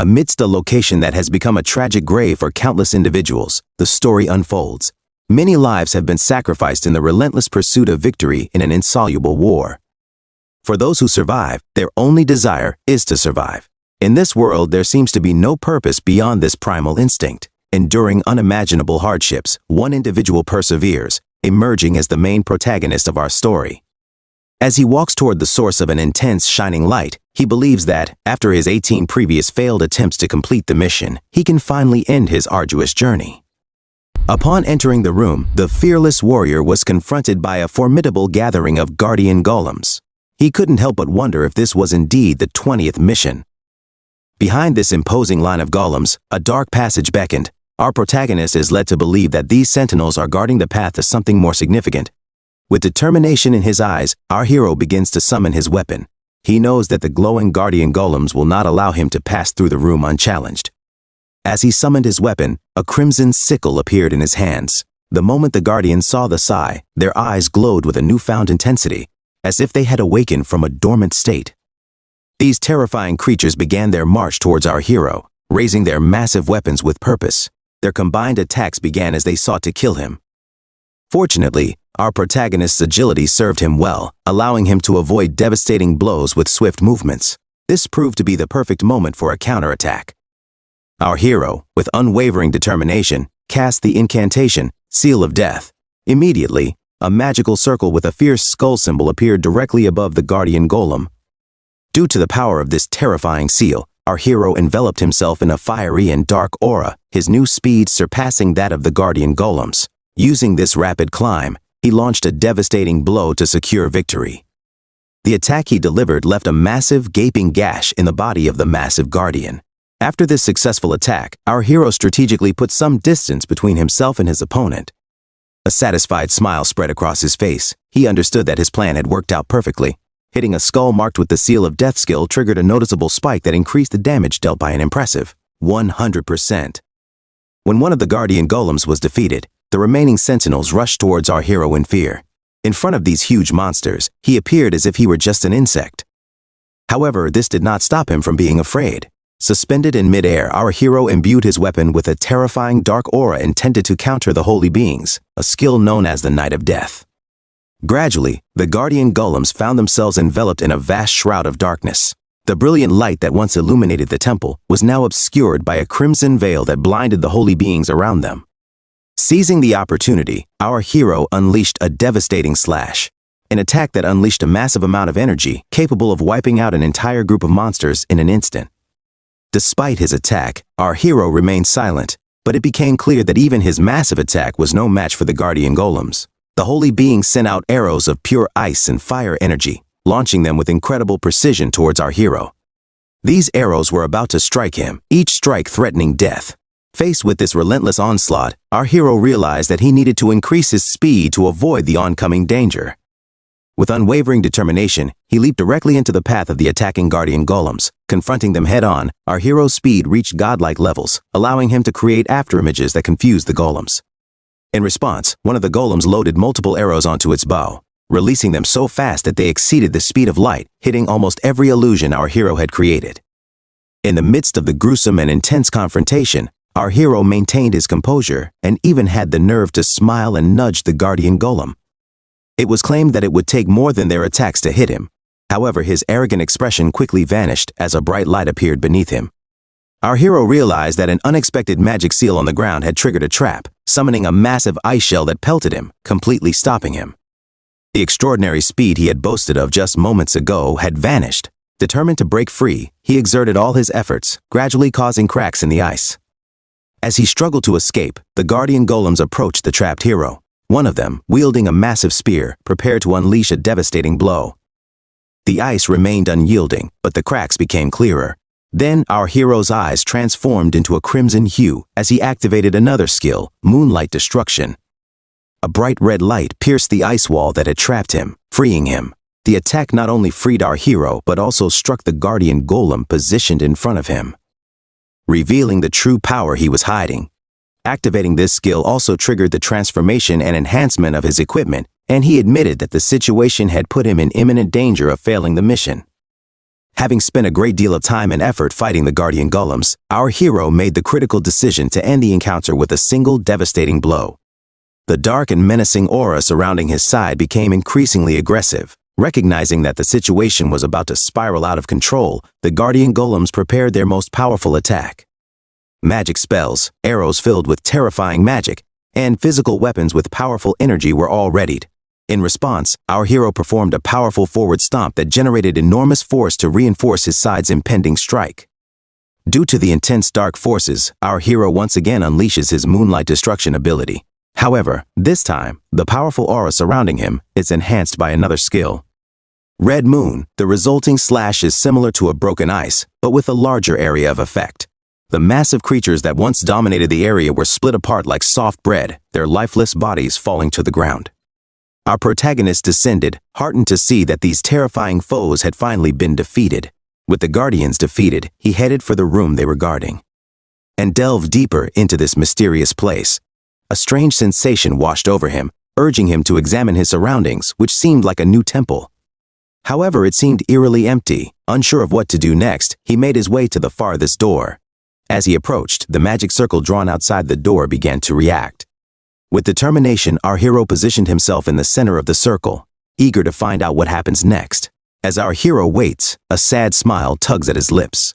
Amidst a location that has become a tragic grave for countless individuals, the story unfolds. Many lives have been sacrificed in the relentless pursuit of victory in an insoluble war. For those who survive, their only desire is to survive. In this world, there seems to be no purpose beyond this primal instinct. Enduring unimaginable hardships, one individual perseveres, emerging as the main protagonist of our story. As he walks toward the source of an intense, shining light, he believes that, after his 18 previous failed attempts to complete the mission, he can finally end his arduous journey. Upon entering the room, the fearless warrior was confronted by a formidable gathering of guardian golems. He couldn't help but wonder if this was indeed the 20th mission. Behind this imposing line of golems, a dark passage beckoned. Our protagonist is led to believe that these sentinels are guarding the path to something more significant. With determination in his eyes, our hero begins to summon his weapon. He knows that the glowing guardian golems will not allow him to pass through the room unchallenged. As he summoned his weapon, a crimson sickle appeared in his hands. The moment the guardians saw the sai, their eyes glowed with a newfound intensity, as if they had awakened from a dormant state. These terrifying creatures began their march towards our hero, raising their massive weapons with purpose. Their combined attacks began as they sought to kill him. Fortunately, our protagonist's agility served him well, allowing him to avoid devastating blows with swift movements. This proved to be the perfect moment for a counterattack. Our hero, with unwavering determination, cast the incantation, Seal of Death. Immediately, a magical circle with a fierce skull symbol appeared directly above the guardian golem. Due to the power of this terrifying seal, our hero enveloped himself in a fiery and dark aura, his new speed surpassing that of the guardian golems. Using this rapid climb, he launched a devastating blow to secure victory. The attack he delivered left a massive, gaping gash in the body of the massive guardian. After this successful attack, our hero strategically put some distance between himself and his opponent. A satisfied smile spread across his face. He understood that his plan had worked out perfectly. Hitting a skull marked with the Seal of Death skill triggered a noticeable spike that increased the damage dealt by an impressive 100%. When one of the guardian golems was defeated, the remaining sentinels rushed towards our hero in fear. In front of these huge monsters, he appeared as if he were just an insect. However, this did not stop him from being afraid. Suspended in midair, our hero imbued his weapon with a terrifying dark aura intended to counter the holy beings, a skill known as the Night of Death. Gradually, the guardian golems found themselves enveloped in a vast shroud of darkness. The brilliant light that once illuminated the temple was now obscured by a crimson veil that blinded the holy beings around them. Seizing the opportunity, our hero unleashed a devastating slash, an attack that unleashed a massive amount of energy capable of wiping out an entire group of monsters in an instant. Despite his attack, our hero remained silent, but it became clear that even his massive attack was no match for the guardian golems. The holy beings sent out arrows of pure ice and fire energy, launching them with incredible precision towards our hero. These arrows were about to strike him, each strike threatening death. Faced with this relentless onslaught, our hero realized that he needed to increase his speed to avoid the oncoming danger. With unwavering determination, he leaped directly into the path of the attacking guardian golems. Confronting them head-on, our hero's speed reached godlike levels, allowing him to create afterimages that confused the golems. In response, one of the golems loaded multiple arrows onto its bow, releasing them so fast that they exceeded the speed of light, hitting almost every illusion our hero had created. In the midst of the gruesome and intense confrontation, our hero maintained his composure and even had the nerve to smile and nudge the guardian golem. It was claimed that it would take more than their attacks to hit him. However, his arrogant expression quickly vanished as a bright light appeared beneath him. Our hero realized that an unexpected magic seal on the ground had triggered a trap, summoning a massive ice shell that pelted him, completely stopping him. The extraordinary speed he had boasted of just moments ago had vanished. Determined to break free, he exerted all his efforts, gradually causing cracks in the ice. As he struggled to escape, the guardian golems approached the trapped hero. One of them, wielding a massive spear, prepared to unleash a devastating blow. The ice remained unyielding, but the cracks became clearer. Then our hero's eyes transformed into a crimson hue as he activated another skill, Moonlight Destruction. A bright red light pierced the ice wall that had trapped him, freeing him. The attack not only freed our hero, but also struck the guardian golem positioned in front of him, revealing the true power he was hiding. Activating this skill also triggered the transformation and enhancement of his equipment, and he admitted that the situation had put him in imminent danger of failing the mission. Having spent a great deal of time and effort fighting the guardian golems, our hero made the critical decision to end the encounter with a single devastating blow. The dark and menacing aura surrounding his side became increasingly aggressive. Recognizing that the situation was about to spiral out of control, the guardian golems prepared their most powerful attack. Magic spells, arrows filled with terrifying magic, and physical weapons with powerful energy were all readied. In response, our hero performed a powerful forward stomp that generated enormous force to reinforce his side's impending strike. Due to the intense dark forces, our hero once again unleashes his Moonlight Destruction ability. However, this time, the powerful aura surrounding him is enhanced by another skill. Red Moon, the resulting slash is similar to a broken ice, but with a larger area of effect. The massive creatures that once dominated the area were split apart like soft bread, their lifeless bodies falling to the ground. Our protagonist descended, heartened to see that these terrifying foes had finally been defeated. With the guardians defeated, he headed for the room they were guarding. And delved deeper into this mysterious place. A strange sensation washed over him, urging him to examine his surroundings, which seemed like a new temple. However, it seemed eerily empty. Unsure of what to do next, he made his way to the farthest door. As he approached, the magic circle drawn outside the door began to react. With determination, our hero positioned himself in the center of the circle, eager to find out what happens next. As our hero waits, a sad smile tugs at his lips,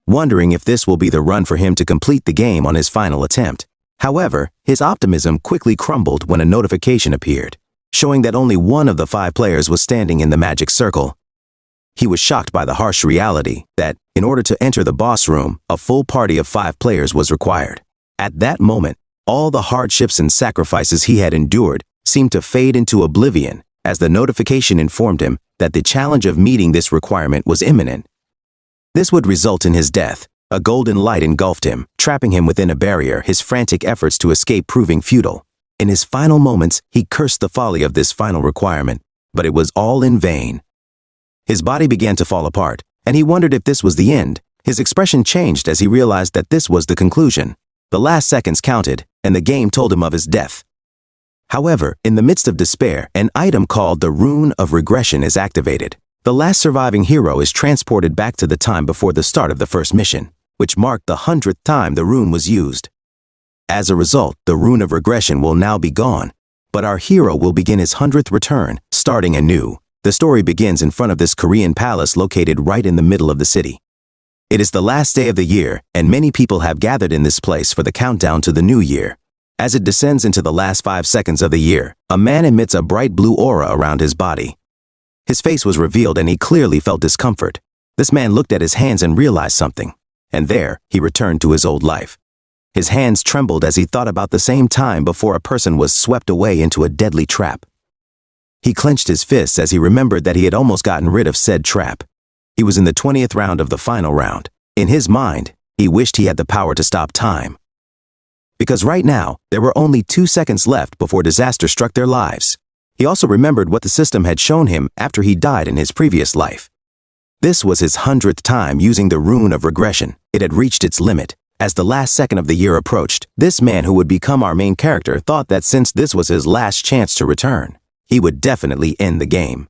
wondering if this will be the run for him to complete the game on his final attempt. However, his optimism quickly crumbled when a notification appeared, showing that only one of the 5 players was standing in the magic circle. He was shocked by the harsh reality that, in order to enter the boss room, a full party of 5 players was required. At that moment, all the hardships and sacrifices he had endured seemed to fade into oblivion as the notification informed him that the challenge of meeting this requirement was imminent. This would result in his death. A golden light engulfed him, trapping him within a barrier, his frantic efforts to escape proving futile. In his final moments, he cursed the folly of this final requirement, but it was all in vain. His body began to fall apart, and he wondered if this was the end. His expression changed as he realized that this was the conclusion. The last seconds counted, and the game told him of his death. However, in the midst of despair, an item called the Rune of Regression is activated. The last surviving hero is transported back to the time before the start of the first mission, which marked the 100th time the rune was used. As a result, the Rune of Regression will now be gone, but our hero will begin his 100th return, starting anew. The story begins in front of this Korean palace located right in the middle of the city. It is the last day of the year, and many people have gathered in this place for the countdown to the new year. As it descends into the last 5 seconds of the year, a man emits a bright blue aura around his body. His face was revealed and he clearly felt discomfort. This man looked at his hands and realized something, and there, he returned to his old life. His hands trembled as he thought about the same time before a person was swept away into a deadly trap. He clenched his fists as he remembered that he had almost gotten rid of said trap. He was in the 20th round of the final round. In his mind, he wished he had the power to stop time. Because right now, there were only 2 seconds left before disaster struck their lives. He also remembered what the system had shown him after he died in his previous life. This was his 100th time using the Rune of Regression. It had reached its limit. As the last second of the year approached, this man who would become our main character thought that since this was his last chance to return, he would definitely end the game.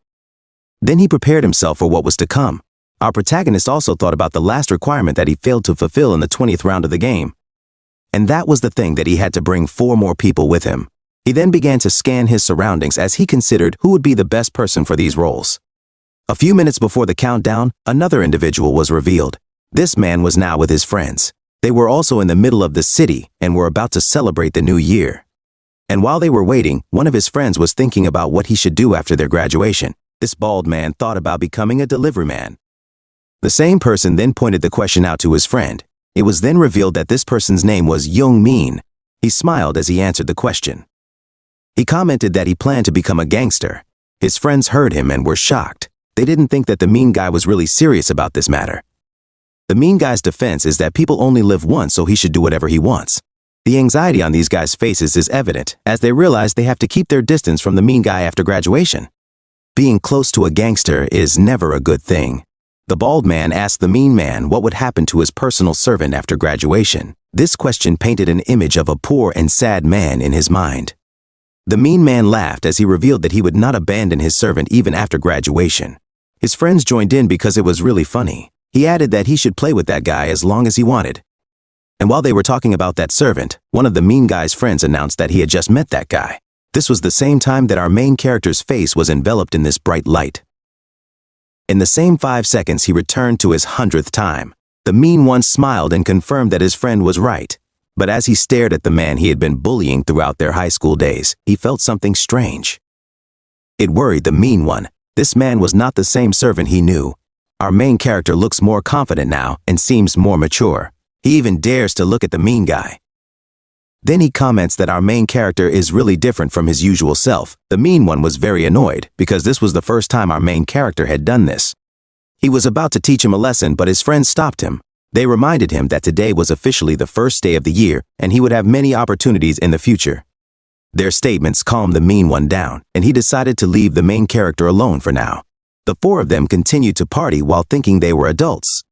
Then he prepared himself for what was to come. Our protagonist also thought about the last requirement that he failed to fulfill in the 20th round of the game. And that was the thing that he had to bring 4 more people with him. He then began to scan his surroundings as he considered who would be the best person for these roles. A few minutes before the countdown, another individual was revealed. This man was now with his friends. They were also in the middle of the city and were about to celebrate the new year. And while they were waiting, one of his friends was thinking about what he should do after their graduation. This bald man thought about becoming a delivery man. The same person then pointed the question out to his friend. It was then revealed that this person's name was Young Min. He smiled as he answered the question. He commented that he planned to become a gangster. His friends heard him and were shocked. They didn't think that the mean guy was really serious about this matter. The mean guy's defense is that people only live once, so he should do whatever he wants. The anxiety on these guys' faces is evident as they realize they have to keep their distance from the mean guy after graduation. Being close to a gangster is never a good thing. The bald man asked the mean man what would happen to his personal servant after graduation. This question painted an image of a poor and sad man in his mind. The mean man laughed as he revealed that he would not abandon his servant even after graduation. His friends joined in because it was really funny. He added that he should play with that guy as long as he wanted. And while they were talking about that servant, one of the mean guy's friends announced that he had just met that guy. This was the same time that our main character's face was enveloped in this bright light. In the same 5 seconds, he returned to his 100th time. The mean one smiled and confirmed that his friend was right. But as he stared at the man he had been bullying throughout their high school days, he felt something strange. It worried the mean one. This man was not the same servant he knew. Our main character looks more confident now and seems more mature. He even dares to look at the mean guy. Then he comments that our main character is really different from his usual self. The mean one was very annoyed because this was the first time our main character had done this. He was about to teach him a lesson, but his friends stopped him. They reminded him that today was officially the first day of the year and he would have many opportunities in the future. Their statements calmed the mean one down, and he decided to leave the main character alone for now. The four of them continued to party while thinking they were adults.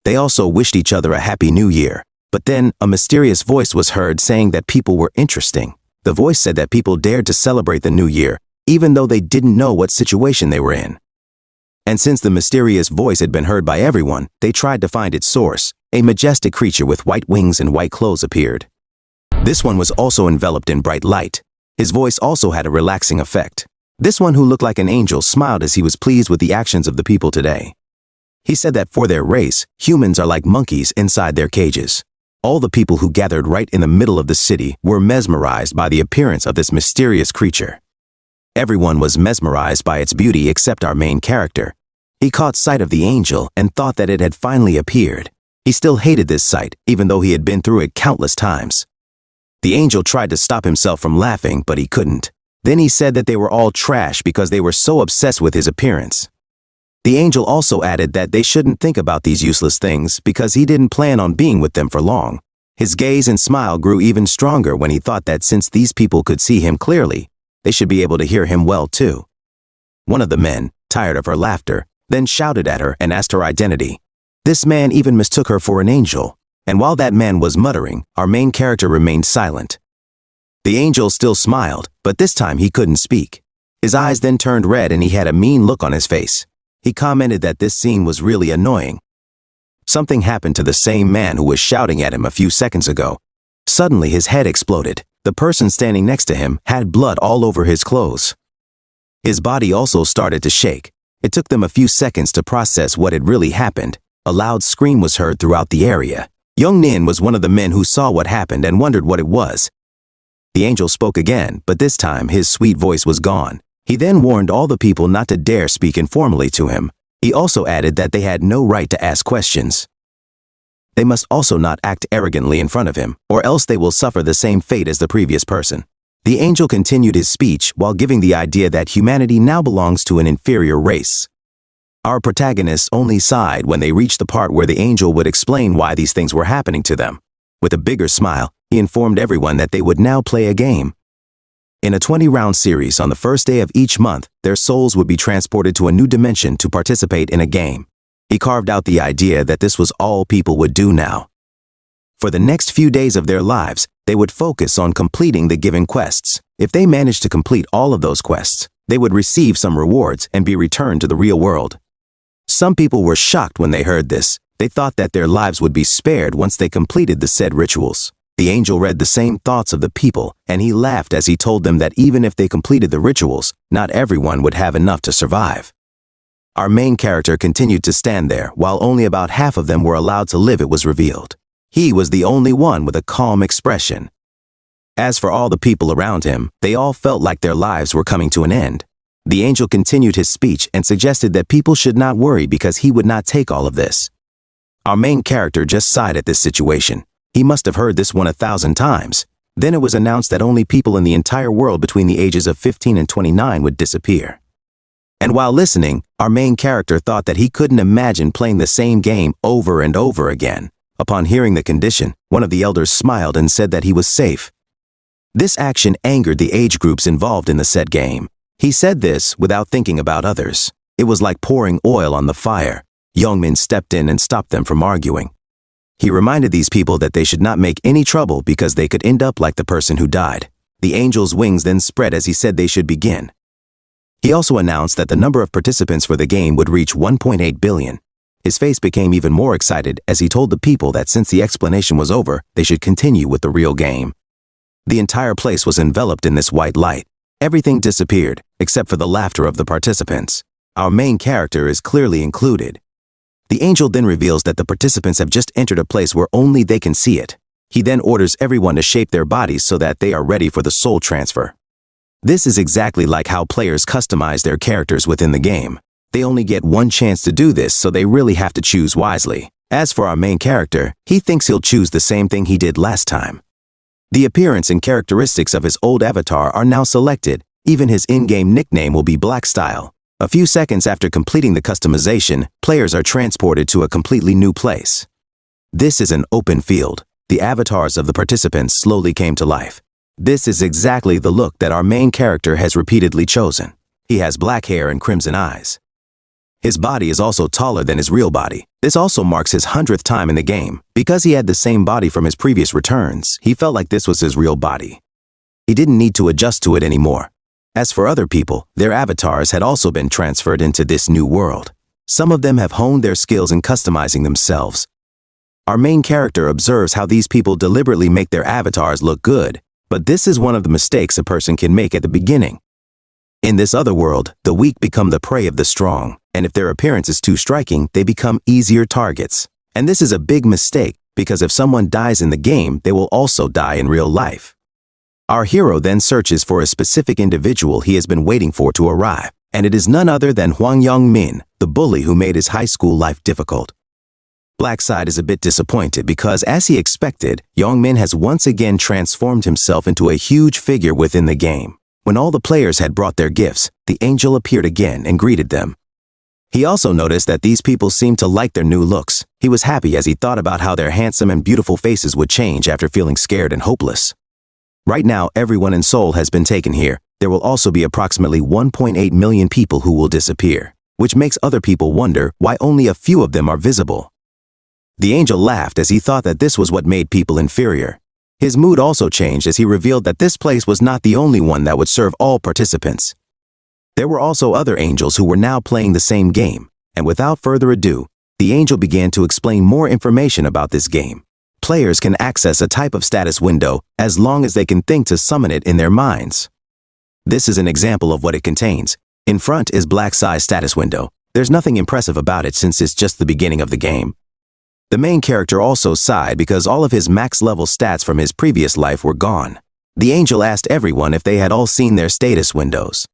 They also wished each other a happy new year. But then a mysterious voice was heard saying that people were interesting. The voice said that people dared to celebrate the new year, even though they didn't know what situation they were in. And since the mysterious voice had been heard by everyone, they tried to find its source. A majestic creature with white wings and white clothes appeared. This one was also enveloped in bright light. His voice also had a relaxing effect. This one, who looked like an angel, smiled as he was pleased with the actions of the people today. He said that for their race, humans are like monkeys inside their cages. All the people who gathered right in the middle of the city were mesmerized by the appearance of this mysterious creature. Everyone was mesmerized by its beauty except our main character. He caught sight of the angel and thought that it had finally appeared. He still hated this sight, even though he had been through it countless times. The angel tried to stop himself from laughing, but he couldn't. Then he said that they were all trash because they were so obsessed with his appearance. The angel also added that they shouldn't think about these useless things because he didn't plan on being with them for long. His gaze and smile grew even stronger when he thought that since these people could see him clearly, they should be able to hear him well too. One of the men, tired of her laughter, then shouted at her and asked her identity. This man even mistook her for an angel, and while that man was muttering, our main character remained silent. The angel still smiled, but this time he couldn't speak. His eyes then turned red and he had a mean look on his face. He commented that this scene was really annoying. Something happened to the same man who was shouting at him a few seconds ago. Suddenly his head exploded. The person standing next to him had blood all over his clothes. His body also started to shake. It took them a few seconds to process what had really happened. A loud scream was heard throughout the area. Young Nin was one of the men who saw what happened and wondered what it was. The angel spoke again, but this time his sweet voice was gone. He then warned all the people not to dare speak informally to him. He also added that they had no right to ask questions. They must also not act arrogantly in front of him, or else they will suffer the same fate as the previous person. The angel continued his speech while giving the idea that humanity now belongs to an inferior race. Our protagonists only sighed when they reached the part where the angel would explain why these things were happening to them. With a bigger smile, he informed everyone that they would now play a game. In a 20-round series, on the first day of each month, their souls would be transported to a new dimension to participate in a game. He carved out the idea that this was all people would do now. For the next few days of their lives, they would focus on completing the given quests. If they managed to complete all of those quests, they would receive some rewards and be returned to the real world. Some people were shocked when they heard this. They thought that their lives would be spared once they completed the said rituals. The angel read the same thoughts of the people, and he laughed as he told them that even if they completed the rituals, not everyone would have enough to survive. Our main character continued to stand there while only about half of them were allowed to live. It was revealed. He was the only one with a calm expression. As for all the people around him, they all felt like their lives were coming to an end. The angel continued his speech and suggested that people should not worry because he would not take all of this. Our main character just sighed at this situation. He must have heard this one 1,000 times. Then it was announced that only people in the entire world between the ages of 15 and 29 would disappear. And while listening, our main character thought that he couldn't imagine playing the same game over and over again. Upon hearing the condition, one of the elders smiled and said that he was safe. This action angered the age groups involved in the said game. He said this without thinking about others. It was like pouring oil on the fire. Young men stepped in and stopped them from arguing. He reminded these people that they should not make any trouble because they could end up like the person who died. The angel's wings then spread as he said they should begin. He also announced that the number of participants for the game would reach 1.8 billion. His face became even more excited as he told the people that since the explanation was over, they should continue with the real game. The entire place was enveloped in this white light. Everything disappeared, except for the laughter of the participants. Our main character is clearly included. The angel then reveals that the participants have just entered a place where only they can see it. He then orders everyone to shape their bodies so that they are ready for the soul transfer. This is exactly like how players customize their characters within the game. They only get one chance to do this, so they really have to choose wisely. As for our main character, he thinks he'll choose the same thing he did last time. The appearance and characteristics of his old avatar are now selected. Even his in-game nickname will be Black Style. A few seconds after completing the customization, players are transported to a completely new place. This is an open field. The avatars of the participants slowly came to life. This is exactly the look that our main character has repeatedly chosen. He has black hair and crimson eyes. His body is also taller than his real body. This also marks his 100th time in the game. Because he had the same body from his previous returns, he felt like this was his real body. He didn't need to adjust to it anymore. As for other people, their avatars had also been transferred into this new world. Some of them have honed their skills in customizing themselves. Our main character observes how these people deliberately make their avatars look good, but this is one of the mistakes a person can make at the beginning. In this other world, the weak become the prey of the strong, and if their appearance is too striking, they become easier targets. And this is a big mistake, because if someone dies in the game, they will also die in real life. Our hero then searches for a specific individual he has been waiting for to arrive, and it is none other than Hwang Yong-min, the bully who made his high school life difficult. Blackside is a bit disappointed because, as he expected, Yong-min has once again transformed himself into a huge figure within the game. When all the players had brought their gifts, the angel appeared again and greeted them. He also noticed that these people seemed to like their new looks. He was happy as he thought about how their handsome and beautiful faces would change after feeling scared and hopeless. Right now, everyone in Seoul has been taken here. There will also be approximately 1.8 million people who will disappear, which makes other people wonder why only a few of them are visible. The angel laughed as he thought that this was what made people inferior. His mood also changed as he revealed that this place was not the only one that would serve all participants. There were also other angels who were now playing the same game, and without further ado, the angel began to explain more information about this game. Players can access a type of status window as long as they can think to summon it in their minds. This is an example of what it contains. In front is Blackside status window. There's nothing impressive about it since it's just the beginning of the game. The main character also sighed because all of his max level stats from his previous life were gone. The angel asked everyone if they had all seen their status windows.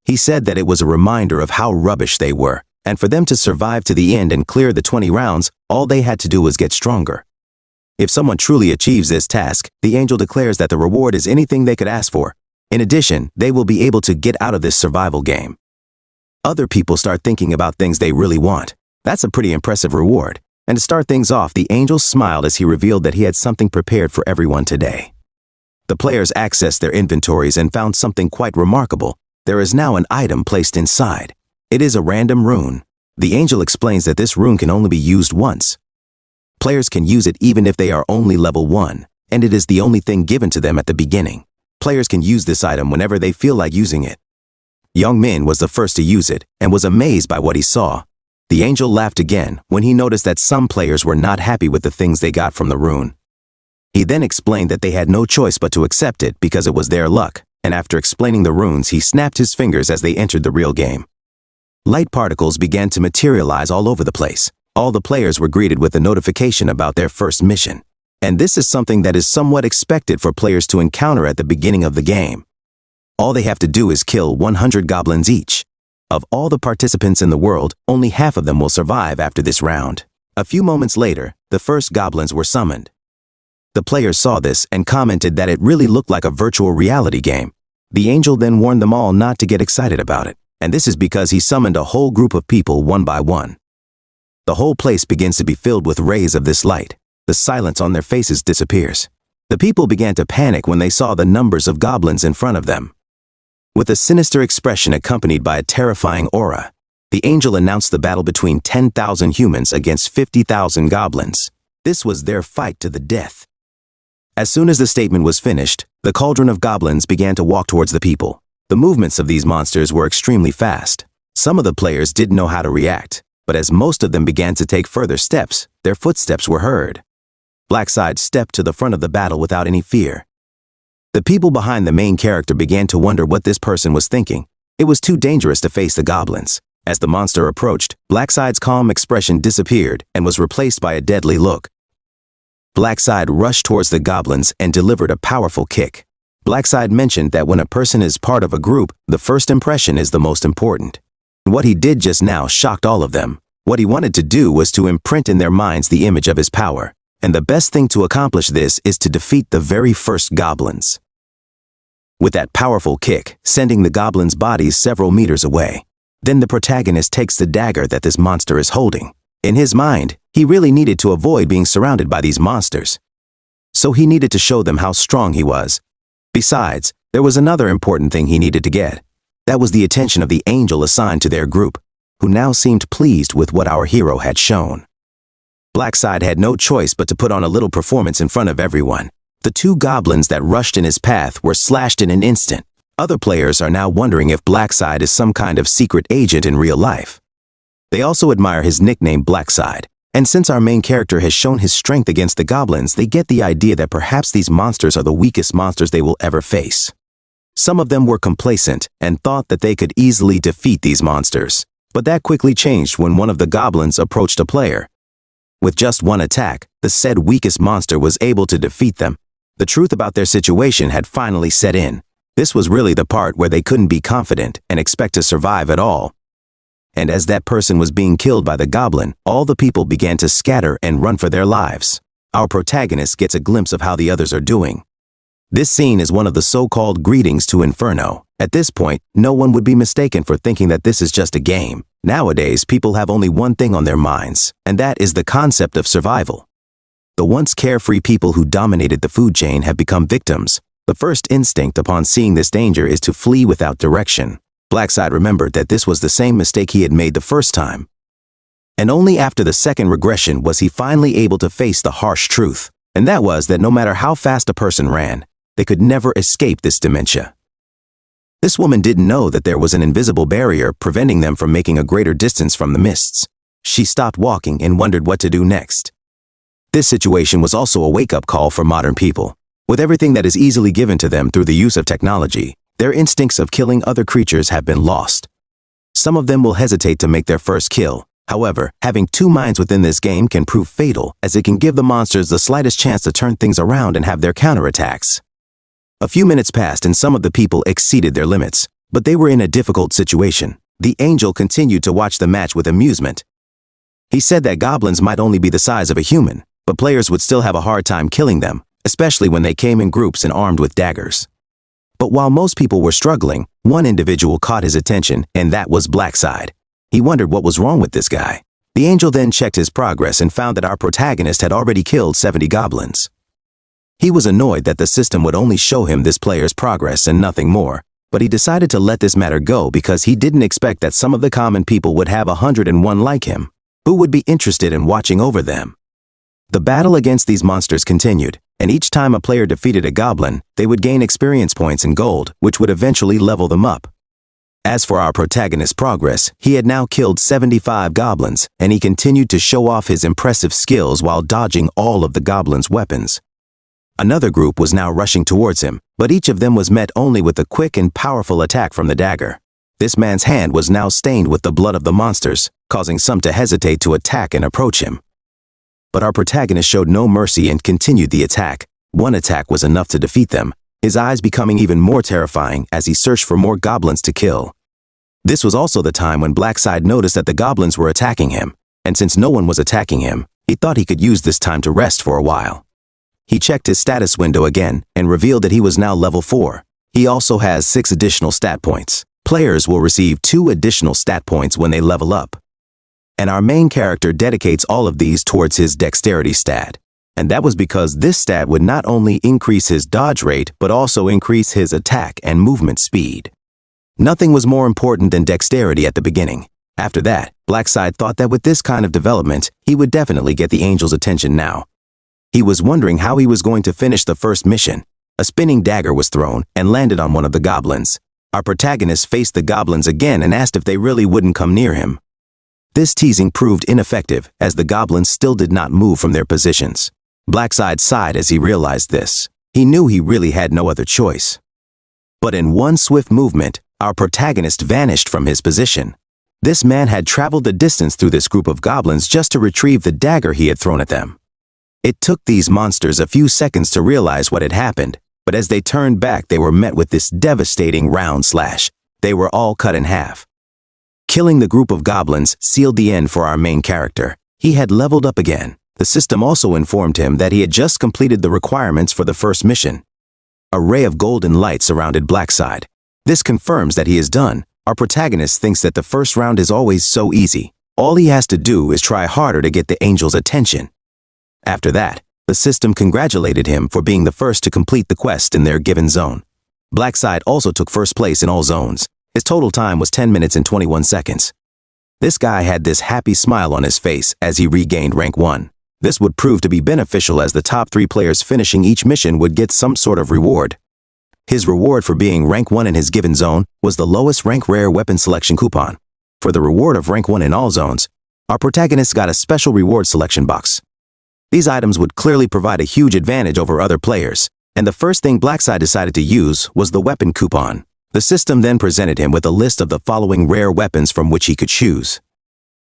He said that it was a reminder of how rubbish they were, and for them to survive to the end and clear the 20 rounds, all they had to do was get stronger. If someone truly achieves this task, the angel declares that the reward is anything they could ask for. In addition, they will be able to get out of this survival game. Other people start thinking about things they really want. That's a pretty impressive reward. And to start things off, the angel smiled as he revealed that he had something prepared for everyone today. The players accessed their inventories and found something quite remarkable. There is now an item placed inside. It is a random rune. The angel explains that this rune can only be used once. Players can use it even if they are only level 1, and it is the only thing given to them at the beginning. Players can use this item whenever they feel like using it. Yong-min was the first to use it and was amazed by what he saw. The angel laughed again when he noticed that some players were not happy with the things they got from the rune. He then explained that they had no choice but to accept it because it was their luck, and after explaining the runes, he snapped his fingers as they entered the real game. Light particles began to materialize all over the place. All the players were greeted with a notification about their first mission. And this is something that is somewhat expected for players to encounter at the beginning of the game. All they have to do is kill 100 goblins each. Of all the participants in the world, only half of them will survive after this round. A few moments later, the first goblins were summoned. The players saw this and commented that it really looked like a virtual reality game. The angel then warned them all not to get excited about it, and this is because he summoned a whole group of people one by one. The whole place begins to be filled with rays of this light. The silence on their faces disappears. The people began to panic when they saw the numbers of goblins in front of them. With a sinister expression accompanied by a terrifying aura, the angel announced the battle between 10,000 humans against 50,000 goblins. This was their fight to the death. As soon as the statement was finished, the cauldron of goblins began to walk towards the people. The movements of these monsters were extremely fast. Some of the players didn't know how to react, but as most of them began to take further steps, their footsteps were heard. Blackside stepped to the front of the battle without any fear. The people behind the main character began to wonder what this person was thinking. It was too dangerous to face the goblins. As the monster approached, Blackside's calm expression disappeared and was replaced by a deadly look. Blackside rushed towards the goblins and delivered a powerful kick. Blackside mentioned that when a person is part of a group, the first impression is the most important. What he did just now shocked all of them. What he wanted to do was to imprint in their minds the image of his power. And the best thing to accomplish this is to defeat the very first goblins. With that powerful kick, sending the goblins' bodies several meters away. Then the protagonist takes the dagger that this monster is holding. In his mind, he really needed to avoid being surrounded by these monsters. So he needed to show them how strong he was. Besides, there was another important thing he needed to get. That was the attention of the angel assigned to their group, who now seemed pleased with what our hero had shown. Blackside had no choice but to put on a little performance in front of everyone. The two goblins that rushed in his path were slashed in an instant. Other players are now wondering if Blackside is some kind of secret agent in real life. They also admire his nickname Blackside, and since our main character has shown his strength against the goblins, they get the idea that perhaps these monsters are the weakest monsters they will ever face. Some of them were complacent and thought that they could easily defeat these monsters, but that quickly changed when one of the goblins approached a player. With just one attack, the said weakest monster was able to defeat them. The truth about their situation had finally set in. This was really the part where they couldn't be confident and expect to survive at all. And as that person was being killed by the goblin, all the people began to scatter and run for their lives. Our protagonist gets a glimpse of how the others are doing. This scene is one of the so-called greetings to Inferno. At this point, no one would be mistaken for thinking that this is just a game. Nowadays, people have only one thing on their minds, and that is the concept of survival. The once carefree people who dominated the food chain have become victims. The first instinct upon seeing this danger is to flee without direction. Blackside remembered that this was the same mistake he had made the first time. And only after the second regression was he finally able to face the harsh truth, and that was that no matter how fast a person ran, they could never escape this dementia. This woman didn't know that there was an invisible barrier preventing them from making a greater distance from the mists. She stopped walking and wondered what to do next. This situation was also a wake-up call for modern people. With everything that is easily given to them through the use of technology, their instincts of killing other creatures have been lost. Some of them will hesitate to make their first kill. However, having two minds within this game can prove fatal, as it can give the monsters the slightest chance to turn things around and have their counterattacks. A few minutes passed and some of the people exceeded their limits, but they were in a difficult situation. The angel continued to watch the match with amusement. He said that goblins might only be the size of a human, but players would still have a hard time killing them, especially when they came in groups and armed with daggers. But while most people were struggling, one individual caught his attention, and that was Blackside. He wondered what was wrong with this guy. The angel then checked his progress and found that our protagonist had already killed 70 goblins. He was annoyed that the system would only show him this player's progress and nothing more, but he decided to let this matter go because he didn't expect that some of the common people would have 101 like him, who would be interested in watching over them. The battle against these monsters continued, and each time a player defeated a goblin, they would gain experience points and gold, which would eventually level them up. As for our protagonist's progress, he had now killed 75 goblins, and he continued to show off his impressive skills while dodging all of the goblins' weapons. Another group was now rushing towards him, but each of them was met only with a quick and powerful attack from the dagger. This man's hand was now stained with the blood of the monsters, causing some to hesitate to attack and approach him. But our protagonist showed no mercy and continued the attack. One attack was enough to defeat them, his eyes becoming even more terrifying as he searched for more goblins to kill. This was also the time when Blackside noticed that the goblins were attacking him, and since no one was attacking him, he thought he could use this time to rest for a while. He checked his status window again and revealed that he was now level 4. He also has 6 additional stat points. Players will receive 2 additional stat points when they level up. And our main character dedicates all of these towards his dexterity stat. And that was because this stat would not only increase his dodge rate, but also increase his attack and movement speed. Nothing was more important than dexterity at the beginning. After that, Blackside thought that with this kind of development, he would definitely get the angel's attention now. He was wondering how he was going to finish the first mission. A spinning dagger was thrown and landed on one of the goblins. Our protagonist faced the goblins again and asked if they really wouldn't come near him. This teasing proved ineffective, as the goblins still did not move from their positions. Blackside sighed as he realized this. He knew he really had no other choice. But in one swift movement, our protagonist vanished from his position. This man had traveled the distance through this group of goblins just to retrieve the dagger he had thrown at them. It took these monsters a few seconds to realize what had happened, but as they turned back, they were met with this devastating round slash. They were all cut in half. Killing the group of goblins sealed the end for our main character. He had leveled up again. The system also informed him that he had just completed the requirements for the first mission. A ray of golden light surrounded Blackside. This confirms that he is done. Our protagonist thinks that the first round is always so easy. All he has to do is try harder to get the angel's attention. After that, the system congratulated him for being the first to complete the quest in their given zone. Blackside also took first place in all zones. His total time was 10 minutes and 21 seconds. This guy had this happy smile on his face as he regained rank 1. This would prove to be beneficial, as the top 3 players finishing each mission would get some sort of reward. His reward for being rank 1 in his given zone was the lowest rank rare weapon selection coupon. For the reward of rank 1 in all zones, our protagonist got a special reward selection box. These items would clearly provide a huge advantage over other players, and the first thing Blackside decided to use was the weapon coupon. The system then presented him with a list of the following rare weapons from which he could choose.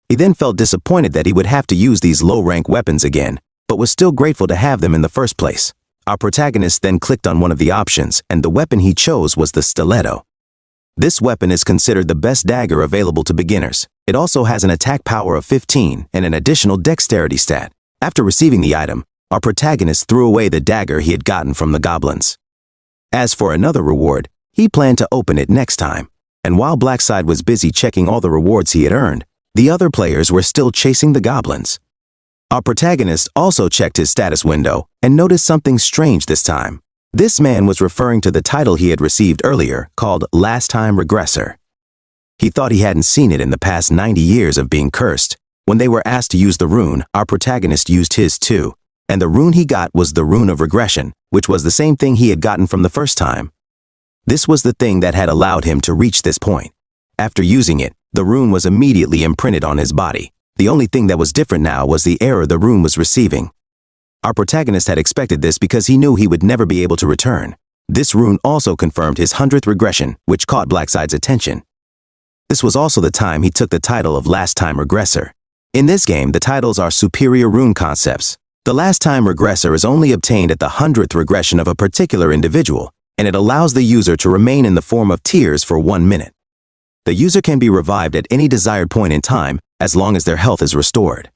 He then felt disappointed that he would have to use these low-rank weapons again, but was still grateful to have them in the first place. Our protagonist then clicked on one of the options, and the weapon he chose was the stiletto. This weapon is considered the best dagger available to beginners. It also has an attack power of 15 and an additional dexterity stat. After receiving the item, our protagonist threw away the dagger he had gotten from the goblins. As for another reward, he planned to open it next time, and while Blackside was busy checking all the rewards he had earned, the other players were still chasing the goblins. Our protagonist also checked his status window and noticed something strange this time. This man was referring to the title he had received earlier, called Last Time Regressor. He thought he hadn't seen it in the past 90 years of being cursed. When they were asked to use the rune, our protagonist used his too, and the rune he got was the rune of regression, which was the same thing he had gotten from the first time. This was the thing that had allowed him to reach this point. After using it, the rune was immediately imprinted on his body. The only thing that was different now was the error the rune was receiving. Our protagonist had expected this because he knew he would never be able to return. This rune also confirmed his 100th regression, which caught Blackside's attention. This was also the time he took the title of Last Time Regressor. In this game, the titles are superior rune concepts. The Last Time Regressor is only obtained at the 100th regression of a particular individual, and it allows the user to remain in the form of tears for 1 minute. The user can be revived at any desired point in time, as long as their health is restored.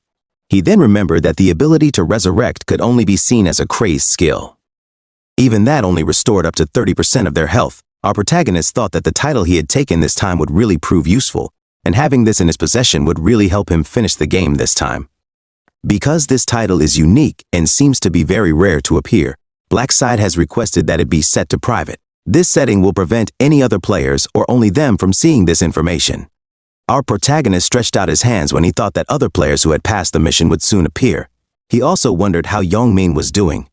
He then remembered that the ability to resurrect could only be seen as a crazed skill. Even that only restored up to 30% of their health. Our protagonist thought that the title he had taken this time would really prove useful, and having this in his possession would really help him finish the game this time. Because this title is unique and seems to be very rare to appear, Blackside has requested that it be set to private. This setting will prevent any other players or only them from seeing this information. Our protagonist stretched out his hands when he thought that other players who had passed the mission would soon appear. He also wondered how Yongmin was doing.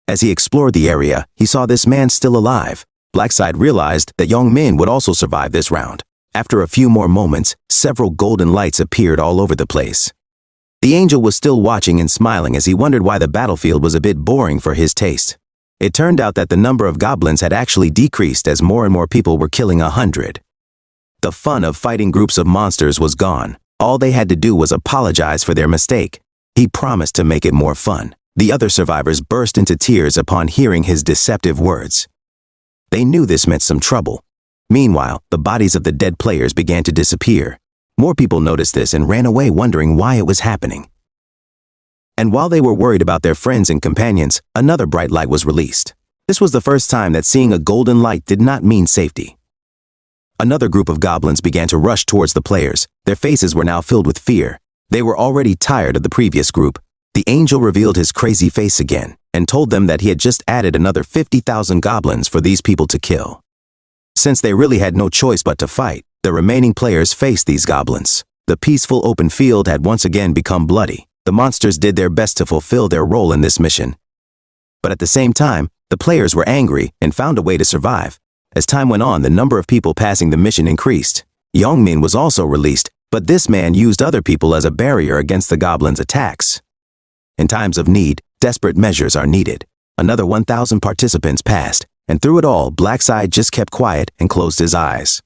As he explored the area, he saw this man still alive. Blackside realized that Yongmin would also survive this round. After a few more moments, several golden lights appeared all over the place. The angel was still watching and smiling as he wondered why the battlefield was a bit boring for his taste. It turned out that the number of goblins had actually decreased as more and more people were killing 100. The fun of fighting groups of monsters was gone. All they had to do was apologize for their mistake. He promised to make it more fun. The other survivors burst into tears upon hearing his deceptive words. They knew this meant some trouble. Meanwhile, the bodies of the dead players began to disappear. More people noticed this and ran away wondering why it was happening. And while they were worried about their friends and companions, another bright light was released. This was the first time that seeing a golden light did not mean safety. Another group of goblins began to rush towards the players. Their faces were now filled with fear. They were already tired of the previous group. The angel revealed his crazy face again and told them that he had just added another 50,000 goblins for these people to kill. Since they really had no choice but to fight, the remaining players faced these goblins. The peaceful open field had once again become bloody. The monsters did their best to fulfill their role in this mission. But at the same time, the players were angry and found a way to survive. As time went on, the number of people passing the mission increased. Yongmin was also released, but this man used other people as a barrier against the goblins' attacks. In times of need, desperate measures are needed. Another 1,000 participants passed, and through it all, Blackside just kept quiet and closed his eyes.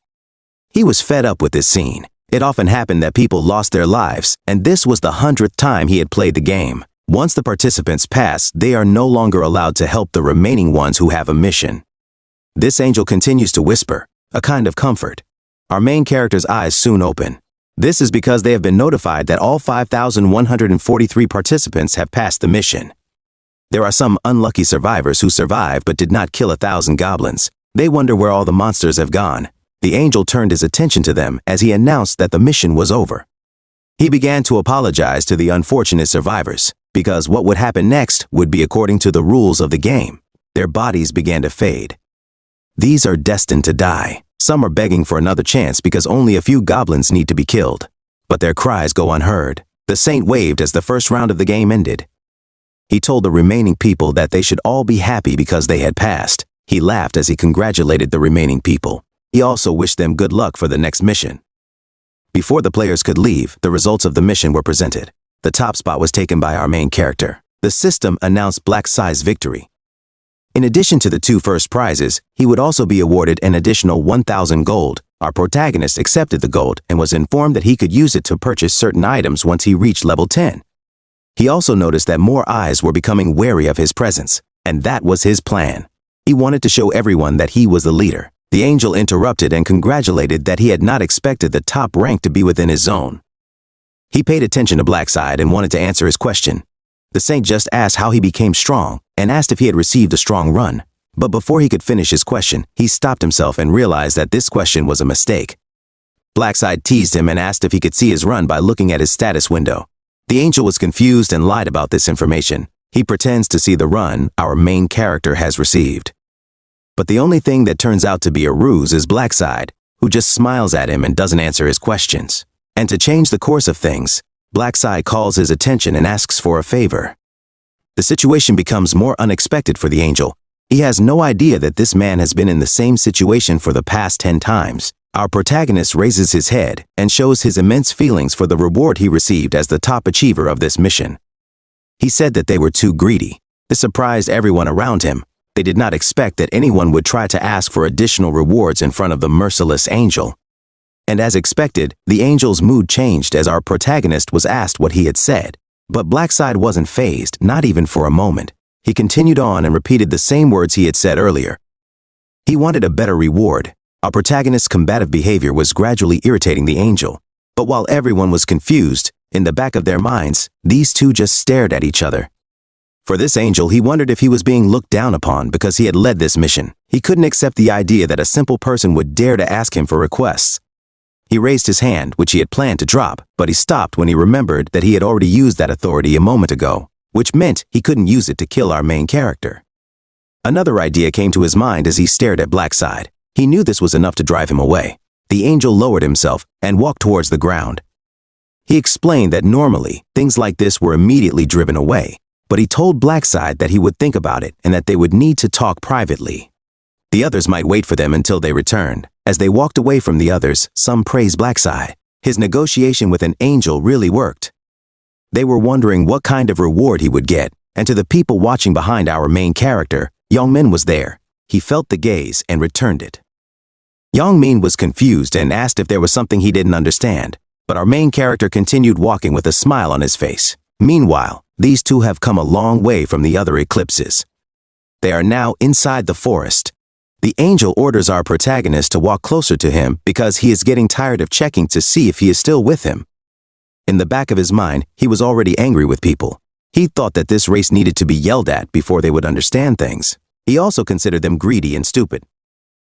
He was fed up with this scene. It often happened that people lost their lives, and this was the 100th time he had played the game. Once the participants pass, they are no longer allowed to help the remaining ones who have a mission. This angel continues to whisper, a kind of comfort. Our main character's eyes soon open. This is because they have been notified that all 5,143 participants have passed the mission. There are some unlucky survivors who survived but did not kill 1,000 goblins. They wonder where all the monsters have gone. The angel turned his attention to them as he announced that the mission was over. He began to apologize to the unfortunate survivors, because what would happen next would be according to the rules of the game. Their bodies began to fade. These are destined to die. Some are begging for another chance because only a few goblins need to be killed. But their cries go unheard. The saint waved as the first round of the game ended. He told the remaining people that they should all be happy because they had passed. He laughed as he congratulated the remaining people. He also wished them good luck for the next mission. Before the players could leave, the results of the mission were presented. The top spot was taken by our main character. The system announced Blackside's victory. In addition to the 2 first prizes, he would also be awarded an additional 1,000 gold. Our protagonist accepted the gold and was informed that he could use it to purchase certain items once he reached level 10. He also noticed that more eyes were becoming wary of his presence, and that was his plan. He wanted to show everyone that he was the leader. The angel interrupted and congratulated that he had not expected the top rank to be within his zone. He paid attention to Blackside and wanted to answer his question. The saint just asked how he became strong and asked if he had received a strong run. But before he could finish his question, he stopped himself and realized that this question was a mistake. Blackside teased him and asked if he could see his run by looking at his status window. The angel was confused and lied about this information. He pretends to see the run our main character has received. But the only thing that turns out to be a ruse is Blackside, who just smiles at him and doesn't answer his questions. And to change the course of things, Blackside calls his attention and asks for a favor. The situation becomes more unexpected for the angel. He has no idea that this man has been in the same situation for the past 10 times. Our protagonist raises his head and shows his immense feelings for the reward he received as the top achiever of this mission. He said that they were too greedy. This surprised everyone around him. They did not expect that anyone would try to ask for additional rewards in front of the merciless angel. And as expected, the angel's mood changed as our protagonist was asked what he had said. But Blackside wasn't fazed, not even for a moment. He continued on and repeated the same words he had said earlier. He wanted a better reward. Our protagonist's combative behavior was gradually irritating the angel. But while everyone was confused, in the back of their minds, these two just stared at each other. For this angel, he wondered if he was being looked down upon because he had led this mission. He couldn't accept the idea that a simple person would dare to ask him for requests. He raised his hand, which he had planned to drop, but he stopped when he remembered that he had already used that authority a moment ago, which meant he couldn't use it to kill our main character. Another idea came to his mind as he stared at Blackside. He knew this was enough to drive him away. The angel lowered himself and walked towards the ground. He explained that normally, things like this were immediately driven away, but he told Blackside that he would think about it and that they would need to talk privately. The others might wait for them until they returned. As they walked away from the others, some praised Blackside. His negotiation with an angel really worked. They were wondering what kind of reward he would get, and to the people watching behind our main character, Yongmin was there. He felt the gaze and returned it. Yongmin was confused and asked if there was something he didn't understand, but our main character continued walking with a smile on his face. Meanwhile, these two have come a long way from the other eclipses. They are now inside the forest. The angel orders our protagonist to walk closer to him because he is getting tired of checking to see if he is still with him. In the back of his mind, he was already angry with people. He thought that this race needed to be yelled at before they would understand things. He also considered them greedy and stupid.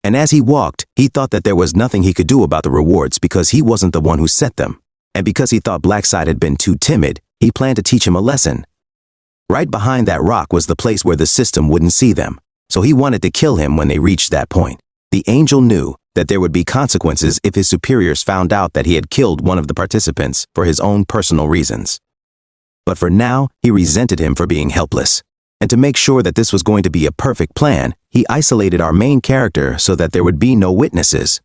And as he walked, he thought that there was nothing he could do about the rewards because he wasn't the one who set them. And because he thought Blackside had been too timid, he planned to teach him a lesson. Right behind that rock was the place where the system wouldn't see them, so he wanted to kill him when they reached that point. The angel knew that there would be consequences if his superiors found out that he had killed one of the participants for his own personal reasons. But for now, he resented him for being helpless. And to make sure that this was going to be a perfect plan, he isolated our main character so that there would be no witnesses.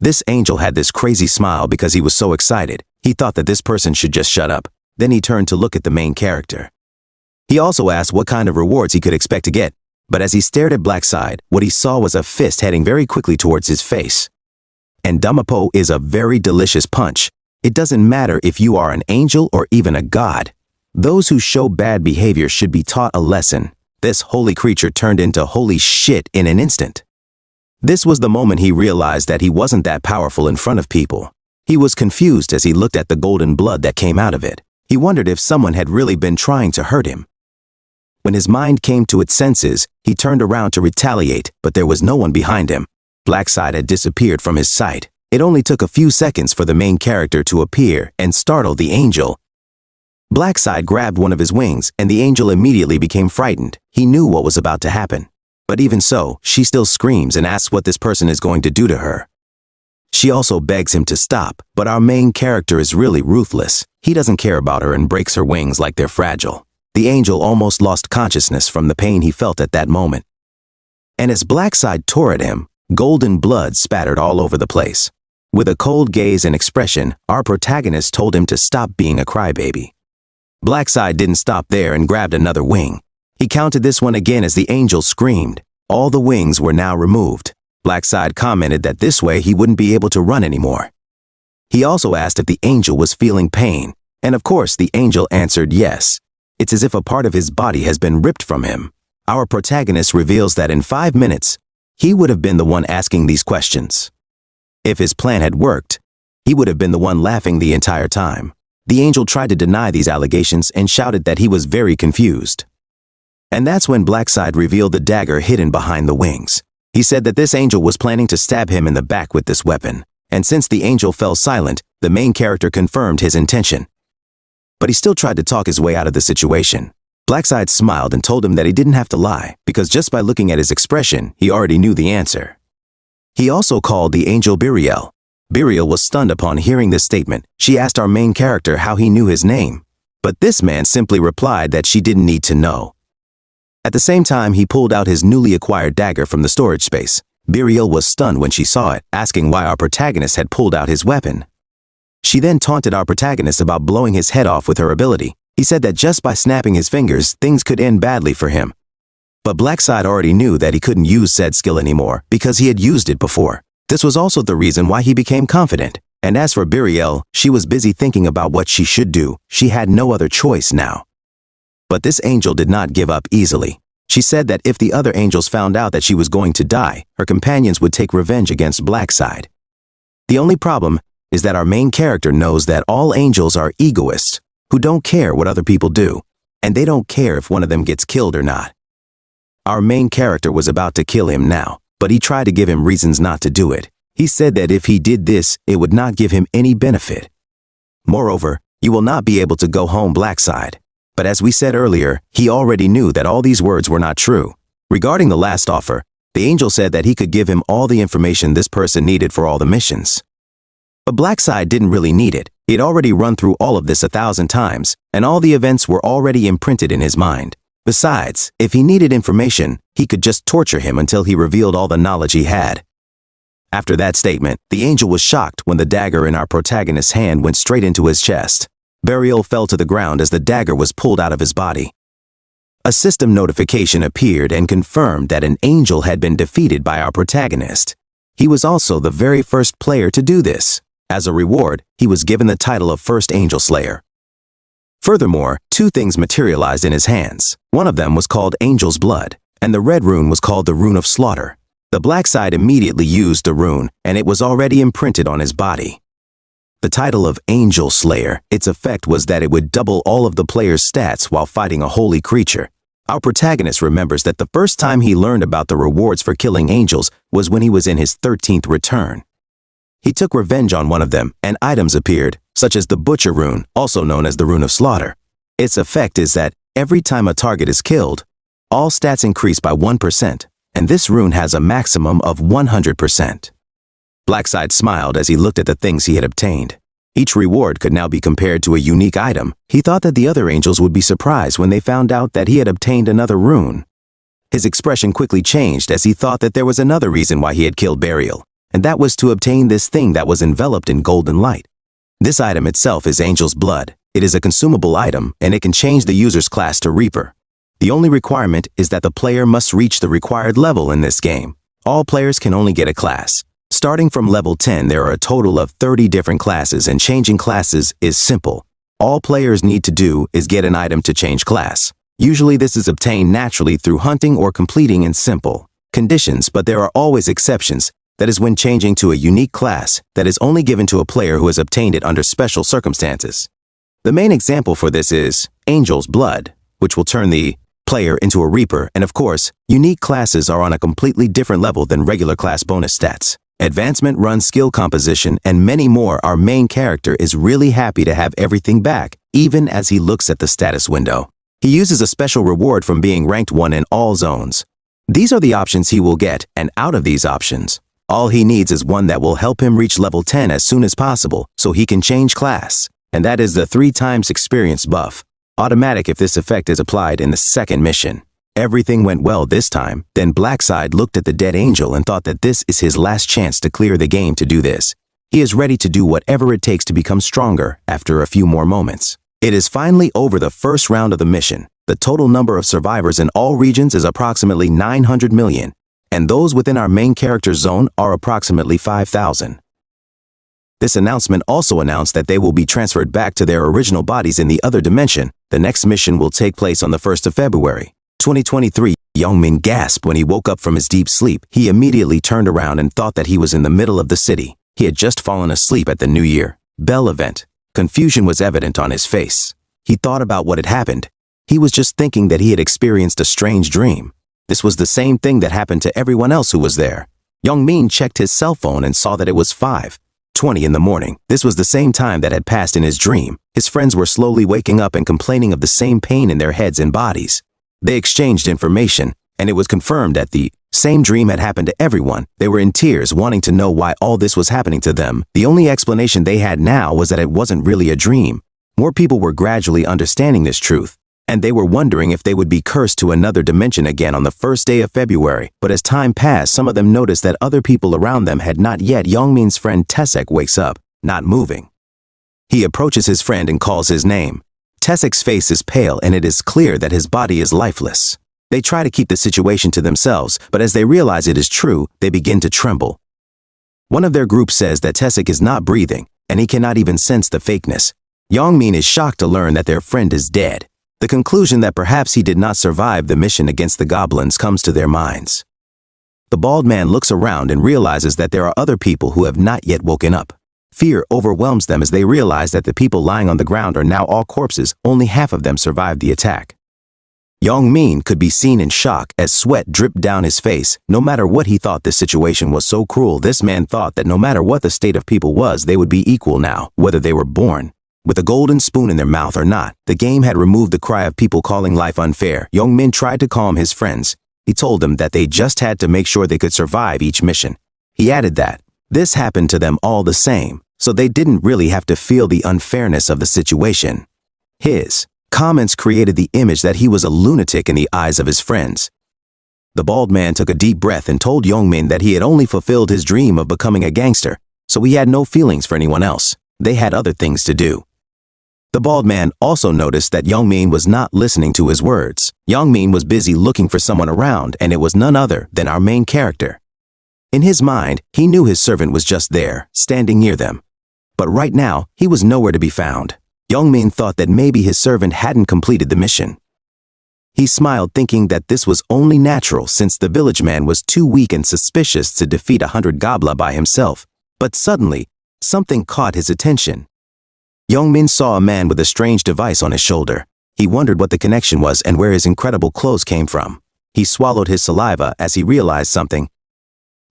This angel had this crazy smile because he was so excited. He thought that this person should just shut up. Then he turned to look at the main character. He also asked what kind of rewards he could expect to get, but as he stared at Blackside, what he saw was a fist heading very quickly towards his face. And Damapo is a very delicious punch. It doesn't matter if you are an angel or even a god. Those who show bad behavior should be taught a lesson. This holy creature turned into holy shit in an instant. This was the moment he realized that he wasn't that powerful in front of people. He was confused as he looked at the golden blood that came out of it. He wondered if someone had really been trying to hurt him. When his mind came to its senses, he turned around to retaliate, but there was no one behind him. Blackside had disappeared from his sight. It only took a few seconds for the main character to appear and startle the angel. Blackside grabbed one of his wings, and the angel immediately became frightened. He knew what was about to happen. But even so, she still screams and asks what this person is going to do to her. She also begs him to stop, but our main character is really ruthless. He doesn't care about her and breaks her wings like they're fragile. The angel almost lost consciousness from the pain he felt at that moment. And as Blackside tore at him, golden blood spattered all over the place. With a cold gaze and expression, our protagonist told him to stop being a crybaby. Blackside didn't stop there and grabbed another wing. He counted this one again as the angel screamed. All the wings were now removed. Blackside commented that this way he wouldn't be able to run anymore. He also asked if the angel was feeling pain, and of course the angel answered yes. It's as if a part of his body has been ripped from him. Our protagonist reveals that in 5 minutes, he would have been the one asking these questions. If his plan had worked, he would have been the one laughing the entire time. The angel tried to deny these allegations and shouted that he was very confused. And that's when Blackside revealed the dagger hidden behind the wings. He said that this angel was planning to stab him in the back with this weapon, and since the angel fell silent, the main character confirmed his intention. But he still tried to talk his way out of the situation. Blackside smiled and told him that he didn't have to lie, because just by looking at his expression, he already knew the answer. He also called the angel Biriel. Biriel was stunned upon hearing this statement. She asked our main character how he knew his name, but this man simply replied that she didn't need to know. At the same time, he pulled out his newly acquired dagger from the storage space. Biriel was stunned when she saw it, asking why our protagonist had pulled out his weapon. She then taunted our protagonist about blowing his head off with her ability. He said that just by snapping his fingers, things could end badly for him. But Blackside already knew that he couldn't use said skill anymore because he had used it before. This was also the reason why he became confident. And as for Biriel, she was busy thinking about what she should do. She had no other choice now. But this angel did not give up easily. She said that if the other angels found out that she was going to die, her companions would take revenge against Blackside. The only problem is that our main character knows that all angels are egoists who don't care what other people do, and they don't care if one of them gets killed or not. Our main character was about to kill him now, but he tried to give him reasons not to do it. He said that if he did this, it would not give him any benefit. Moreover, you will not be able to go home, Blackside. But as we said earlier, he already knew that all these words were not true. Regarding the last offer, the angel said that he could give him all the information this person needed for all the missions. But Blackside didn't really need it. He had already run through all of this 1,000 times, and all the events were already imprinted in his mind. Besides, if he needed information, he could just torture him until he revealed all the knowledge he had. After that statement, the angel was shocked when the dagger in our protagonist's hand went straight into his chest. Burial fell to the ground as the dagger was pulled out of his body. A system notification appeared and confirmed that an angel had been defeated by our protagonist. He was also the very first player to do this. As a reward, he was given the title of First Angel Slayer. Furthermore, 2 things materialized in his hands. One of them was called Angel's Blood, and the red rune was called the Rune of Slaughter. The Blackside immediately used the rune, and it was already imprinted on his body. The title of Angel Slayer, its effect was that it would double all of the player's stats while fighting a holy creature. Our protagonist remembers that the first time he learned about the rewards for killing angels was when he was in his 13th return. He took revenge on one of them, and items appeared, such as the Butcher Rune, also known as the Rune of Slaughter. Its effect is that every time a target is killed, all stats increase by 1%, and this rune has a maximum of 100%. Blackside smiled as he looked at the things he had obtained. Each reward could now be compared to a unique item. He thought that the other angels would be surprised when they found out that he had obtained another rune. His expression quickly changed as he thought that there was another reason why he had killed Burial, and that was to obtain this thing that was enveloped in golden light. This item itself is Angel's Blood. It is a consumable item, and it can change the user's class to Reaper. The only requirement is that the player must reach the required level in this game. All players can only get a class. Starting from level 10, there are a total of 30 different classes, and changing classes is simple. All players need to do is get an item to change class. Usually this is obtained naturally through hunting or completing in simple conditions, but there are always exceptions. That is when changing to a unique class that is only given to a player who has obtained it under special circumstances. The main example for this is Angel's Blood, which will turn the player into a Reaper, and of course, unique classes are on a completely different level than regular class bonus stats. Advancement, run, skill composition, and many more. Our main character is really happy to have everything back, even as he looks at the status window. He uses a special reward from being ranked 1 in all zones. These are the options he will get, and out of these options, all he needs is one that will help him reach level 10 as soon as possible so he can change class, and that is the 3 times experience buff. Automatic if this effect is applied in the second mission. Everything went well this time. Then Blackside looked at the dead angel and thought that this is his last chance to clear the game to do this. He is ready to do whatever it takes to become stronger after a few more moments. It is finally over the first round of the mission. The total number of survivors in all regions is approximately 900 million, and those within our main character's zone are approximately 5,000. This announcement also announced that they will be transferred back to their original bodies in the other dimension. The next mission will take place on the 1st of February. 2023. Youngmin gasped when he woke up from his deep sleep. He immediately turned around and thought that he was in the middle of the city. He had just fallen asleep at the New Year Bell event. Confusion was evident on his face. He thought about what had happened. He was just thinking that he had experienced a strange dream. This was the same thing that happened to everyone else who was there. Youngmin checked his cell phone and saw that it was 5:20 in the morning. This was the same time that had passed in his dream. His friends were slowly waking up and complaining of the same pain in their heads and bodies. They exchanged information, and it was confirmed that the same dream had happened to everyone. They were in tears, wanting to know why all this was happening to them. The only explanation they had now was that it wasn't really a dream. More people were gradually understanding this truth, and they were wondering if they would be cursed to another dimension again on the first day of February. But as time passed, some of them noticed that other people around them had not yet. Youngmin's friend Tesek wakes up, not moving. He approaches his friend and calls his name. Tesek's face is pale, and it is clear that his body is lifeless. They try to keep the situation to themselves, but as they realize it is true, they begin to tremble. One of their group says that Tesek is not breathing, and he cannot even sense the fakeness. Youngmin is shocked to learn that their friend is dead. The conclusion that perhaps he did not survive the mission against the goblins comes to their minds. The bald man looks around and realizes that there are other people who have not yet woken up. Fear overwhelms them as they realize that the people lying on the ground are now all corpses. Only half of them survived the attack. Youngmin could be seen in shock as sweat dripped down his face. No matter what he thought, this situation was so cruel. This man thought that no matter what the state of people was, they would be equal now, whether they were born with a golden spoon in their mouth or not. The game had removed the cry of people calling life unfair. Youngmin tried to calm his friends. He told them that they just had to make sure they could survive each mission. He added that this happened to them all the same, so they didn't really have to feel the unfairness of the situation. His comments created the image that he was a lunatic in the eyes of his friends. The bald man took a deep breath and told Youngmin that he had only fulfilled his dream of becoming a gangster, so he had no feelings for anyone else. They had other things to do. The bald man also noticed that Youngmin was not listening to his words. Youngmin was busy looking for someone around, and it was none other than our main character. In his mind, he knew his servant was just there, standing near them. But right now, he was nowhere to be found. Youngmin thought that maybe his servant hadn't completed the mission. He smiled, thinking that this was only natural since the village man was too weak and suspicious to defeat 100 gobla by himself. But suddenly, something caught his attention. Youngmin saw a man with a strange device on his shoulder. He wondered what the connection was and where his incredible clothes came from. He swallowed his saliva as he realized something.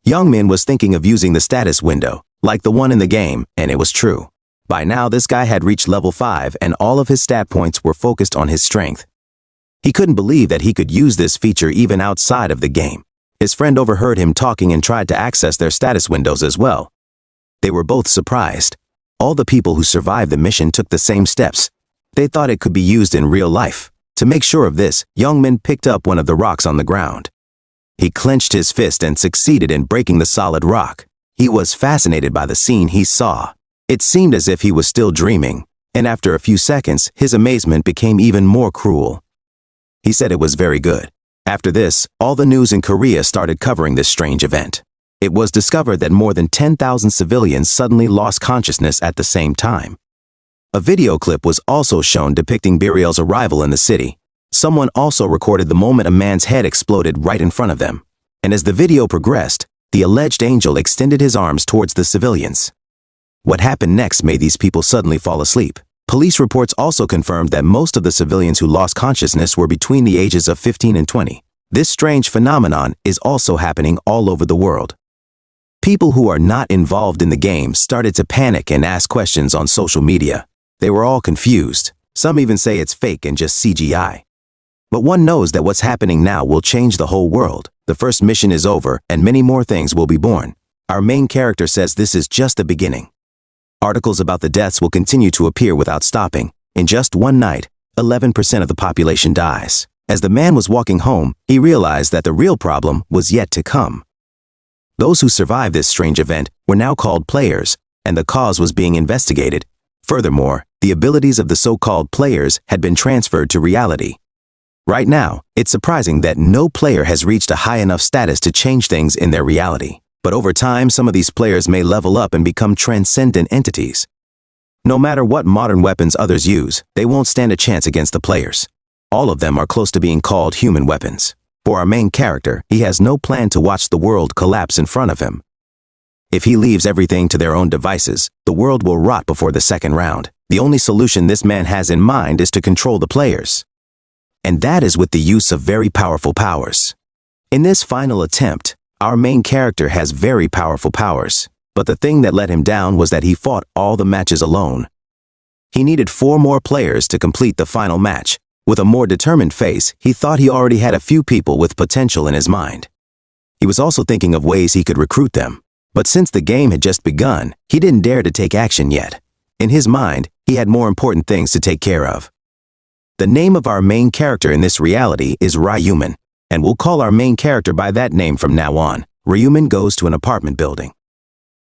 Youngmin was thinking of using the status window, like the one in the game, and it was true. By now, this guy had reached level 5, and all of his stat points were focused on his strength. He couldn't believe that he could use this feature even outside of the game. His friend overheard him talking and tried to access their status windows as well. They were both surprised. All the people who survived the mission took the same steps. They thought it could be used in real life. To make sure of this, Youngmin picked up one of the rocks on the ground. He clenched his fist and succeeded in breaking the solid rock. He was fascinated by the scene he saw. It seemed as if he was still dreaming, and after a few seconds, his amazement became even more cruel. He said it was very good. After this, all the news in Korea started covering this strange event. It was discovered that more than 10,000 civilians suddenly lost consciousness at the same time. A video clip was also shown depicting Burial's arrival in the city. Someone also recorded the moment a man's head exploded right in front of them. And as the video progressed, the alleged angel extended his arms towards the civilians. What happened next made these people suddenly fall asleep. Police reports also confirmed that most of the civilians who lost consciousness were between the ages of 15 and 20. This strange phenomenon is also happening all over the world. People who are not involved in the game started to panic and ask questions on social media. They were all confused. Some even say it's fake and just CGI. But one knows that what's happening now will change the whole world. The first mission is over and many more things will be born. Our main character says this is just the beginning. Articles about the deaths will continue to appear without stopping. In just one night, 11% of the population dies. As the man was walking home, he realized that the real problem was yet to come. Those who survived this strange event were now called players, and the cause was being investigated. Furthermore, the abilities of the so-called players had been transferred to reality. Right now, it's surprising that no player has reached a high enough status to change things in their reality. But over time, some of these players may level up and become transcendent entities. No matter what modern weapons others use, they won't stand a chance against the players. All of them are close to being called human weapons. For our main character, he has no plan to watch the world collapse in front of him. If he leaves everything to their own devices, the world will rot before the second round. The only solution this man has in mind is to control the players. And that is with the use of very powerful powers. In this final attempt, our main character has very powerful powers, but the thing that let him down was that he fought all the matches alone. He needed 4 more players to complete the final match. With a more determined face, he thought he already had a few people with potential in his mind. He was also thinking of ways he could recruit them. But since the game had just begun, he didn't dare to take action yet. In his mind, he had more important things to take care of. The name of our main character in this reality is Ryuman, and we'll call our main character by that name from now on. Ryuman goes to an apartment building.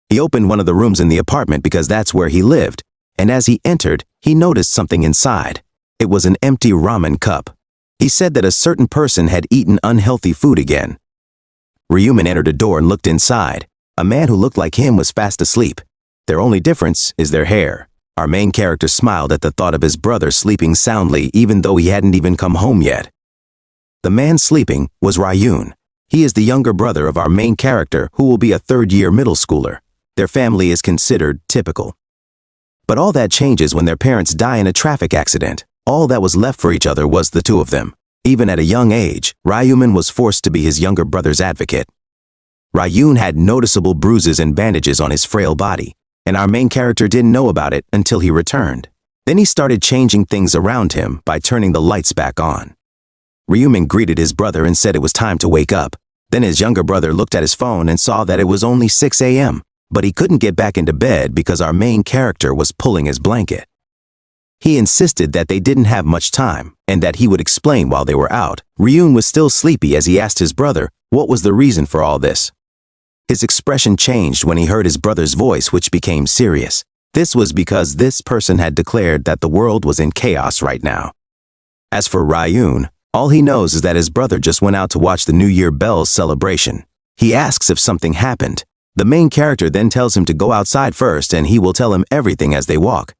He opened one of the rooms in the apartment because that's where he lived, and as he entered, he noticed something inside. It was an empty ramen cup. He said that a certain person had eaten unhealthy food again. Ryuman entered a door and looked inside. A man who looked like him was fast asleep. Their only difference is their hair. Our main character smiled at the thought of his brother sleeping soundly even though he hadn't even come home yet. The man sleeping was Ryun. He is the younger brother of our main character who will be a third-year middle schooler. Their family is considered typical. But all that changes when their parents die in a traffic accident. All that was left for each other was the two of them. Even at a young age, Ryuman was forced to be his younger brother's advocate. Ryun had noticeable bruises and bandages on his frail body, and our main character didn't know about it until he returned. Then he started changing things around him by turning the lights back on. Ryuman greeted his brother and said it was time to wake up. Then his younger brother looked at his phone and saw that it was only 6 a.m., but he couldn't get back into bed because our main character was pulling his blanket. He insisted that they didn't have much time and that he would explain while they were out. Ryun was still sleepy as he asked his brother what was the reason for all this. His expression changed when he heard his brother's voice, which became serious. This was because this person had declared that the world was in chaos right now. As for Ryun, all he knows is that his brother just went out to watch the New Year bells celebration. He asks if something happened. The main character then tells him to go outside first and he will tell him everything as they walk.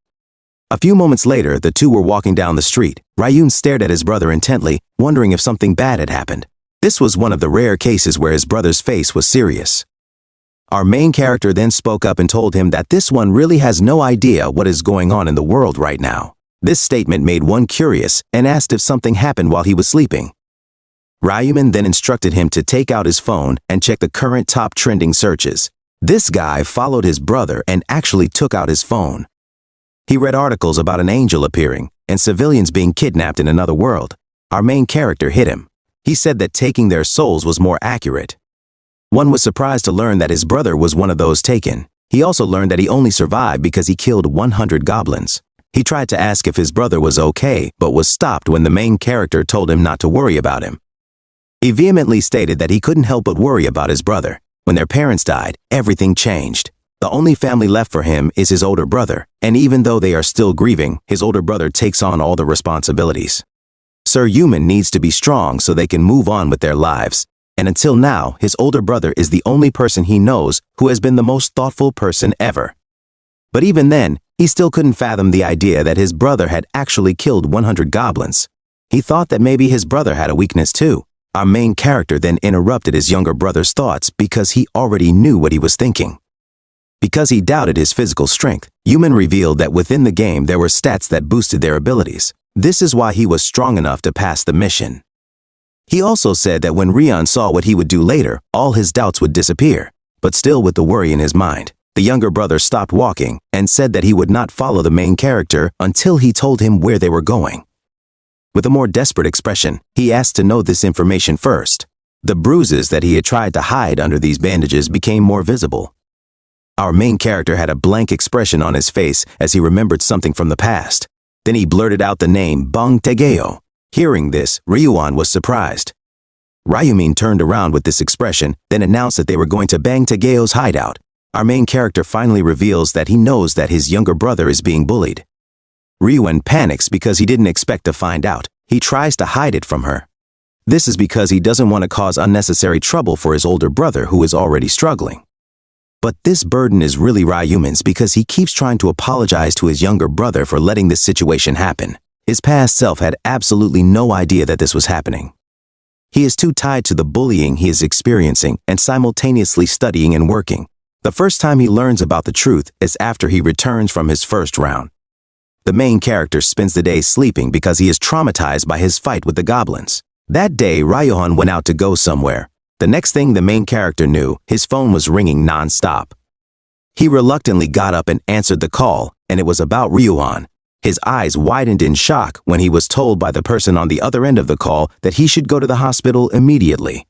A few moments later, the two were walking down the street. Ryun stared at his brother intently, wondering if something bad had happened. This was one of the rare cases where his brother's face was serious. Our main character then spoke up and told him that this one really has no idea what is going on in the world right now. This statement made one curious and asked if something happened while he was sleeping. Ryuman then instructed him to take out his phone and check the current top trending searches. This guy followed his brother and actually took out his phone. He read articles about an angel appearing and civilians being kidnapped in another world. Our main character hit him. He said that taking their souls was more accurate. One was surprised to learn that his brother was one of those taken. He also learned that he only survived because he killed 100 goblins. He tried to ask if his brother was okay, but was stopped when the main character told him not to worry about him. He vehemently stated that he couldn't help but worry about his brother. When their parents died, everything changed. The only family left for him is his older brother, and even though they are still grieving, his older brother takes on all the responsibilities. Sir Human needs to be strong so they can move on with their lives, and until now, his older brother is the only person he knows who has been the most thoughtful person ever. But even then, he still couldn't fathom the idea that his brother had actually killed 100 goblins. He thought that maybe his brother had a weakness too. Our main character then interrupted his younger brother's thoughts because he already knew what he was thinking. Because he doubted his physical strength, Human revealed that within the game there were stats that boosted their abilities. This is why he was strong enough to pass the mission. He also said that when Rion saw what he would do later, all his doubts would disappear. But still with the worry in his mind, the younger brother stopped walking and said that he would not follow the main character until he told him where they were going. With a more desperate expression, he asked to know this information first. The bruises that he had tried to hide under these bandages became more visible. Our main character had a blank expression on his face as he remembered something from the past. Then he blurted out the name Bang Tegeo. Hearing this, Ryuan was surprised. Ryumin turned around with this expression, then announced that they were going to Bang Tegeo's hideout. Our main character finally reveals that he knows that his younger brother is being bullied. Ryuan panics because he didn't expect to find out. He tries to hide it from her. This is because he doesn't want to cause unnecessary trouble for his older brother who is already struggling. But this burden is really Ryuman's because he keeps trying to apologize to his younger brother for letting this situation happen. His past self had absolutely no idea that this was happening. He is too tied to the bullying he is experiencing and simultaneously studying and working. The first time he learns about the truth is after he returns from his first round. The main character spends the day sleeping because he is traumatized by his fight with the goblins. That day, Ryohan went out to go somewhere. The next thing the main character knew, his phone was ringing non-stop. He reluctantly got up and answered the call, and it was about Ryohan. His eyes widened in shock when he was told by the person on the other end of the call that he should go to the hospital immediately.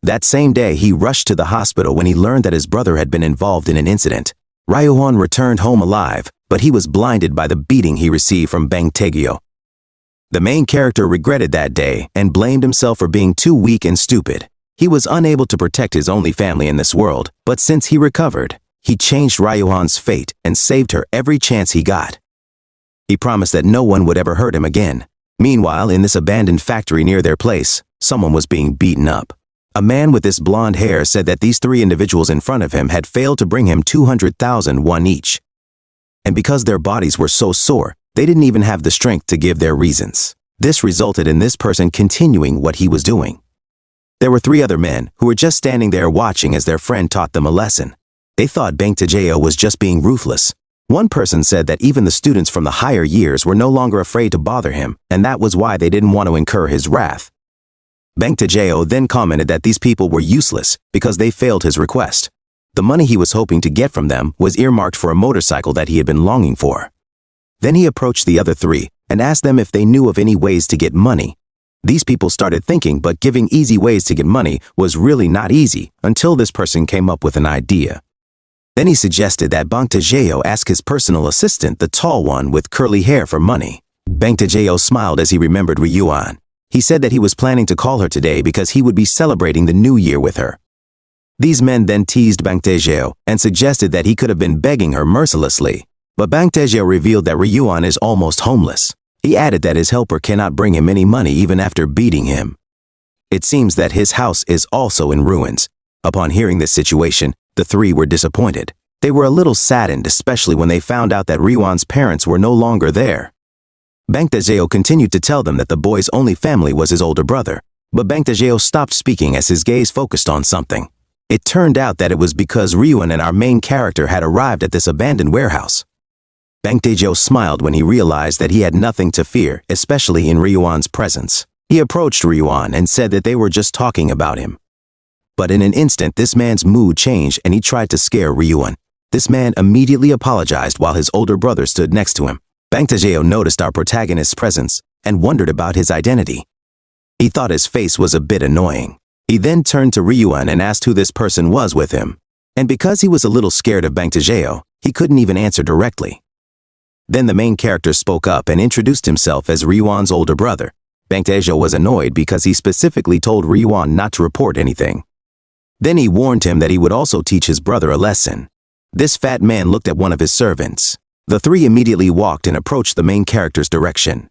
That same day, he rushed to the hospital when he learned that his brother had been involved in an incident. Ryohan returned home alive, but he was blinded by the beating he received from Bang Tegeo. The main character regretted that day and blamed himself for being too weak and stupid. He was unable to protect his only family in this world, but since he recovered, he changed Ryohan's fate and saved her every chance he got. He promised that no one would ever hurt him again. Meanwhile, in this abandoned factory near their place, someone was being beaten up. A man with this blonde hair said that these three individuals in front of him had failed to bring him 200,000 won each. And because their bodies were so sore, they didn't even have the strength to give their reasons. This resulted in this person continuing what he was doing. There were three other men who were just standing there watching as their friend taught them a lesson. They thought Bang Tegeo was just being ruthless. One person said that even the students from the higher years were no longer afraid to bother him, and that was why they didn't want to incur his wrath. Bang Tegeo then commented that these people were useless because they failed his request. The money he was hoping to get from them was earmarked for a motorcycle that he had been longing for. Then he approached the other three and asked them if they knew of any ways to get money. These people started thinking, but giving easy ways to get money was really not easy until this person came up with an idea. Then he suggested that Bang Tegeo ask his personal assistant, the tall one with curly hair, for money. Bang Tegeo smiled as he remembered Ryuan. He said that he was planning to call her today because he would be celebrating the new year with her. These men then teased Bang Tegeo and suggested that he could have been begging her mercilessly. But Bang Tegeo revealed that Ryuan is almost homeless. He added that his helper cannot bring him any money even after beating him. It seems that his house is also in ruins. Upon hearing this situation, the three were disappointed. They were a little saddened, especially when they found out that Ryuan's parents were no longer there. Bang Tegeo continued to tell them that the boy's only family was his older brother, but Bang Tegeo stopped speaking as his gaze focused on something. It turned out that it was because Ryuan and our main character had arrived at this abandoned warehouse. Bang Tegeo smiled when he realized that he had nothing to fear, especially in Ryuan's presence. He approached Ryuan and said that they were just talking about him. But in an instant, this man's mood changed and he tried to scare Ryuan. This man immediately apologized while his older brother stood next to him. Bang Tegeo noticed our protagonist's presence and wondered about his identity. He thought his face was a bit annoying. He then turned to Ryuan and asked who this person was with him. And because he was a little scared of Bang Tae-geo, he couldn't even answer directly. Then the main character spoke up and introduced himself as Ryuan's older brother. Bang Tae-geo was annoyed because he specifically told Ryuan not to report anything. Then he warned him that he would also teach his brother a lesson. This fat man looked at one of his servants. The three immediately walked and approached the main character's direction.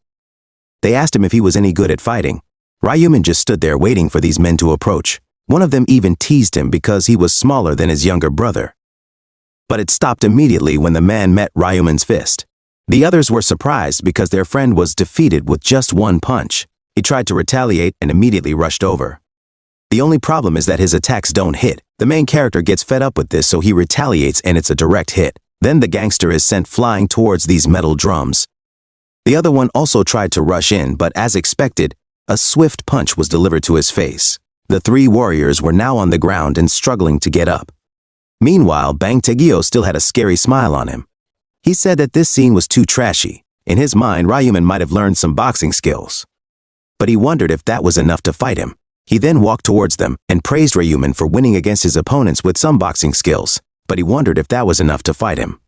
They asked him if he was any good at fighting. Ryuman just stood there waiting for these men to approach. One of them even teased him because he was smaller than his younger brother. But it stopped immediately when the man met Ryuman's fist. The others were surprised because their friend was defeated with just one punch. He tried to retaliate and immediately rushed over. The only problem is that his attacks don't hit. The main character gets fed up with this, so he retaliates and it's a direct hit. Then the gangster is sent flying towards these metal drums. The other one also tried to rush in, but as expected, a swift punch was delivered to his face. The three warriors were now on the ground and struggling to get up. Meanwhile, Bang Tae-geo still had a scary smile on him. He said that this scene was too trashy. In his mind, Ryuman might have learned some boxing skills. But he wondered if that was enough to fight him. He then walked towards them and praised Ryuman for winning against his opponents with some boxing skills, but he wondered if that was enough to fight him.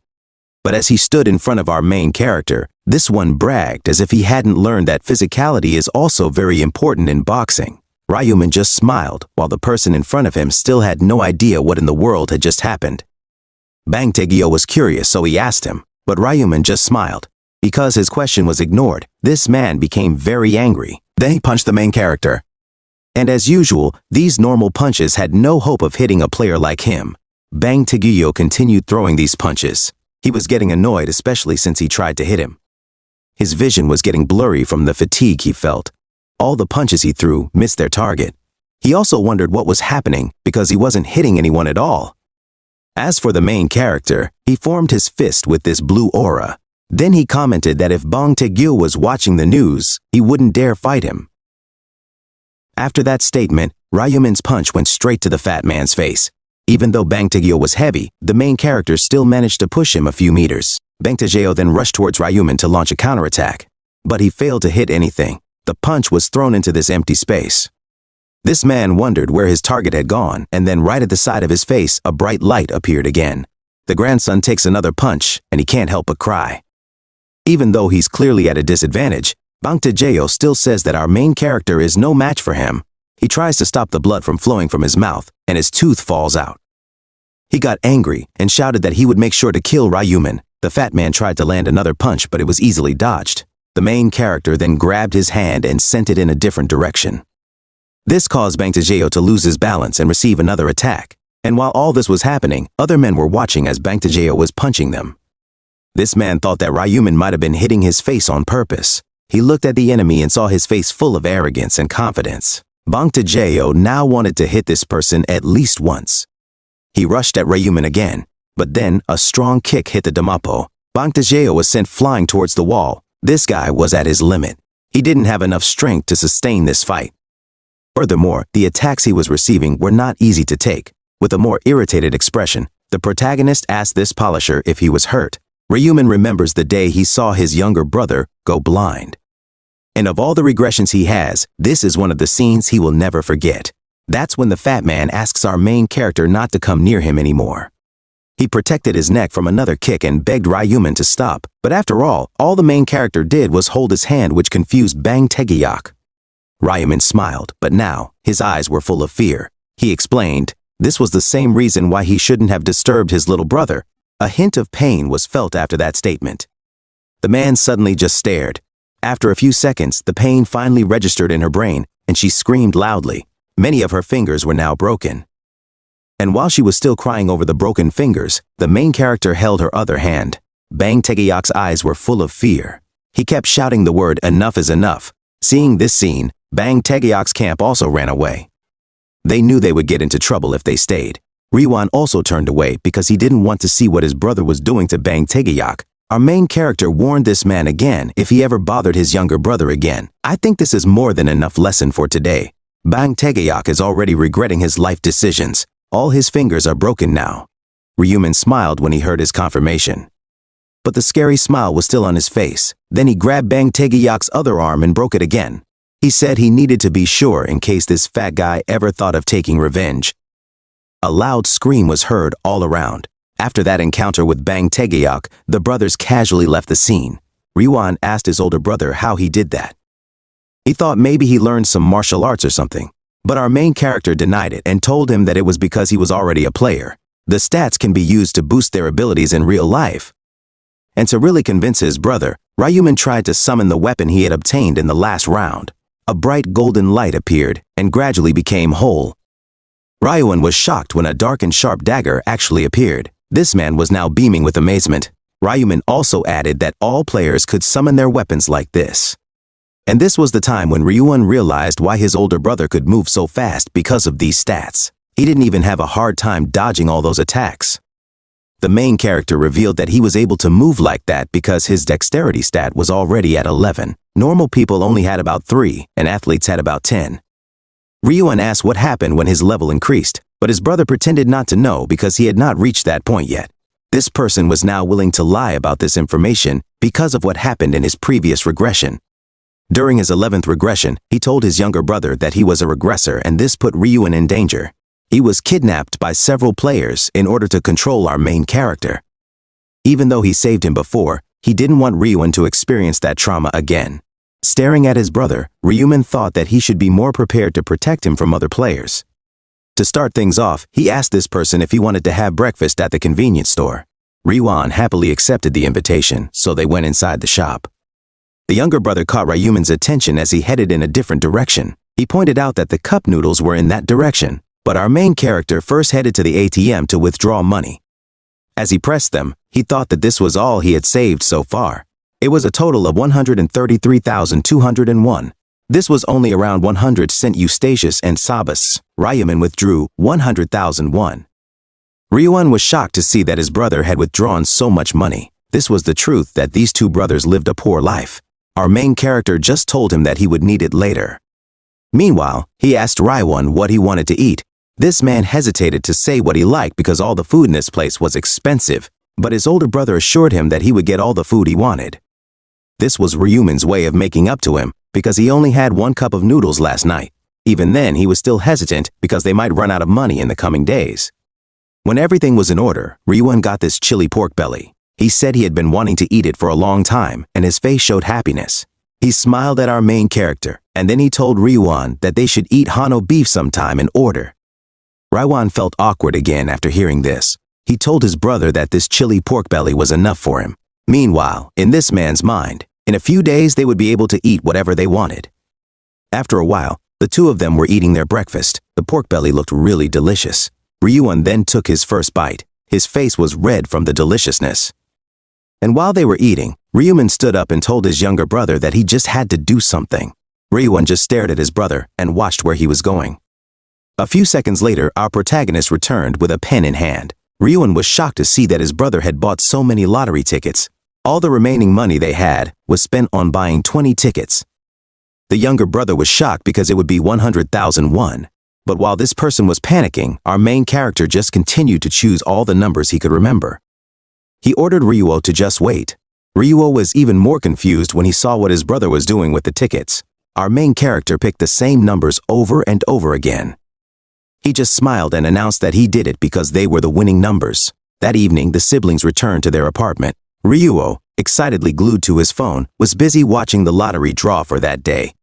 But as he stood in front of our main character, this one bragged as if he hadn't learned that physicality is also very important in boxing. Ryuman just smiled, while the person in front of him still had no idea what in the world had just happened. Bang Tae-geo was curious, so he asked him, but Ryuman just smiled. Because his question was ignored, this man became very angry. Then he punched the main character. And as usual, these normal punches had no hope of hitting a player like him. Bang Tae-geo continued throwing these punches. He was getting annoyed, especially since he tried to hit him. His vision was getting blurry from the fatigue he felt. All the punches he threw missed their target. He also wondered what was happening because he wasn't hitting anyone at all. As for the main character, he formed his fist with this blue aura. Then he commented that if Bang Tae-geo was watching the news, he wouldn't dare fight him. After that statement, Ryuman's punch went straight to the fat man's face. Even though Bang Tae-geo was heavy, the main character still managed to push him a few meters. Bang Tae-geo then rushed towards Ryuman to launch a counterattack. But he failed to hit anything. The punch was thrown into this empty space. This man wondered where his target had gone, and then right at the side of his face, a bright light appeared again. The grandson takes another punch, and he can't help but cry. Even though he's clearly at a disadvantage, Bang Tae-geo still says that our main character is no match for him. He tries to stop the blood from flowing from his mouth, and his tooth falls out. He got angry and shouted that he would make sure to kill Ryuman. The fat man tried to land another punch, but it was easily dodged. The main character then grabbed his hand and sent it in a different direction. This caused Bang Tae-geo to lose his balance and receive another attack. And while all this was happening, other men were watching as Bang Tae-geo was punching them. This man thought that Ryuman might have been hitting his face on purpose. He looked at the enemy and saw his face full of arrogance and confidence. Bang Tae-geo now wanted to hit this person at least once. He rushed at Ryuman again, but then a strong kick hit the damapo. Bang Tae-geo was sent flying towards the wall. This guy was at his limit. He didn't have enough strength to sustain this fight. Furthermore, the attacks he was receiving were not easy to take. With a more irritated expression, the protagonist asked this polisher if he was hurt. Ryuman remembers the day he saw his younger brother go blind. And of all the regressions he has, this is one of the scenes he will never forget. That's when the fat man asks our main character not to come near him anymore. He protected his neck from another kick and begged Ryuman to stop, but after all the main character did was hold his hand, which confused Bang Tae-geo. Ryuman smiled, but now his eyes were full of fear. He explained, this was the same reason why he shouldn't have disturbed his little brother. A hint of pain was felt after that statement. The man suddenly just stared. After a few seconds, the pain finally registered in her brain, and she screamed loudly. Many of her fingers were now broken. And while she was still crying over the broken fingers, the main character held her other hand. Bang Tae-geok's eyes were full of fear. He kept shouting the word, "Enough is enough." Seeing this scene, Bang Tae-geok's camp also ran away. They knew they would get into trouble if they stayed. Ryuan also turned away because he didn't want to see what his brother was doing to Bang Tae-geo. Our main character warned this man again if he ever bothered his younger brother again. I think this is more than enough lesson for today. Bang Tae-geo is already regretting his life decisions. All his fingers are broken now. Ryuman smiled when he heard his confirmation. But the scary smile was still on his face. Then he grabbed Bang Tae-geok's other arm and broke it again. He said he needed to be sure in case this fat guy ever thought of taking revenge. a loud scream was heard all around. After that encounter with Bang Taegeok, the brothers casually left the scene. Ryuan asked his older brother how he did that. He thought maybe he learned some martial arts or something, but our main character denied it and told him that it was because he was already a player. The stats can be used to boost their abilities in real life. And to really convince his brother, Ryuman tried to summon the weapon he had obtained in the last round. A bright golden light appeared and gradually became whole. Ryuan was shocked when a dark and sharp dagger actually appeared. This man was now beaming with amazement. Ryuman also added that all players could summon their weapons like this. And this was the time when Ryuan realized why his older brother could move so fast because of these stats. He didn't even have a hard time dodging all those attacks. The main character revealed that he was able to move like that because his dexterity stat was already at 11. Normal people only had about 3, and athletes had about 10. Ryuan asked what happened when his level increased, but his brother pretended not to know because he had not reached that point yet. This person was now willing to lie about this information because of what happened in his previous regression. During his 11th regression, he told his younger brother that he was a regressor, and this put Ryuan in danger. He was kidnapped by several players in order to control our main character. Even though he saved him before, he didn't want Ryuan to experience that trauma again. Staring at his brother, Ryuman thought that he should be more prepared to protect him from other players. To start things off, he asked this person if he wanted to have breakfast at the convenience store. Ryuan happily accepted the invitation, so they went inside the shop. The younger brother caught Ryuman's attention as he headed in a different direction. He pointed out that the cup noodles were in that direction, but our main character first headed to the ATM to withdraw money. As he pressed them, he thought that this was all he had saved so far. It was a total of 133,201. This was only around 100 cent Eustachius and Sabas. Ryuman withdrew 100,001. Ryuan was shocked to see that his brother had withdrawn so much money. This was the truth that these two brothers lived a poor life. Our main character just told him that he would need it later. Meanwhile, he asked Ryuan what he wanted to eat. This man hesitated to say what he liked because all the food in this place was expensive, but his older brother assured him that he would get all the food he wanted. This was Ryuman's way of making up to him because he only had 1 cup of noodles last night. Even then, he was still hesitant because they might run out of money in the coming days. When everything was in order, Ryuan got this chili pork belly. He said he had been wanting to eat it for a long time, and his face showed happiness. He smiled at our main character, and then he told Ryuan that they should eat Hano beef sometime in order. Ryuan felt awkward again after hearing this. He told his brother that this chili pork belly was enough for him. Meanwhile, in this man's mind, in a few days they would be able to eat whatever they wanted. After a while, the two of them were eating their breakfast. The pork belly looked really delicious. Ryuan then took his first bite. His face was red from the deliciousness. And while they were eating, Ryuman stood up and told his younger brother that he just had to do something. Ryuan just stared at his brother and watched where he was going. A few seconds later, our protagonist returned with a pen in hand. Ryuan was shocked to see that his brother had bought so many lottery tickets. All the remaining money they had was spent on buying 20 tickets. The younger brother was shocked because it would be 100,001. But while this person was panicking, our main character just continued to choose all the numbers he could remember. He ordered Ryuo to just wait. Ryuo was even more confused when he saw what his brother was doing with the tickets. Our main character picked the same numbers over and over again. He just smiled and announced that he did it because they were the winning numbers. That evening, the siblings returned to their apartment. Ryuo, excitedly glued to his phone, was busy watching the lottery draw for that day.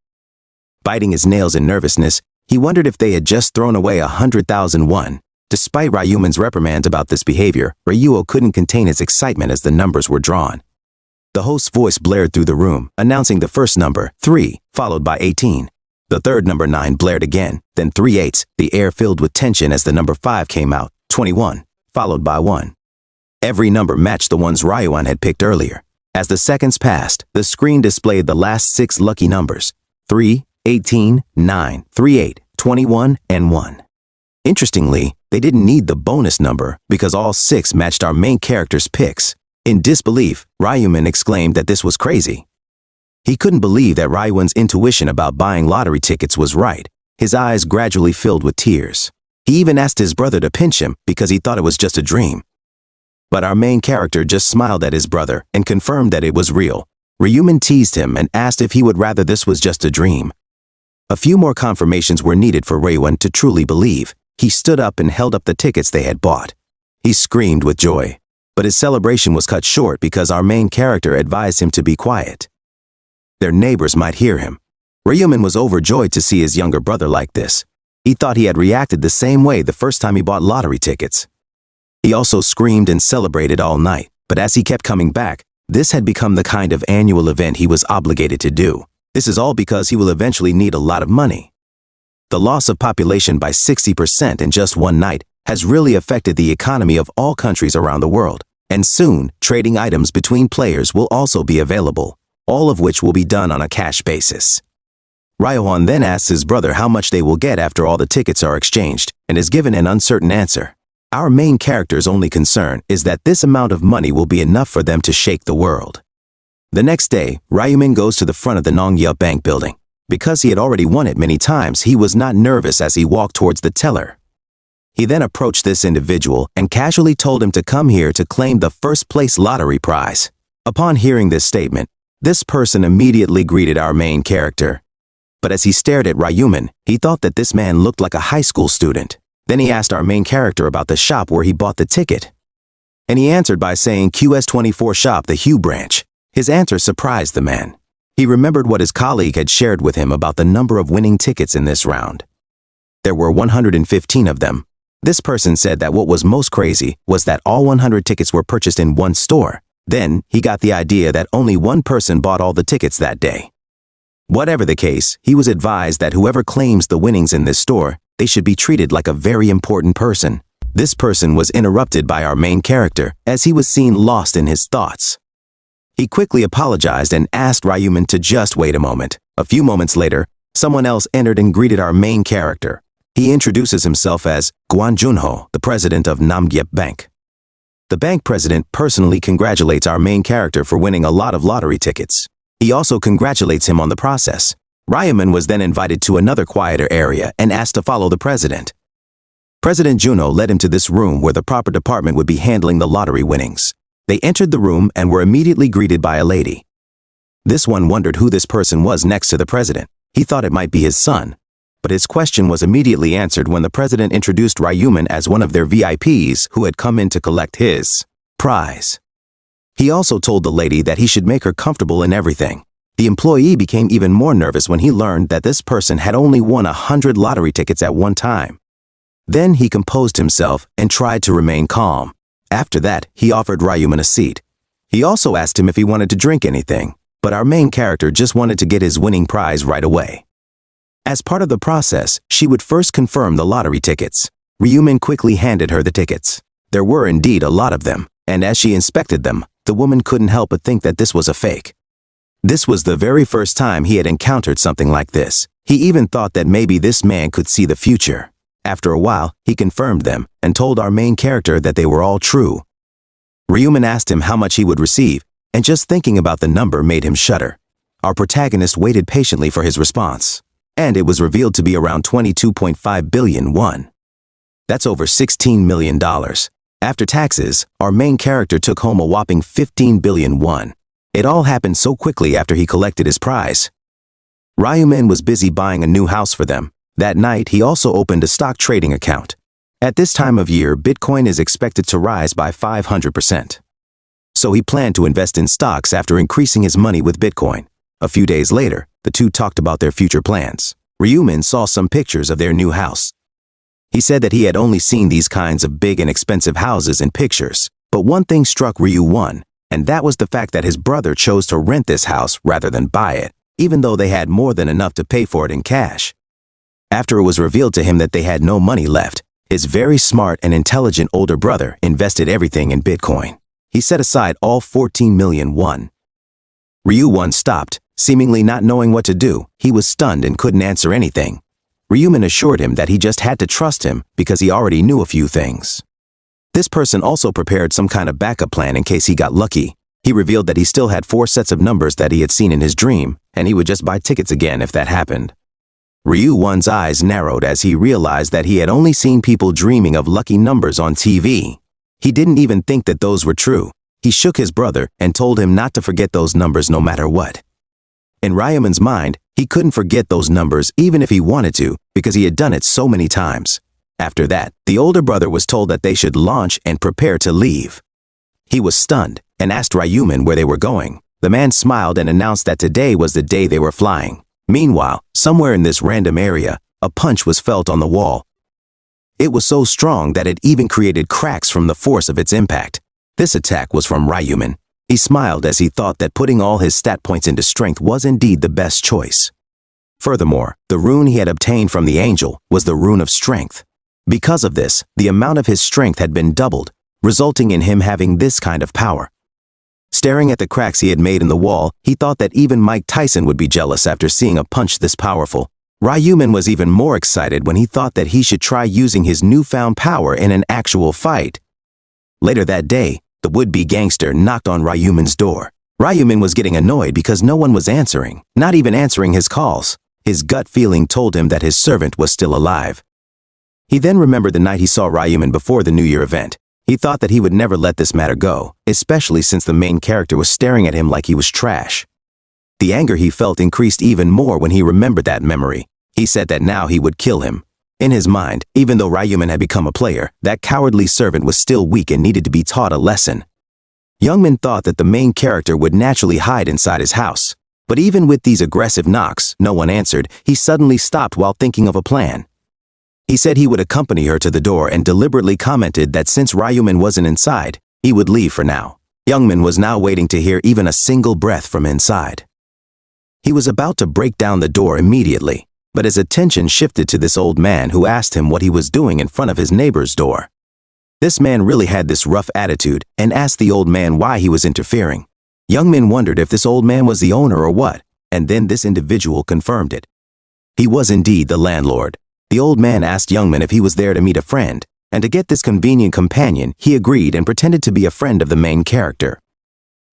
Biting his nails in nervousness, he wondered if they had just thrown away 100,001. Despite Ryuman's reprimands about this behavior, Ryuo couldn't contain his excitement as the numbers were drawn. The host's voice blared through the room, announcing the first number, 3, followed by 18. The third number 9 blared again, then 3 8s, the air filled with tension as the number 5 came out, 21, followed by 1. Every number matched the ones Ryuan had picked earlier. As the seconds passed, the screen displayed the last 6 lucky numbers, 3, 18, 9, 38, 21, and 1. Interestingly, they didn't need the bonus number because all 6 matched our main character's picks. In disbelief, Ryuman exclaimed that this was crazy. He couldn't believe that Ryuan's intuition about buying lottery tickets was right. His eyes gradually filled with tears. He even asked his brother to pinch him because he thought it was just a dream. But our main character just smiled at his brother and confirmed that it was real. Ryuman teased him and asked if he would rather this was just a dream. A few more confirmations were needed for Ryuan to truly believe. He stood up and held up the tickets they had bought. He screamed with joy. But his celebration was cut short because our main character advised him to be quiet. Their neighbors might hear him. Ryumin was overjoyed to see his younger brother like this. He thought he had reacted the same way the first time he bought lottery tickets. He also screamed and celebrated all night, but as he kept coming back, this had become the kind of annual event he was obligated to do. This is all because he will eventually need a lot of money. The loss of population by 60% in just one night has really affected the economy of all countries around the world, and soon, trading items between players will also be available, all of which will be done on a cash basis. Ryohon then asks his brother how much they will get after all the tickets are exchanged, and is given an uncertain answer. Our main character's only concern is that this amount of money will be enough for them to shake the world. The next day, Ryumin goes to the front of the Nongya Bank building. Because he had already won it many times, he was not nervous as he walked towards the teller. He then approached this individual and casually told him to come here to claim the first-place lottery prize. Upon hearing this statement, this person immediately greeted our main character. But as he stared at Ryumin, he thought that this man looked like a high school student. Then he asked our main character about the shop where he bought the ticket. And he answered by saying QS24 shop, the Hue branch. His answer surprised the man. He remembered what his colleague had shared with him about the number of winning tickets in this round. There were 115 of them. This person said that what was most crazy was that all 100 tickets were purchased in one store. Then, he got the idea that only one person bought all the tickets that day. Whatever the case, he was advised that whoever claims the winnings in this store, they should be treated like a very important person. This person was interrupted by our main character, as he was seen lost in his thoughts. He quickly apologized and asked Ryumin to just wait a moment. A few moments later, someone else entered and greeted our main character. He introduces himself as Guan Junho, the president of Namgyep Bank. The bank president personally congratulates our main character for winning a lot of lottery tickets. He also congratulates him on the process. Ryumin was then invited to another quieter area and asked to follow the president. President Juno led him to this room where the proper department would be handling the lottery winnings. They entered the room and were immediately greeted by a lady. This one wondered who this person was next to the president. He thought it might be his son. But his question was immediately answered when the president introduced Ryumin as one of their VIPs who had come in to collect his prize. He also told the lady that he should make her comfortable in everything. The employee became even more nervous when he learned that this person had only won 100 lottery tickets at one time. Then he composed himself and tried to remain calm. After that, he offered Ryumin a seat. He also asked him if he wanted to drink anything, but our main character just wanted to get his winning prize right away. As part of the process, she would first confirm the lottery tickets. Ryumin quickly handed her the tickets. There were indeed a lot of them, and as she inspected them, the woman couldn't help but think that this was a fake. This was the very first time he had encountered something like this. He even thought that maybe this man could see the future. After a while, he confirmed them and told our main character that they were all true. Ryumin asked him how much he would receive, and just thinking about the number made him shudder. Our protagonist waited patiently for his response, and it was revealed to be around 22.5 billion won. That's over $16 million. After taxes, our main character took home a whopping 15 billion won. It all happened so quickly after he collected his prize. Ryumin was busy buying a new house for them. That night, he also opened a stock trading account. At this time of year, Bitcoin is expected to rise by 500%. So he planned to invest in stocks after increasing his money with Bitcoin. A few days later, the two talked about their future plans. Ryumin saw some pictures of their new house. He said that he had only seen these kinds of big and expensive houses in pictures. But one thing struck Ryu, and that was the fact that his brother chose to rent this house rather than buy it, even though they had more than enough to pay for it in cash. After it was revealed to him that they had no money left, his very smart and intelligent older brother invested everything in Bitcoin. He set aside all 14 million won. Ryu stopped, seemingly not knowing what to do. He was stunned and couldn't answer anything. Ryumin assured him that he just had to trust him because he already knew a few things. This person also prepared some kind of backup plan in case he got lucky. He revealed that he still had 4 sets of numbers that he had seen in his dream, and he would just buy tickets again if that happened. Ryu's eyes narrowed as he realized that he had only seen people dreaming of lucky numbers on TV. He didn't even think that those were true. He shook his brother and told him not to forget those numbers no matter what. In Ryumin's mind, he couldn't forget those numbers even if he wanted to, because he had done it so many times. After that, the older brother was told that they should launch and prepare to leave. He was stunned and asked Ryuman where they were going. The man smiled and announced that today was the day they were flying. Meanwhile, somewhere in this random area, a punch was felt on the wall. It was so strong that it even created cracks from the force of its impact. This attack was from Ryuman. He smiled as he thought that putting all his stat points into strength was indeed the best choice. Furthermore, the rune he had obtained from the angel was the rune of strength. Because of this, the amount of his strength had been doubled, resulting in him having this kind of power. Staring at the cracks he had made in the wall, he thought that even Mike Tyson would be jealous after seeing a punch this powerful. Ryuman was even more excited when he thought that he should try using his newfound power in an actual fight. Later that day, the would-be gangster knocked on Ryuman's door. Ryuman was getting annoyed because no one was answering, not even answering his calls. His gut feeling told him that his servant was still alive. He then remembered the night he saw Ryuman before the New Year event. He thought that he would never let this matter go, especially since the main character was staring at him like he was trash. The anger he felt increased even more when he remembered that memory. He said that now he would kill him. In his mind, even though Ryuman had become a player, that cowardly servant was still weak and needed to be taught a lesson. Youngman thought that the main character would naturally hide inside his house. But even with these aggressive knocks, no one answered. He suddenly stopped while thinking of a plan. He said he would accompany her to the door and deliberately commented that since Ryuman wasn't inside, he would leave for now. Youngman was now waiting to hear even a single breath from inside. He was about to break down the door immediately, but his attention shifted to this old man who asked him what he was doing in front of his neighbor's door. This man really had this rough attitude and asked the old man why he was interfering. Youngman wondered if this old man was the owner or what, and then this individual confirmed it. He was indeed the landlord. The old man asked Youngman if he was there to meet a friend, and to get this convenient companion, he agreed and pretended to be a friend of the main character.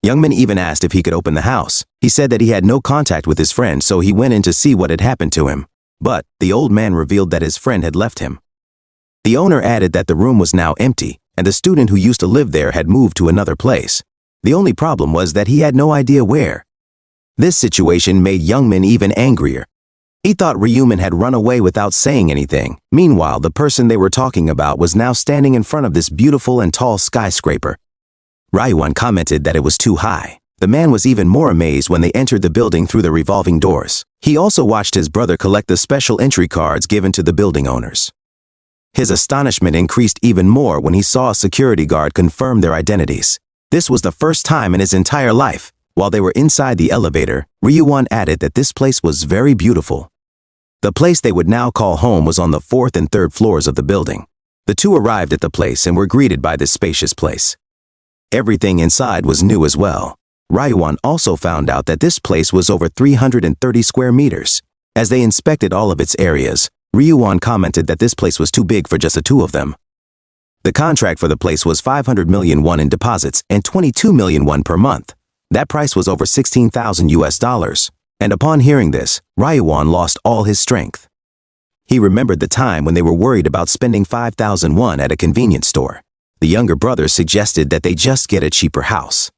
Youngman even asked if he could open the house. He said that he had no contact with his friend, so he went in to see what had happened to him. But the old man revealed that his friend had left him. The owner added that the room was now empty, and the student who used to live there had moved to another place. The only problem was that he had no idea where. This situation made Youngman even angrier. He thought Ryuman had run away without saying anything. Meanwhile, the person they were talking about was now standing in front of this beautiful and tall skyscraper. Ryuan commented that it was too high. The man was even more amazed when they entered the building through the revolving doors. He also watched his brother collect the special entry cards given to the building owners. His astonishment increased even more when he saw a security guard confirm their identities. This was the first time in his entire life. While they were inside the elevator, Ryuan added that this place was very beautiful. The place they would now call home was on the 4th and 3rd floors of the building. The two arrived at the place and were greeted by this spacious place. Everything inside was new as well. Ryuan also found out that this place was over 330 square meters. As they inspected all of its areas, Ryuan commented that this place was too big for just the two of them. The contract for the place was 500 million won in deposits and 22 million won per month. That price was over 16,000 US dollars. And upon hearing this, Ryuan lost all his strength. He remembered the time when they were worried about spending 5,000 won at a convenience store. The younger brother suggested that they just get a cheaper house.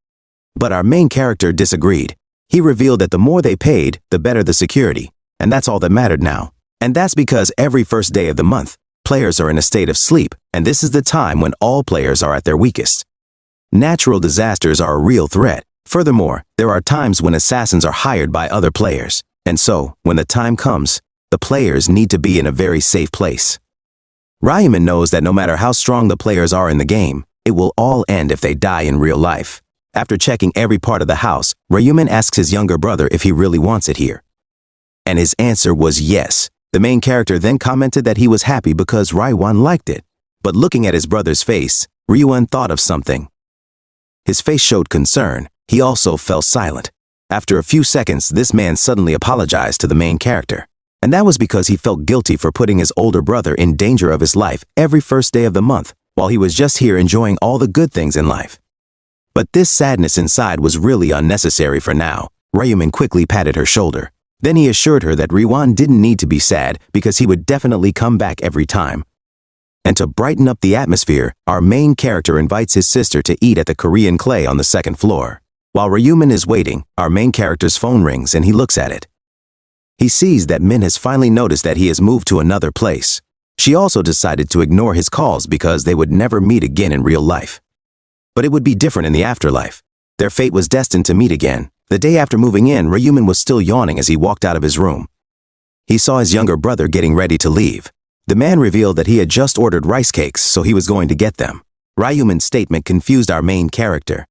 But our main character disagreed. He revealed that the more they paid, the better the security, and that's all that mattered now. And that's because every first day of the month, players are in a state of sleep, and this is the time when all players are at their weakest. Natural disasters are a real threat. Furthermore, there are times when assassins are hired by other players, and so, when the time comes, the players need to be in a very safe place. Ryuman knows that no matter how strong the players are in the game, it will all end if they die in real life. After checking every part of the house, Ryuman asks his younger brother if he really wants it here. And his answer was yes. The main character then commented that he was happy because Ryuan liked it. But looking at his brother's face, Ryuan thought of something. His face showed concern. He also fell silent. After a few seconds, this man suddenly apologized to the main character. And that was because he felt guilty for putting his older brother in danger of his life every first day of the month, while he was just here enjoying all the good things in life. But this sadness inside was really unnecessary for now. Ryuman quickly patted her shoulder. Then he assured her that Ryuan didn't need to be sad because he would definitely come back every time. And to brighten up the atmosphere, our main character invites his sister to eat at the Korean clay on the 2nd floor. While Ryuman is waiting, our main character's phone rings and he looks at it. He sees that Min has finally noticed that he has moved to another place. She also decided to ignore his calls because they would never meet again in real life. But it would be different in the afterlife. Their fate was destined to meet again. The day after moving in, Ryumin was still yawning as he walked out of his room. He saw his younger brother getting ready to leave. The man revealed that he had just ordered rice cakes, so he was going to get them. Ryumin's statement confused our main character.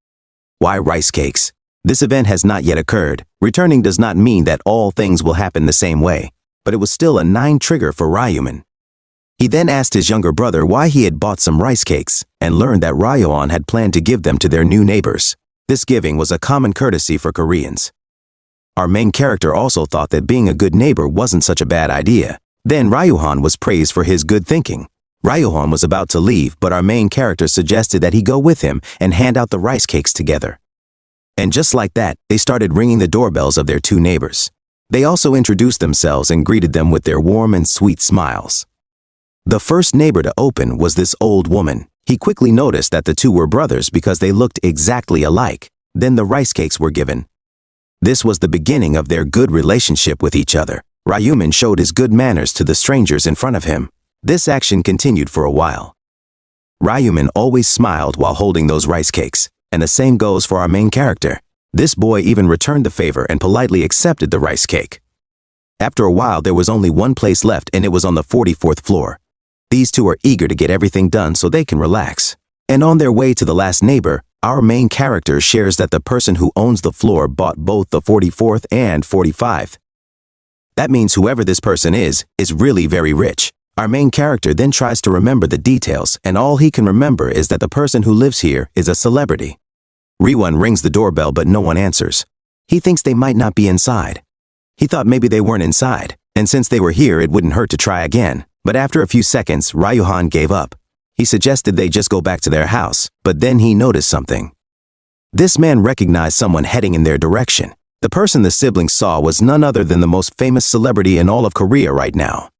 Why rice cakes? This event has not yet occurred. Returning does not mean that all things will happen the same way, but it was still a 9 trigger for Ryumin. He then asked his younger brother why he had bought some rice cakes and learned that Ryuhan had planned to give them to their new neighbors. This giving was a common courtesy for Koreans. Our main character also thought that being a good neighbor wasn't such a bad idea. Then Ryuhan was praised for his good thinking. Ryuhan was about to leave, but our main character suggested that he go with him and hand out the rice cakes together. And just like that, they started ringing the doorbells of their 2 neighbors. They also introduced themselves and greeted them with their warm and sweet smiles. The first neighbor to open was this old woman. He quickly noticed that the 2 were brothers because they looked exactly alike. Then the rice cakes were given. This was the beginning of their good relationship with each other. Ryumin showed his good manners to the strangers in front of him. This action continued for a while. Ryumin always smiled while holding those rice cakes, and the same goes for our main character. This boy even returned the favor and politely accepted the rice cake. After a while, there was only one place left, and it was on the 44th floor. These 2 are eager to get everything done so they can relax. And on their way to the last neighbor, our main character shares that the person who owns the floor bought both the 44th and 45th. That means whoever this person is really very rich. Our main character then tries to remember the details, and all he can remember is that the person who lives here is a celebrity. Ryuhan rings the doorbell, but no one answers. He thinks they might not be inside. He thought maybe they weren't inside, and since they were here, it wouldn't hurt to try again. But after a few seconds, Ryuhan gave up. He suggested they just go back to their house, but then he noticed something. This man recognized someone heading in their direction. The person the siblings saw was none other than the most famous celebrity in all of Korea right now.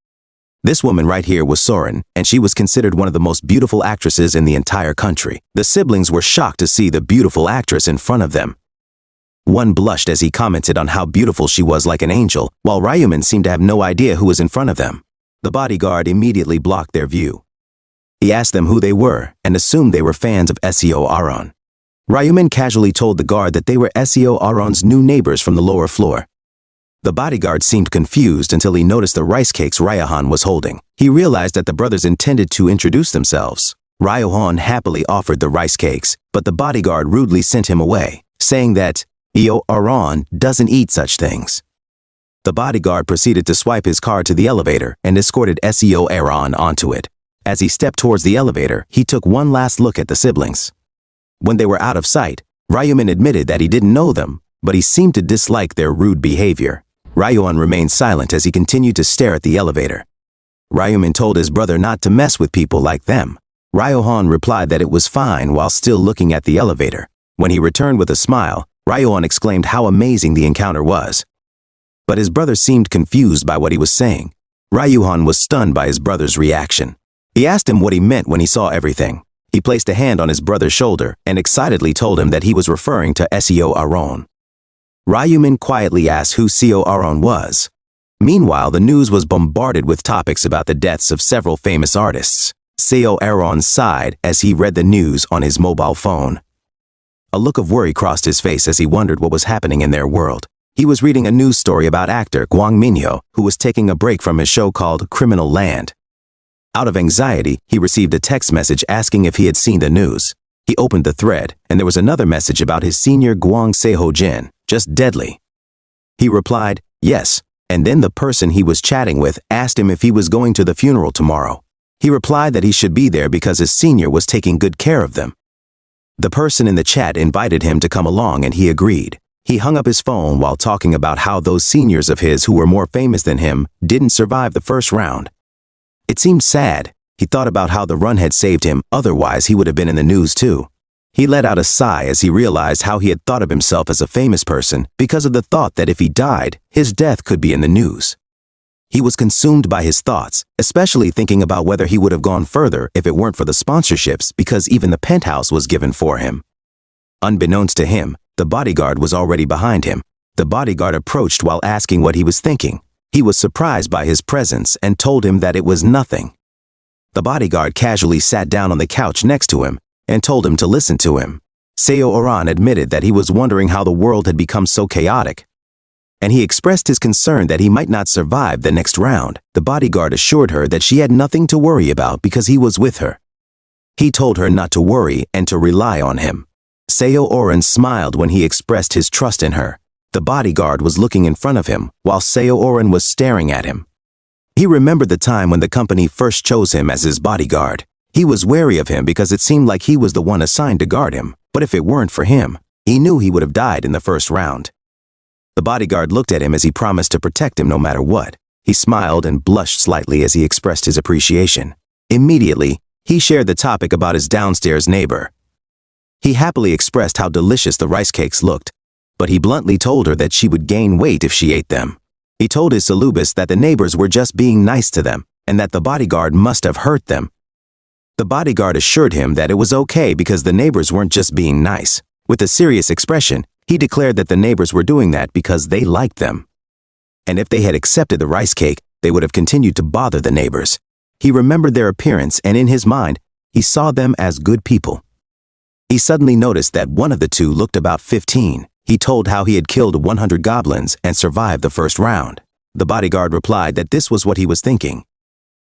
This woman right here was Soren, and she was considered one of the most beautiful actresses in the entire country. The siblings were shocked to see the beautiful actress in front of them. One blushed as he commented on how beautiful she was, like an angel, while Ryumin seemed to have no idea who was in front of them. The bodyguard immediately blocked their view. He asked them who they were and assumed they were fans of Seo Aron. Ryumin casually told the guard that they were Seo Aron's new neighbors from the lower floor. The bodyguard seemed confused until he noticed the rice cakes Ryuhan was holding. He realized that the brothers intended to introduce themselves. Ryuhan happily offered the rice cakes, but the bodyguard rudely sent him away, saying that Seo Aron doesn't eat such things. The bodyguard proceeded to swipe his card to the elevator and escorted Seo Aron onto it. As he stepped towards the elevator, he took one last look at the siblings. When they were out of sight, Ryumin admitted that he didn't know them, but he seemed to dislike their rude behavior. Ryuhan remained silent as he continued to stare at the elevator. Ryumin told his brother not to mess with people like them. Ryuhan replied that it was fine while still looking at the elevator. When he returned with a smile, Ryuhan exclaimed how amazing the encounter was. But his brother seemed confused by what he was saying. Ryuhan was stunned by his brother's reaction. He asked him what he meant when he saw everything. He placed a hand on his brother's shoulder and excitedly told him that he was referring to Seo Aron. Ryumin quietly asked who Seo Aron was. Meanwhile, the news was bombarded with topics about the deaths of several famous artists. Seo Aron sighed as he read the news on his mobile phone. A look of worry crossed his face as he wondered what was happening in their world. He was reading a news story about actor Kwang Minho, who was taking a break from his show called Criminal Land. Out of anxiety, he received a text message asking if he had seen the news. He opened the thread, and there was another message about his senior Gwang Seho-jin, just deadly. He replied, yes, and then the person he was chatting with asked him if he was going to the funeral tomorrow. He replied that he should be there because his senior was taking good care of them. The person in the chat invited him to come along and he agreed. He hung up his phone while talking about how those seniors of his who were more famous than him didn't survive the first round. It seemed sad. He thought about how the run had saved him, otherwise he would have been in the news too. He let out a sigh as he realized how he had thought of himself as a famous person because of the thought that if he died, his death could be in the news. He was consumed by his thoughts, especially thinking about whether he would have gone further if it weren't for the sponsorships, because even the penthouse was given for him. Unbeknownst to him, the bodyguard was already behind him. The bodyguard approached while asking what he was thinking. He was surprised by his presence and told him that it was nothing. The bodyguard casually sat down on the couch next to him and told him to listen to him. Seo Oran admitted that he was wondering how the world had become so chaotic, and he expressed his concern that he might not survive the next round. The bodyguard assured her that she had nothing to worry about because he was with her. He told her not to worry and to rely on him. Seo Oran smiled when he expressed his trust in her. The bodyguard was looking in front of him while Seo Oran was staring at him. He remembered the time when the company first chose him as his bodyguard. He was wary of him because it seemed like he was the one assigned to guard him, but if it weren't for him, he knew he would have died in the first round. The bodyguard looked at him as he promised to protect him no matter what. He smiled and blushed slightly as he expressed his appreciation. Immediately, he shared the topic about his downstairs neighbor. He happily expressed how delicious the rice cakes looked, but he bluntly told her that she would gain weight if she ate them. He told his Salubis that the neighbors were just being nice to them, and that the bodyguard must have hurt them. The bodyguard assured him that it was okay because the neighbors weren't just being nice. With a serious expression, he declared that the neighbors were doing that because they liked them. And if they had accepted the rice cake, they would have continued to bother the neighbors. He remembered their appearance, and in his mind, he saw them as good people. He suddenly noticed that one of the two looked about 15. He told how he had killed 100 goblins and survived the first round. The bodyguard replied that this was what he was thinking.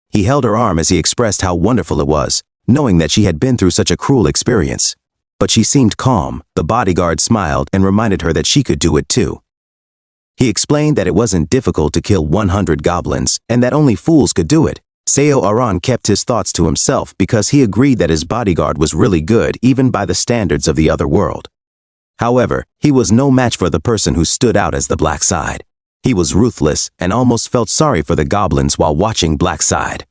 He held her arm as he expressed how wonderful it was, knowing that she had been through such a cruel experience. But she seemed calm. The bodyguard smiled and reminded her that she could do it too. He explained that it wasn't difficult to kill 100 goblins and that only fools could do it. Seo Oran kept his thoughts to himself because he agreed that his bodyguard was really good even by the standards of the other world. However, he was no match for the person who stood out as the black side. He was ruthless and almost felt sorry for the goblins while watching Black Side.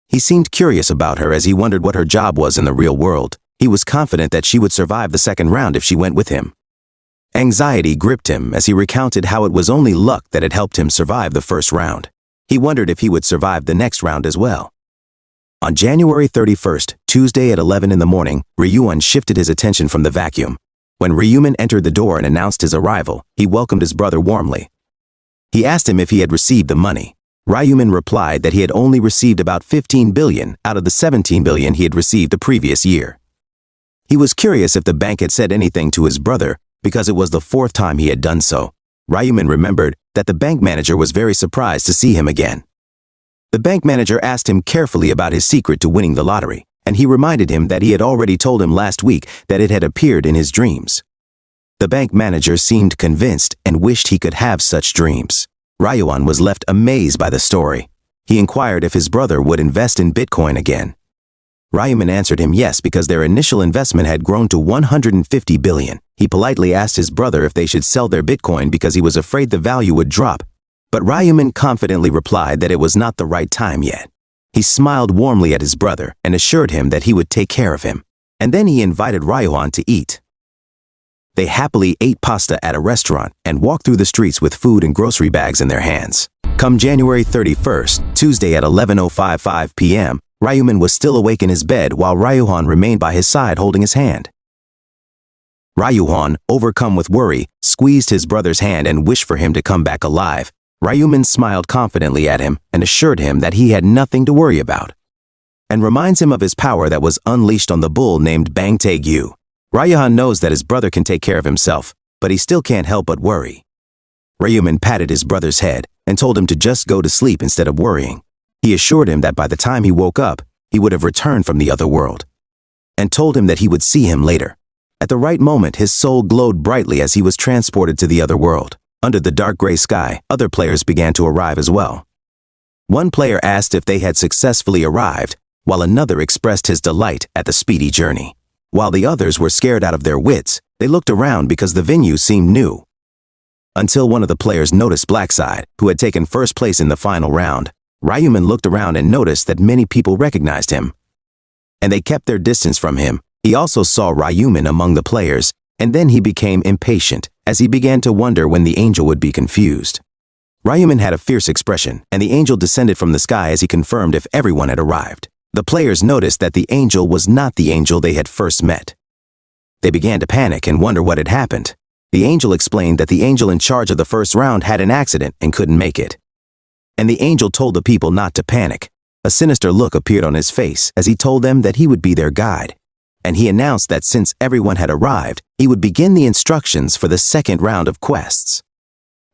He seemed curious about her as he wondered what her job was in the real world. He was confident that she would survive the second round if she went with him. Anxiety gripped him as he recounted how it was only luck that had helped him survive the first round. He wondered if he would survive the next round as well. On January 31st, Tuesday at 11 in the morning, Ryuan shifted his attention from the vacuum. When Ryuman entered the door and announced his arrival, he welcomed his brother warmly. He asked him if he had received the money. Ryuman replied that he had only received about 15 billion out of the 17 billion he had received the previous year. He was curious if the bank had said anything to his brother because it was the fourth time he had done so. Ryuman remembered that the bank manager was very surprised to see him again. The bank manager asked him carefully about his secret to winning the lottery, and he reminded him that he had already told him last week that it had appeared in his dreams. The bank manager seemed convinced and wished he could have such dreams. Ryuan was left amazed by the story. He inquired if his brother would invest in Bitcoin again. Ryuman answered him yes because their initial investment had grown to 150 billion. He politely asked his brother if they should sell their Bitcoin because he was afraid the value would drop, but Ryuman confidently replied that it was not the right time yet. He smiled warmly at his brother and assured him that he would take care of him, and then he invited Ryuan to eat. They happily ate pasta at a restaurant and walked through the streets with food and grocery bags in their hands. Come January 31st, Tuesday at 11:05 p.m., Ryuman was still awake in his bed while Ryuhan remained by his side holding his hand. Ryuhan, overcome with worry, squeezed his brother's hand and wished for him to come back alive. Ryuman smiled confidently at him and assured him that he had nothing to worry about, and reminds him of his power that was unleashed on the bull named Bangtae-gyu. Ryuhan knows that his brother can take care of himself, but he still can't help but worry. Ryuman patted his brother's head and told him to just go to sleep instead of worrying. He assured him that by the time he woke up, he would have returned from the other world, and told him that he would see him later. At the right moment, his soul glowed brightly as he was transported to the other world. Under the dark gray sky, other players began to arrive as well. One player asked if they had successfully arrived, while another expressed his delight at the speedy journey. While the others were scared out of their wits, they looked around because the venue seemed new. Until one of the players noticed Blackside, who had taken first place in the final round. Ryuman looked around and noticed that many people recognized him, and they kept their distance from him. He also saw Ryuman among the players, and then he became impatient as he began to wonder when the angel would be confused. Ryuman had a fierce expression, and the angel descended from the sky as he confirmed if everyone had arrived. The players noticed that the angel was not the angel they had first met. They began to panic and wonder what had happened. The angel explained that the angel in charge of the first round had an accident and couldn't make it. And the angel told the people not to panic. A sinister look appeared on his face as he told them that he would be their guide. And he announced that since everyone had arrived, he would begin the instructions for the second round of quests.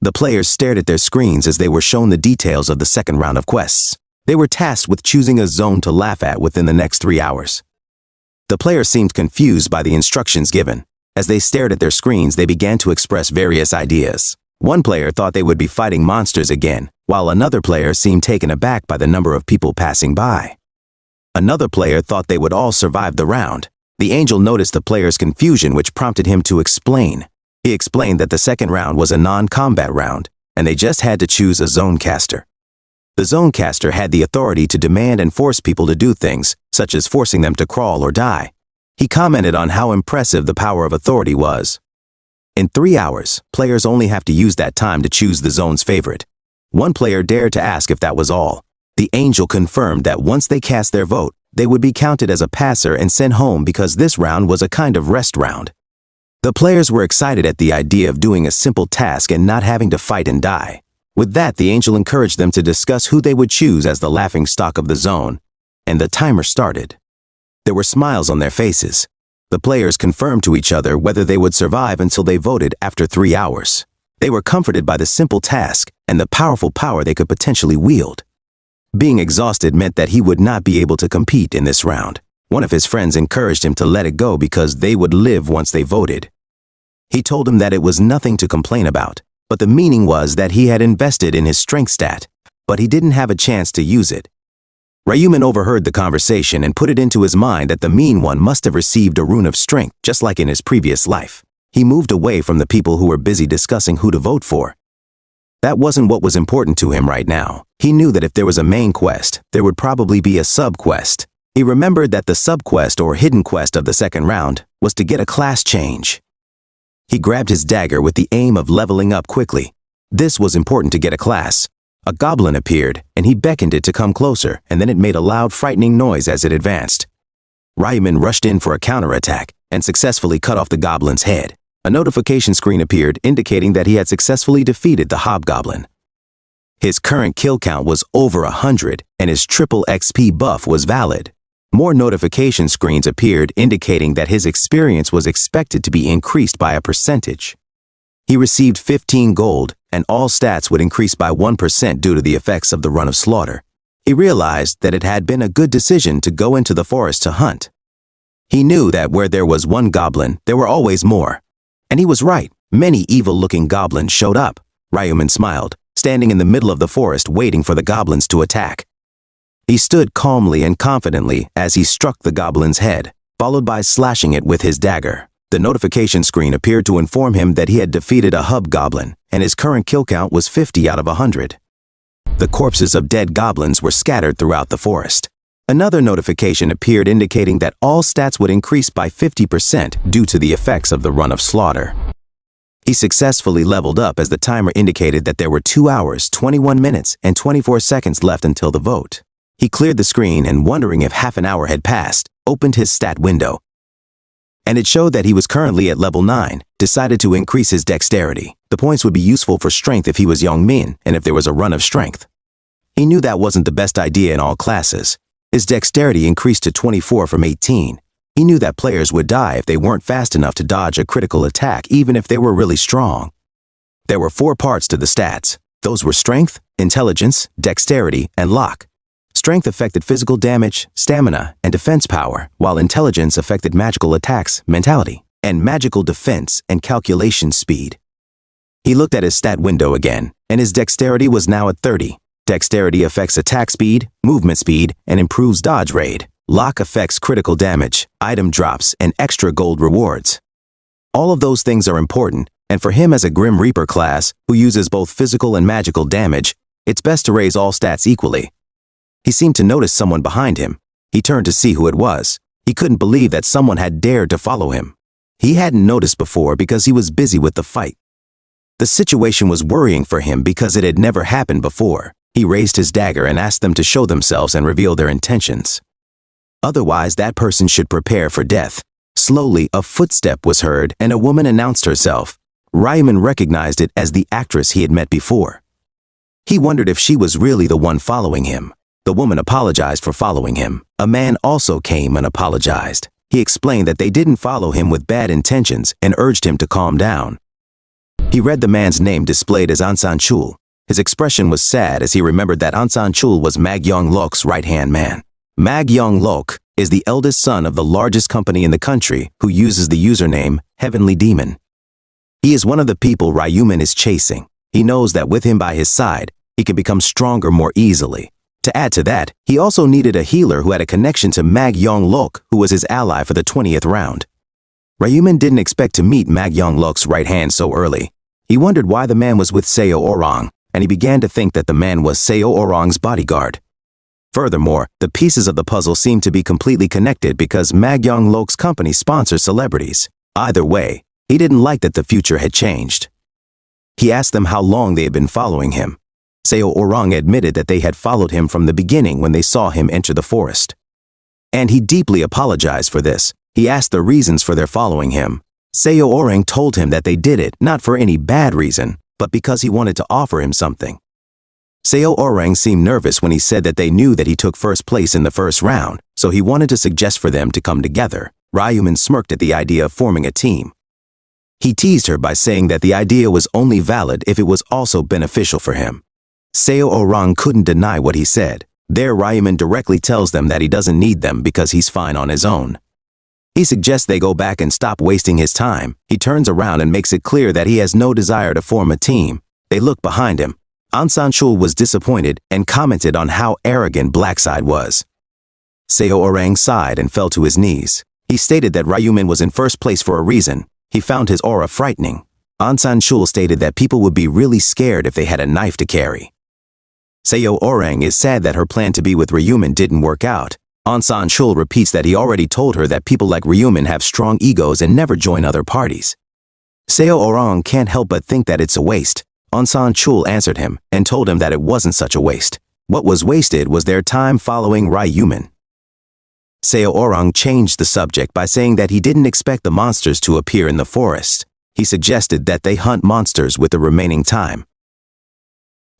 The players stared at their screens as they were shown the details of the second round of quests. They were tasked with choosing a zone to laugh at within the next 3 hours. The players seemed confused by the instructions given. As they stared at their screens, they began to express various ideas. One player thought they would be fighting monsters again, while another player seemed taken aback by the number of people passing by. Another player thought they would all survive the round. The angel noticed the player's confusion, which prompted him to explain. He explained that the second round was a non-combat round, and they just had to choose a zone caster. The zone caster had the authority to demand and force people to do things, such as forcing them to crawl or die. He commented on how impressive the power of authority was. In 3 hours, players only have to use that time to choose the zone's favorite. One player dared to ask if that was all. The angel confirmed that once they cast their vote, they would be counted as a passer and sent home because this round was a kind of rest round. The players were excited at the idea of doing a simple task and not having to fight and die. With that, the angel encouraged them to discuss who they would choose as the laughingstock of the zone, and the timer started. There were smiles on their faces. The players confirmed to each other whether they would survive until they voted after 3 hours. They were comforted by the simple task and the powerful power they could potentially wield. Being exhausted meant that he would not be able to compete in this round. One of his friends encouraged him to let it go because they would live once they voted. He told him that it was nothing to complain about, but the meaning was that he had invested in his strength stat, but he didn't have a chance to use it. Ryuman overheard the conversation and put it into his mind that the mean one must have received a rune of strength, just like in his previous life. He moved away from the people who were busy discussing who to vote for. That wasn't what was important to him right now. He knew that if there was a main quest, there would probably be a sub-quest. He remembered that the sub-quest or hidden quest of the second round was to get a class change. He grabbed his dagger with the aim of leveling up quickly. This was important to get a class. A goblin appeared, and he beckoned it to come closer, and then it made a loud, frightening noise as it advanced. Ryuman rushed in for a counterattack and successfully cut off the goblin's head. A notification screen appeared indicating that he had successfully defeated the hobgoblin. His current kill count was over 100, and his triple XP buff was valid. More notification screens appeared indicating that his experience was expected to be increased by a percentage. He received 15 gold, and all stats would increase by 1% due to the effects of the run of slaughter. He realized that it had been a good decision to go into the forest to hunt. He knew that where there was one goblin, there were always more. And he was right. Many evil-looking goblins showed up. Ryuman smiled, standing in the middle of the forest waiting for the goblins to attack. He stood calmly and confidently as he struck the goblin's head, followed by slashing it with his dagger. The notification screen appeared to inform him that he had defeated a hobgoblin, and his current kill count was 50 out of 100. The corpses of dead goblins were scattered throughout the forest. Another notification appeared indicating that all stats would increase by 50% due to the effects of the run of slaughter. He successfully leveled up as the timer indicated that there were 2 hours, 21 minutes, and 24 seconds left until the vote. He cleared the screen and, wondering if half an hour had passed, opened his stat window. And it showed that he was currently at level 9, decided to increase his dexterity. The points would be useful for strength if he was Youngmin and if there was a run of strength. He knew that wasn't the best idea in all classes. His dexterity increased to 24 from 18. He knew that players would die if they weren't fast enough to dodge a critical attack, even if they were really strong. There were 4 parts to the stats. Those were strength, intelligence, dexterity, and luck. Strength affected physical damage, stamina, and defense power, while intelligence affected magical attacks, mentality, and magical defense and calculation speed. He looked at his stat window again, and his dexterity was now at 30. Dexterity affects attack speed, movement speed, and improves dodge rate. Luck affects critical damage, item drops, and extra gold rewards. All of those things are important, and for him as a Grim Reaper class, who uses both physical and magical damage, it's best to raise all stats equally. He seemed to notice someone behind him. He turned to see who it was. He couldn't believe that someone had dared to follow him. He hadn't noticed before because he was busy with the fight. The situation was worrying for him because it had never happened before. He raised his dagger and asked them to show themselves and reveal their intentions. Otherwise, that person should prepare for death. Slowly, a footstep was heard and a woman announced herself. Ryuman recognized it as the actress he had met before. He wondered if she was really the one following him. The woman apologized for following him. A man also came and apologized. He explained that they didn't follow him with bad intentions and urged him to calm down. He read the man's name displayed as An San-chul. His expression was sad as he remembered that An San-chul was Mag Yong-lok's right-hand man. Mag Yong-lok is the eldest son of the largest company in the country who uses the username Heavenly Demon. He is one of the people Ryumin is chasing. He knows that with him by his side, he can become stronger more easily. To add to that, he also needed a healer who had a connection to Mag Yong-lok, who was his ally for the 20th round. Ryumin didn't expect to meet Mag Yong-lok's right hand so early. He wondered why the man was with Seo Orang, and he began to think that the man was Seo Orang's bodyguard. Furthermore, the pieces of the puzzle seemed to be completely connected because Mag Yong-lok's company sponsors celebrities. Either way, he didn't like that the future had changed. He asked them how long they had been following him. Seo Orang admitted that they had followed him from the beginning when they saw him enter the forest. And he deeply apologized for this. He asked the reasons for their following him. Seo Orang told him that they did it not for any bad reason, but because he wanted to offer him something. Seo Orang seemed nervous when he said that they knew that he took first place in the first round, so he wanted to suggest for them to come together. Ryumin smirked at the idea of forming a team. He teased her by saying that the idea was only valid if it was also beneficial for him. Seo Orang couldn't deny what he said. There Ryumin directly tells them that he doesn't need them because he's fine on his own. He suggests they go back and stop wasting his time. He turns around and makes it clear that he has no desire to form a team. They look behind him. An San-chul was disappointed and commented on how arrogant Blackside was. Seo Orang sighed and fell to his knees. He stated that Ryumin was in first place for a reason. He found his aura frightening. An San-chul stated that people would be really scared if they had a knife to carry. Seo Orang is sad that her plan to be with Ryumin didn't work out. An San-chul repeats that he already told her that people like Ryumin have strong egos and never join other parties. Seo Orang can't help but think that it's a waste. An San-chul answered him and told him that it wasn't such a waste. What was wasted was their time following Ryumin. Seo Orang changed the subject by saying that he didn't expect the monsters to appear in the forest. He suggested that they hunt monsters with the remaining time.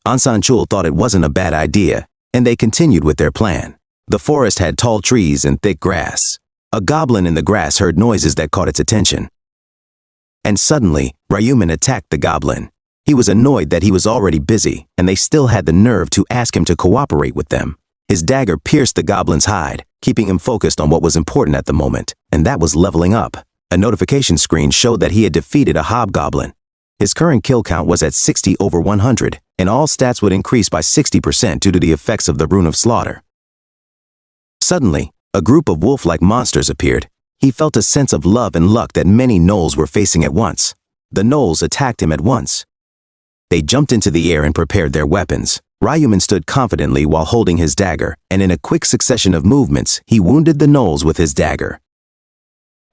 An San-chul thought it wasn't a bad idea, and they continued with their plan. The forest had tall trees and thick grass. A goblin in the grass heard noises that caught its attention. And suddenly, Ryumin attacked the goblin. He was annoyed that he was already busy, and they still had the nerve to ask him to cooperate with them. His dagger pierced the goblin's hide, keeping him focused on what was important at the moment, and that was leveling up. A notification screen showed that he had defeated a hobgoblin. His current kill count was at 60 over 100, and all stats would increase by 60% due to the effects of the Rune of Slaughter. Suddenly, a group of wolf-like monsters appeared. He felt a sense of love and luck that many gnolls were facing at once. The gnolls attacked him at once. They jumped into the air and prepared their weapons. Ryumin stood confidently while holding his dagger, and in a quick succession of movements, he wounded the gnolls with his dagger.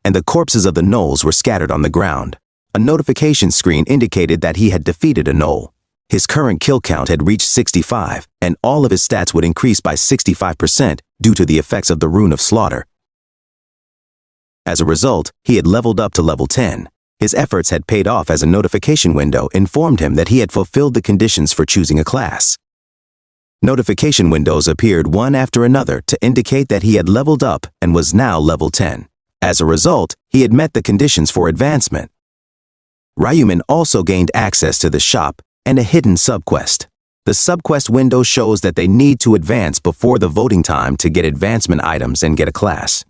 And the corpses of the gnolls were scattered on the ground. A notification screen indicated that he had defeated a gnoll. His current kill count had reached 65, and all of his stats would increase by 65% due to the effects of the Rune of Slaughter. As a result, he had leveled up to level 10. His efforts had paid off as a notification window informed him that he had fulfilled the conditions for choosing a class. Notification windows appeared one after another to indicate that he had leveled up and was now level 10. As a result, he had met the conditions for advancement. Ryumin also gained access to the shop and a hidden subquest. The subquest window shows that they need to advance before the voting time to get advancement items and get a class.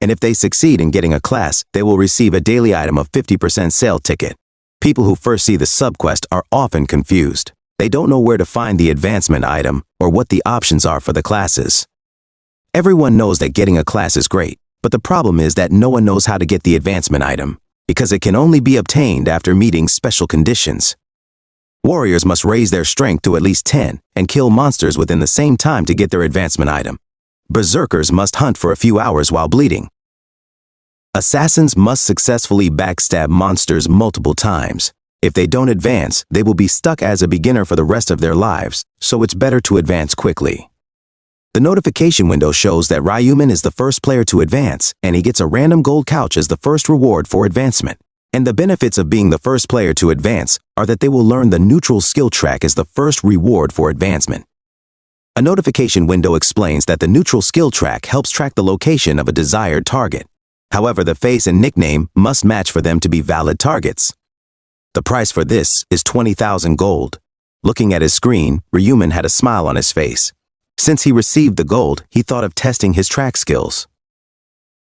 And if they succeed in getting a class, they will receive a daily item of 50% sale ticket. People who first see the subquest are often confused. They don't know where to find the advancement item or what the options are for the classes. Everyone knows that getting a class is great, but the problem is that no one knows how to get the advancement item, because it can only be obtained after meeting special conditions. Warriors must raise their strength to at least 10 and kill monsters within the same time to get their advancement item. Berserkers must hunt for a few hours while bleeding. Assassins must successfully backstab monsters multiple times. If they don't advance, they will be stuck as a beginner for the rest of their lives, so it's better to advance quickly. The notification window shows that Ryumin is the first player to advance, and he gets a random gold couch as the first reward for advancement. And the benefits of being the first player to advance are that they will learn the neutral skill track as the first reward for advancement. A notification window explains that the neutral skill track helps track the location of a desired target. However, the face and nickname must match for them to be valid targets. The price for this is 20,000 gold. Looking at his screen, Ryuman had a smile on his face. Since he received the gold, he thought of testing his track skills.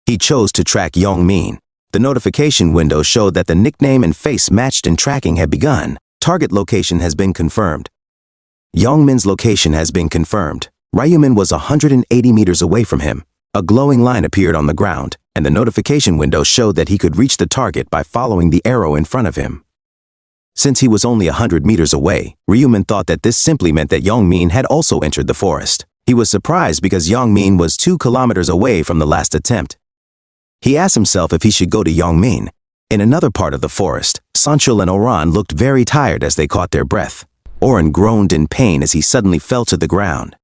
He chose to track Yongmin. The notification window showed that the nickname and face matched and tracking had begun. Target location has been confirmed. Yongmin's location has been confirmed. Ryuman was 180 meters away from him. A glowing line appeared on the ground, and the notification window showed that he could reach the target by following the arrow in front of him. Since he was only 100 meters away, Ryuman thought that this simply meant that Yongmin had also entered the forest. He was surprised because Yongmin was 2 kilometers away from the last attempt. He asked himself if he should go to Yongmin. In another part of the forest, Sanchul and Oran looked very tired as they caught their breath. Oran groaned in pain as he suddenly fell to the ground.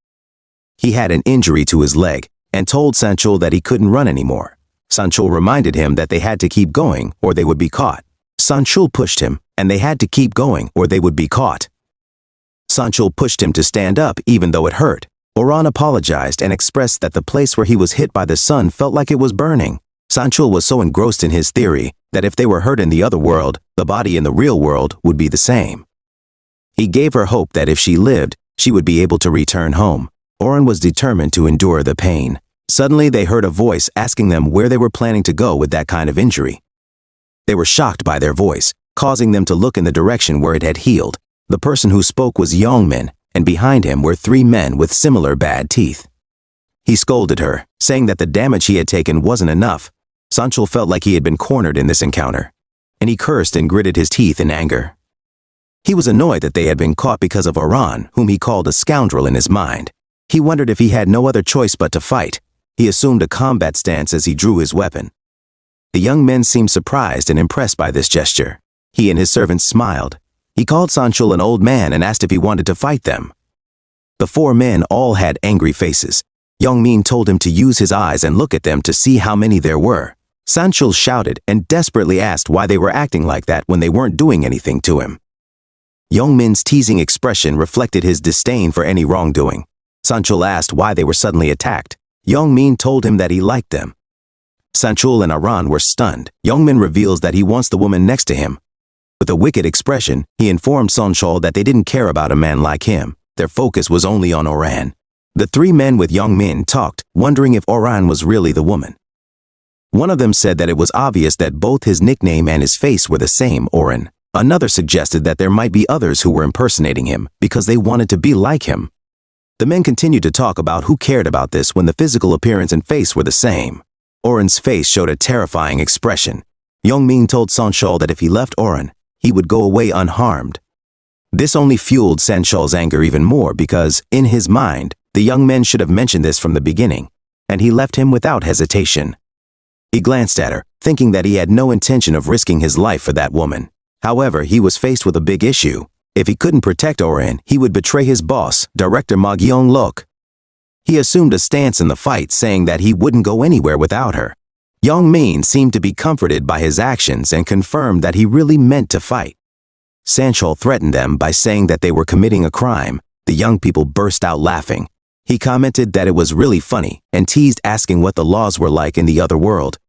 He had an injury to his leg and told Sanchul that he couldn't run anymore. Sanchul reminded him that they had to keep going or they would be caught. Sanchul pushed him, and they had to keep going or they would be caught. Sanchul pushed him to stand up even though it hurt. Oran apologized and expressed that the place where he was hit by the sun felt like it was burning. Sanchul was so engrossed in his theory that if they were hurt in the other world, the body in the real world would be the same. He gave her hope that if she lived, she would be able to return home. Oran was determined to endure the pain. Suddenly, they heard a voice asking them where they were planning to go with that kind of injury. They were shocked by their voice, causing them to look in the direction where it had healed. The person who spoke was Yongmin, and behind him were 3 men with similar bad teeth. He scolded her, saying that the damage he had taken wasn't enough. Sanchul felt like he had been cornered in this encounter, and he cursed and gritted his teeth in anger. He was annoyed that they had been caught because of Oran, whom he called a scoundrel in his mind. He wondered if he had no other choice but to fight. He assumed a combat stance as he drew his weapon. The young men seemed surprised and impressed by this gesture. He and his servants smiled. He called Sanchul an old man and asked if he wanted to fight them. The 4 men all had angry faces. Yongmin told him to use his eyes and look at them to see how many there were. Sanchul shouted and desperately asked why they were acting like that when they weren't doing anything to him. Yongmin's teasing expression reflected his disdain for any wrongdoing. Sanchul asked why they were suddenly attacked. Yongmin told him that he liked them. Sanchul and Oran were stunned. Yongmin reveals that he wants the woman next to him. With a wicked expression, he informed Sanchul that they didn't care about a man like him. Their focus was only on Oran. The 3 men with Yongmin talked, wondering if Oran was really the woman. One of them said that it was obvious that both his nickname and his face were the same, Oran. Another suggested that there might be others who were impersonating him because they wanted to be like him. The men continued to talk about who cared about this when the physical appearance and face were the same. Oran's face showed a terrifying expression. Yongmin told Sanchul that if he left Oran, he would go away unharmed. This only fueled Sanchul's anger even more because, in his mind, the young men should have mentioned this from the beginning, and he left him without hesitation. He glanced at her, thinking that he had no intention of risking his life for that woman. However, he was faced with a big issue. If he couldn't protect Oran, he would betray his boss, Director Ma Gyeong-luk. He assumed a stance in the fight, saying that he wouldn't go anywhere without her. Yongmin seemed to be comforted by his actions and confirmed that he really meant to fight. Sanchul threatened them by saying that they were committing a crime. The young people burst out laughing. He commented that it was really funny and teased asking what the laws were like in the other world.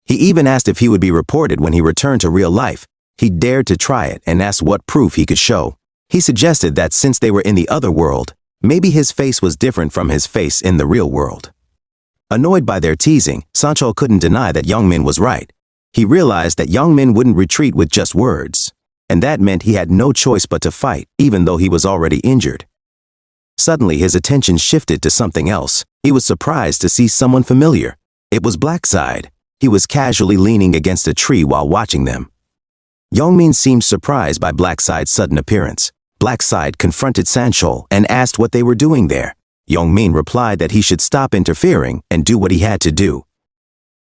He even asked if he would be reported when he returned to real life. He dared to try it and asked what proof he could show. He suggested that since they were in the other world, maybe his face was different from his face in the real world. Annoyed by their teasing, Sanchul couldn't deny that Yongmin was right. He realized that Yongmin wouldn't retreat with just words, and that meant he had no choice but to fight, even though he was already injured. Suddenly, his attention shifted to something else. He was surprised to see someone familiar. It was Blackside. He was casually leaning against a tree while watching them. Yongmin seemed surprised by Blackside's sudden appearance. Blackside confronted Sanchul and asked what they were doing there. Yongmin replied that he should stop interfering and do what he had to do.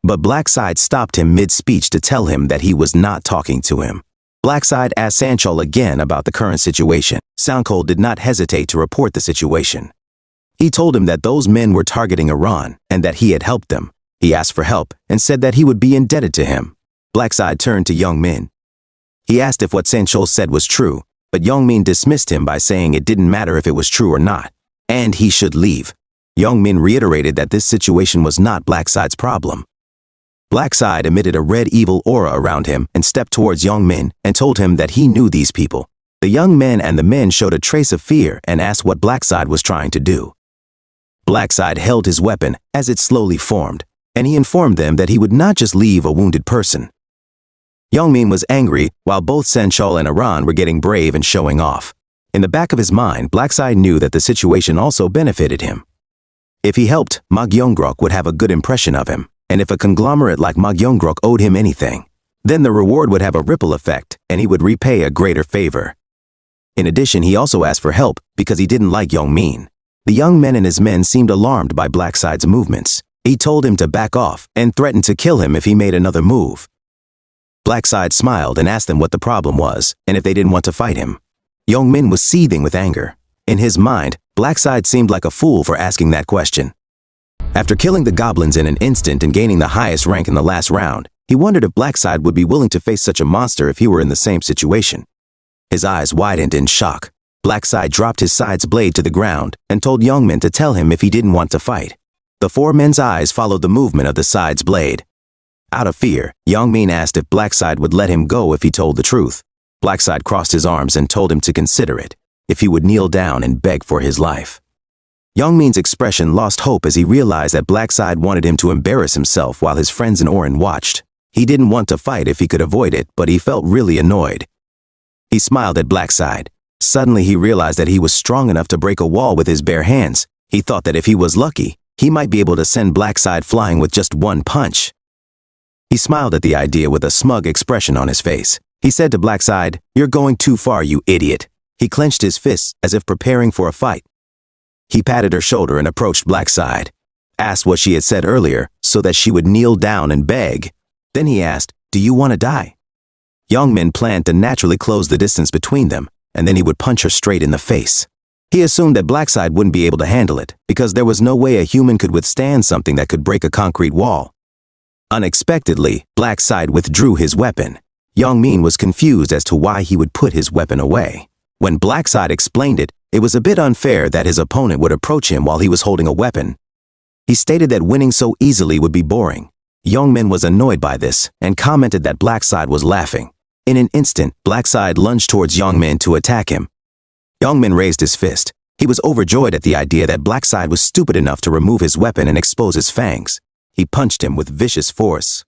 But Blackside stopped him mid-speech to tell him that he was not talking to him. Blackside asked Sanchul again about the current situation. Sanchul did not hesitate to report the situation. He told him that those men were targeting Iran and that he had helped them. He asked for help and said that he would be indebted to him. Blackside turned to Yongmin. He asked if what Sanchul said was true, but Yongmin dismissed him by saying it didn't matter if it was true or not. and he should leave. Young-min reiterated that this situation was not Blackside's problem. Blackside emitted a red evil aura around him and stepped towards Young-min and told him that he knew these people. The young men and the men showed a trace of fear and asked what Blackside was trying to do. Blackside held his weapon as it slowly formed, and he informed them that he would not just leave a wounded person. Young-min was angry while both Senchol and Aran were getting brave and showing off. In the back of his mind, Blackside knew that the situation also benefited him. If he helped, Mag-Yongrok would have a good impression of him, and if a conglomerate like Mag-Yongrok owed him anything, then the reward would have a ripple effect and he would repay a greater favor. In addition, he also asked for help because he didn't like Young-min. The young men and his men seemed alarmed by Blackside's movements. He told him to back off and threatened to kill him if he made another move. Blackside smiled and asked them what the problem was and if they didn't want to fight him. Young-min was seething with anger. In his mind, Blackside seemed like a fool for asking that question. After killing the goblins in an instant and gaining the highest rank in the last round, he wondered if Blackside would be willing to face such a monster if he were in the same situation. His eyes widened in shock. Blackside dropped his side's blade to the ground and told Young-min to tell him if he didn't want to fight. The four men's eyes followed the movement of the side's blade. Out of fear, Young-min asked if Blackside would let him go if he told the truth. Blackside crossed his arms and told him to consider it, if he would kneel down and beg for his life. Young-min's expression lost hope as he realized that Blackside wanted him to embarrass himself while his friends in Orin watched. He didn't want to fight if he could avoid it, but he felt really annoyed. He smiled at Blackside. Suddenly he realized that he was strong enough to break a wall with his bare hands. He thought that if he was lucky, he might be able to send Blackside flying with just one punch. He smiled at the idea with a smug expression on his face. He said to Blackside, "You're going too far, you idiot." He clenched his fists as if preparing for a fight. He patted her shoulder and approached Blackside, asked what she had said earlier so that she would kneel down and beg. Then he asked, "Do you want to die?" Young-min planned to naturally close the distance between them, and then he would punch her straight in the face. He assumed that Blackside wouldn't be able to handle it, because there was no way a human could withstand something that could break a concrete wall. Unexpectedly, Blackside withdrew his weapon. Young-min was confused as to why he would put his weapon away. When Blackside explained it, it was a bit unfair that his opponent would approach him while he was holding a weapon. He stated that winning so easily would be boring. Young-min was annoyed by this and commented that Blackside was laughing. In an instant, Blackside lunged towards Young-min to attack him. Young-min raised his fist. He was overjoyed at the idea that Blackside was stupid enough to remove his weapon and expose his fangs. He punched him with vicious force.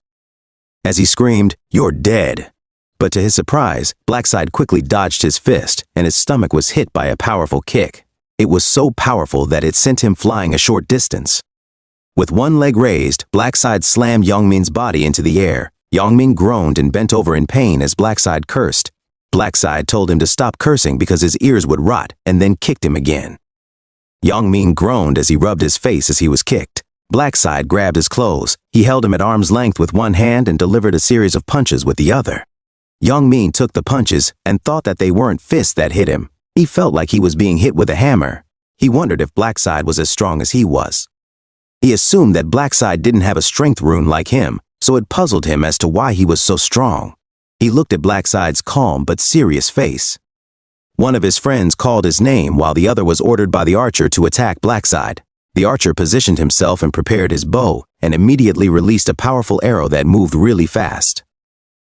As he screamed, "You're dead!" But to his surprise, Blackside quickly dodged his fist, and his stomach was hit by a powerful kick. It was so powerful that it sent him flying a short distance. With one leg raised, Blackside slammed Young-min's body into the air. Young-min groaned and bent over in pain as Blackside cursed. Blackside told him to stop cursing because his ears would rot, and then kicked him again. Young-min groaned as he rubbed his face as he was kicked. Blackside grabbed his clothes. He held him at arm's length with one hand and delivered a series of punches with the other. Young-min took the punches and thought that they weren't fists that hit him. He felt like he was being hit with a hammer. He wondered if Blackside was as strong as he was. He assumed that Blackside didn't have a strength rune like him, so it puzzled him as to why he was so strong. He looked at Blackside's calm but serious face. One of his friends called his name while the other was ordered by the archer to attack Blackside. The archer positioned himself and prepared his bow, and immediately released a powerful arrow that moved really fast.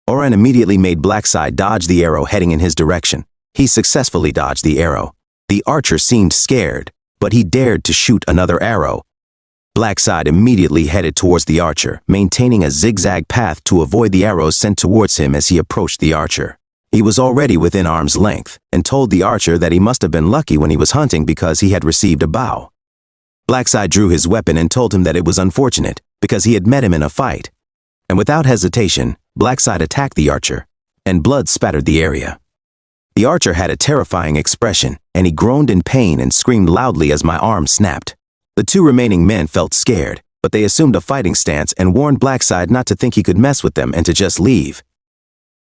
Oren immediately made Blackside dodge the arrow heading in his direction. He successfully dodged the arrow. The archer seemed scared, but he dared to shoot another arrow. Blackside immediately headed towards the archer, maintaining a zigzag path to avoid the arrows sent towards him as he approached the archer. He was already within arm's length, and told the archer that he must have been lucky when he was hunting because he had received a bow. Blackside drew his weapon and told him that it was unfortunate, because he had met him in a fight. And without hesitation, Blackside attacked the archer, and blood spattered the area. The archer had a terrifying expression, and he groaned in pain and screamed loudly as my arm snapped. The two remaining men felt scared, but they assumed a fighting stance and warned Blackside not to think he could mess with them and to just leave.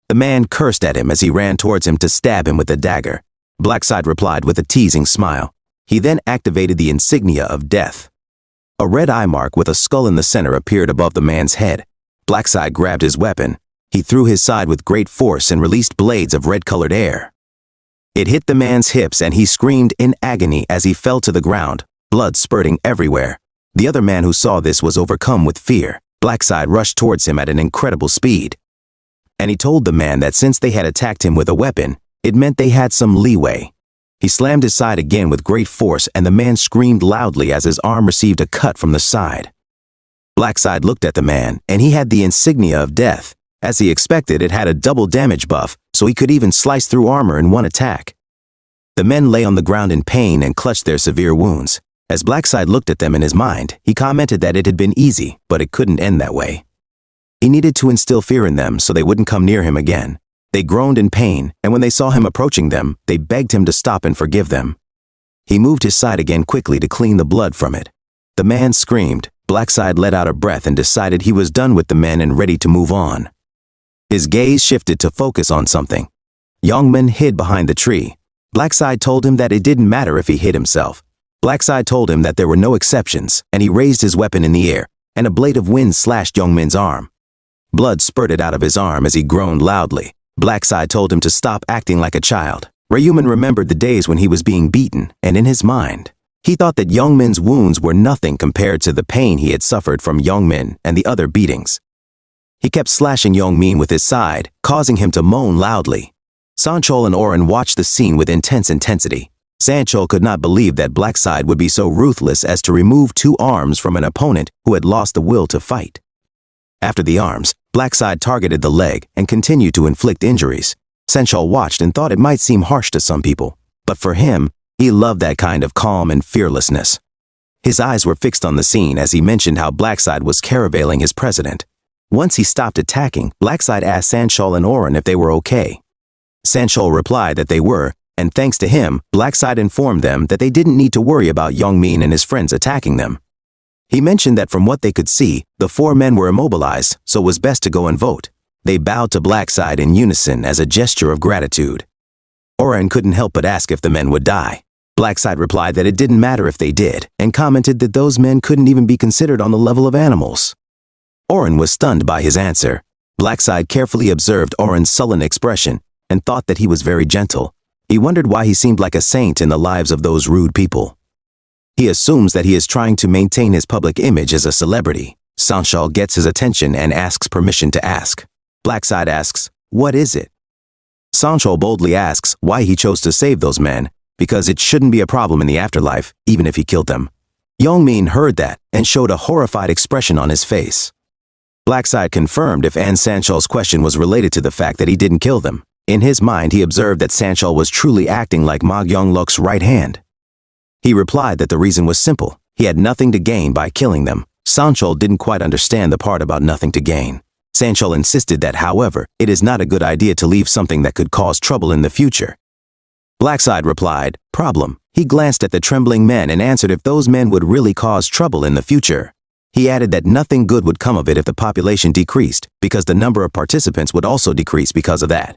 The man cursed at him as he ran towards him to stab him with a dagger. Blackside replied with a teasing smile. He then activated the insignia of death. A red eye mark with a skull in the center appeared above the man's head. Blackside grabbed his weapon. He threw his side with great force and released blades of red-colored air. It hit the man's hips and he screamed in agony as he fell to the ground, blood spurting everywhere. The other man who saw this was overcome with fear. Blackside rushed towards him at an incredible speed. And he told the man that since they had attacked him with a weapon, it meant they had some leeway. He slammed his side again with great force and the man screamed loudly as his arm received a cut from the side. Blackside looked at the man and he had the insignia of death. As he expected, it had a double damage buff, so he could even slice through armor in one attack. The men lay on the ground in pain and clutched their severe wounds. As Blackside looked at them in his mind, he commented that it had been easy, but it couldn't end that way. He needed to instill fear in them so they wouldn't come near him again. They groaned in pain, and when they saw him approaching them, they begged him to stop and forgive them. He moved his side again quickly to clean the blood from it. The man screamed. Blackside let out a breath and decided he was done with the men and ready to move on. His gaze shifted to focus on something. Youngmin hid behind the tree. Blackside told him that it didn't matter if he hid himself. Blackside told him that there were no exceptions, and he raised his weapon in the air, and a blade of wind slashed Youngmin's arm. Blood spurted out of his arm as he groaned loudly. Blackside told him to stop acting like a child. Ryuman remembered the days when he was being beaten, and in his mind, he thought that Youngmin's wounds were nothing compared to the pain he had suffered from Youngmin and the other beatings. He kept slashing Youngmin with his side, causing him to moan loudly. Sanchol and Oren watched the scene with intense intensity. Sanchol could not believe that Blackside would be so ruthless as to remove 2 arms from an opponent who had lost the will to fight. After the arms, Blackside targeted the leg and continued to inflict injuries. Sanchol watched and thought it might seem harsh to some people, but for him, he loved that kind of calm and fearlessness. His eyes were fixed on the scene as he mentioned how Blackside was carousing his president. Once he stopped attacking, Blackside asked Sanchol and Oren if they were okay. Sanchol replied that they were, and thanks to him, Blackside informed them that they didn't need to worry about Youngmin and his friends attacking them. He mentioned that from what they could see, the 4 men were immobilized, so it was best to go and vote. They bowed to Blackside in unison as a gesture of gratitude. Oren couldn't help but ask if the men would die. Blackside replied that it didn't matter if they did, and commented that those men couldn't even be considered on the level of animals. Oren was stunned by his answer. Blackside carefully observed Oren's sullen expression and thought that he was very gentle. He wondered why he seemed like a saint in the lives of those rude people. He assumes that he is trying to maintain his public image as a celebrity. Sanchol gets his attention and asks permission to ask. Blackside asks, "What is it?" Sanchol boldly asks why he chose to save those men, because it shouldn't be a problem in the afterlife, even if he killed them. Youngmin heard that and showed a horrified expression on his face. Blackside confirmed if Sanchol's question was related to the fact that he didn't kill them. In his mind, he observed that Sanchol was truly acting like Ma Yongluk's right hand. He replied that the reason was simple. He had nothing to gain by killing them. Sanchol didn't quite understand the part about nothing to gain. Sanchol insisted that, however, it is not a good idea to leave something that could cause trouble in the future. Blackside replied, "Problem." He glanced at the trembling men and answered if those men would really cause trouble in the future. He added that nothing good would come of it if the population decreased, because the number of participants would also decrease because of that.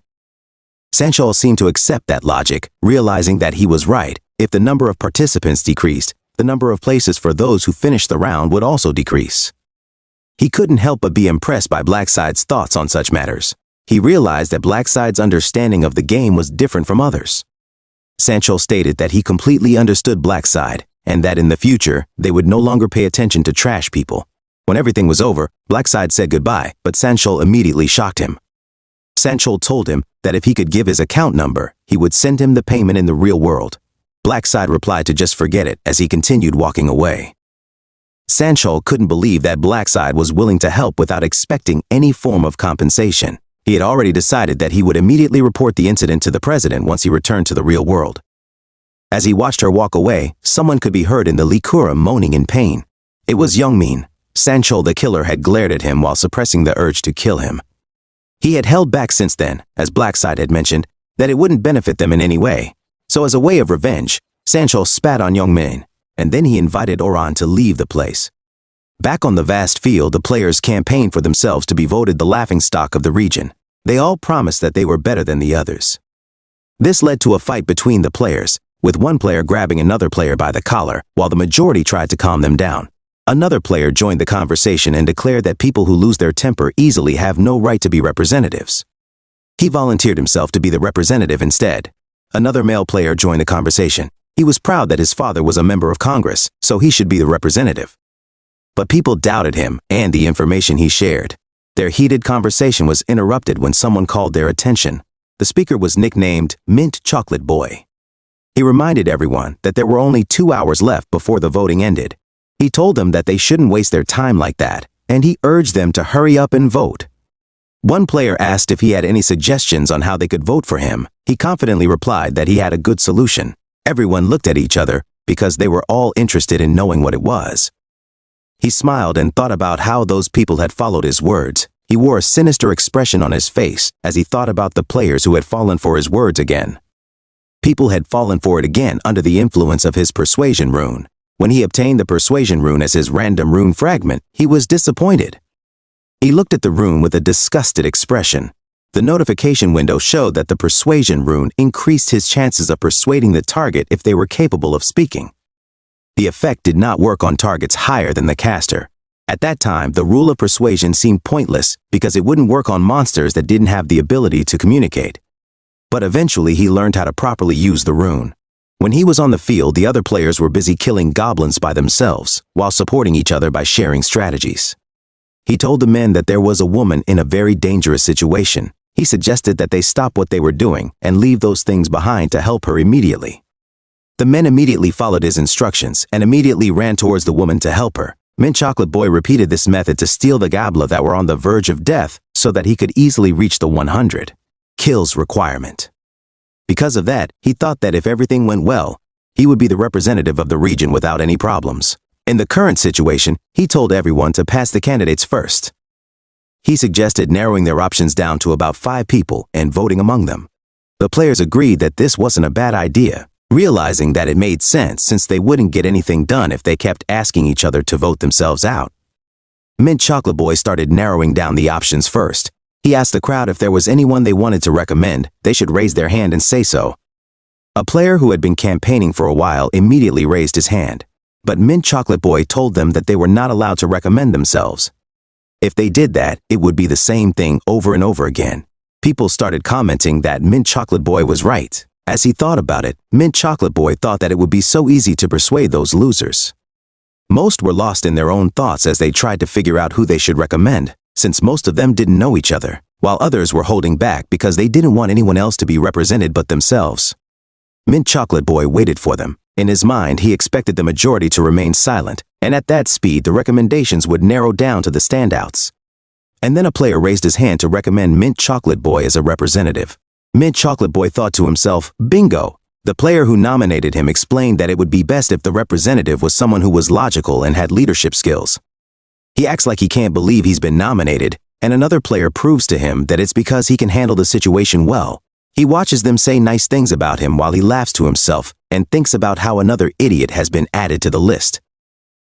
Sanchol seemed to accept that logic, realizing that he was right. If the number of participants decreased, the number of places for those who finished the round would also decrease. He couldn't help but be impressed by Blackside's thoughts on such matters. He realized that Blackside's understanding of the game was different from others. Sanchol stated that he completely understood Blackside, and that in the future, they would no longer pay attention to trash people. When everything was over, Blackside said goodbye, but Sanchol immediately shocked him. Sanchol told him that if he could give his account number, he would send him the payment in the real world. Blackside replied to just forget it as he continued walking away. Sanchol couldn't believe that Blackside was willing to help without expecting any form of compensation. He had already decided that he would immediately report the incident to the president once he returned to the real world. As he watched her walk away, someone could be heard in the Likura moaning in pain. It was Youngmin. Sanchol the killer had glared at him while suppressing the urge to kill him. He had held back since then, as Blackside had mentioned, that it wouldn't benefit them in any way. So as a way of revenge, Sanchol spat on Youngmin, and then he invited Oran to leave the place. Back on the vast field, the players campaigned for themselves to be voted the laughingstock of the region. They all promised that they were better than the others. This led to a fight between the players, with one player grabbing another player by the collar, while the majority tried to calm them down. Another player joined the conversation and declared that people who lose their temper easily have no right to be representatives. He volunteered himself to be the representative instead. Another male player joined the conversation. He was proud that his father was a member of Congress, so he should be the representative. But people doubted him and the information he shared. Their heated conversation was interrupted when someone called their attention. The speaker was nicknamed Mint Chocolate Boy. He reminded everyone that there were only 2 hours left before the voting ended. He told them that they shouldn't waste their time like that, and he urged them to hurry up and vote. One player asked if he had any suggestions on how they could vote for him. He confidently replied that he had a good solution. Everyone looked at each other because they were all interested in knowing what it was. He smiled and thought about how those people had followed his words. He wore a sinister expression on his face as he thought about the players who had fallen for his words again. People had fallen for it again under the influence of his persuasion rune. When he obtained the persuasion rune as his random rune fragment, he was disappointed. He looked at the rune with a disgusted expression. The notification window showed that the persuasion rune increased his chances of persuading the target if they were capable of speaking. The effect did not work on targets higher than the caster. At that time, the rule of persuasion seemed pointless because it wouldn't work on monsters that didn't have the ability to communicate. But eventually he learned how to properly use the rune. When he was on the field, the other players were busy killing goblins by themselves, while supporting each other by sharing strategies. He told the men that there was a woman in a very dangerous situation. He suggested that they stop what they were doing and leave those things behind to help her immediately. The men immediately followed his instructions and immediately ran towards the woman to help her. Mint Chocolate Boy repeated this method to steal the goblet that were on the verge of death so that he could easily reach the 100 kills requirement. Because of that, he thought that if everything went well, he would be the representative of the region without any problems. In the current situation, he told everyone to pass the candidates first. He suggested narrowing their options down to about 5 people and voting among them. The players agreed that this wasn't a bad idea, realizing that it made sense since they wouldn't get anything done if they kept asking each other to vote themselves out. Mint Chocolate Boy started narrowing down the options first. He asked the crowd if there was anyone they wanted to recommend. They should raise their hand and say so. A player who had been campaigning for a while immediately raised his hand. But Mint Chocolate Boy told them that they were not allowed to recommend themselves. If they did that, it would be the same thing over and over again. People started commenting that Mint Chocolate Boy was right. As he thought about it, Mint Chocolate Boy thought that it would be so easy to persuade those losers. Most were lost in their own thoughts as they tried to figure out who they should recommend, since most of them didn't know each other, while others were holding back because they didn't want anyone else to be represented but themselves. Mint Chocolate Boy waited for them. In his mind, he expected the majority to remain silent, and at that speed, the recommendations would narrow down to the standouts. And then a player raised his hand to recommend Mint Chocolate Boy as a representative. Mint Chocolate Boy thought to himself, bingo! The player who nominated him explained that it would be best if the representative was someone who was logical and had leadership skills. He acts like he can't believe he's been nominated, and another player proves to him that it's because he can handle the situation well. He watches them say nice things about him while he laughs to himself and thinks about how another idiot has been added to the list.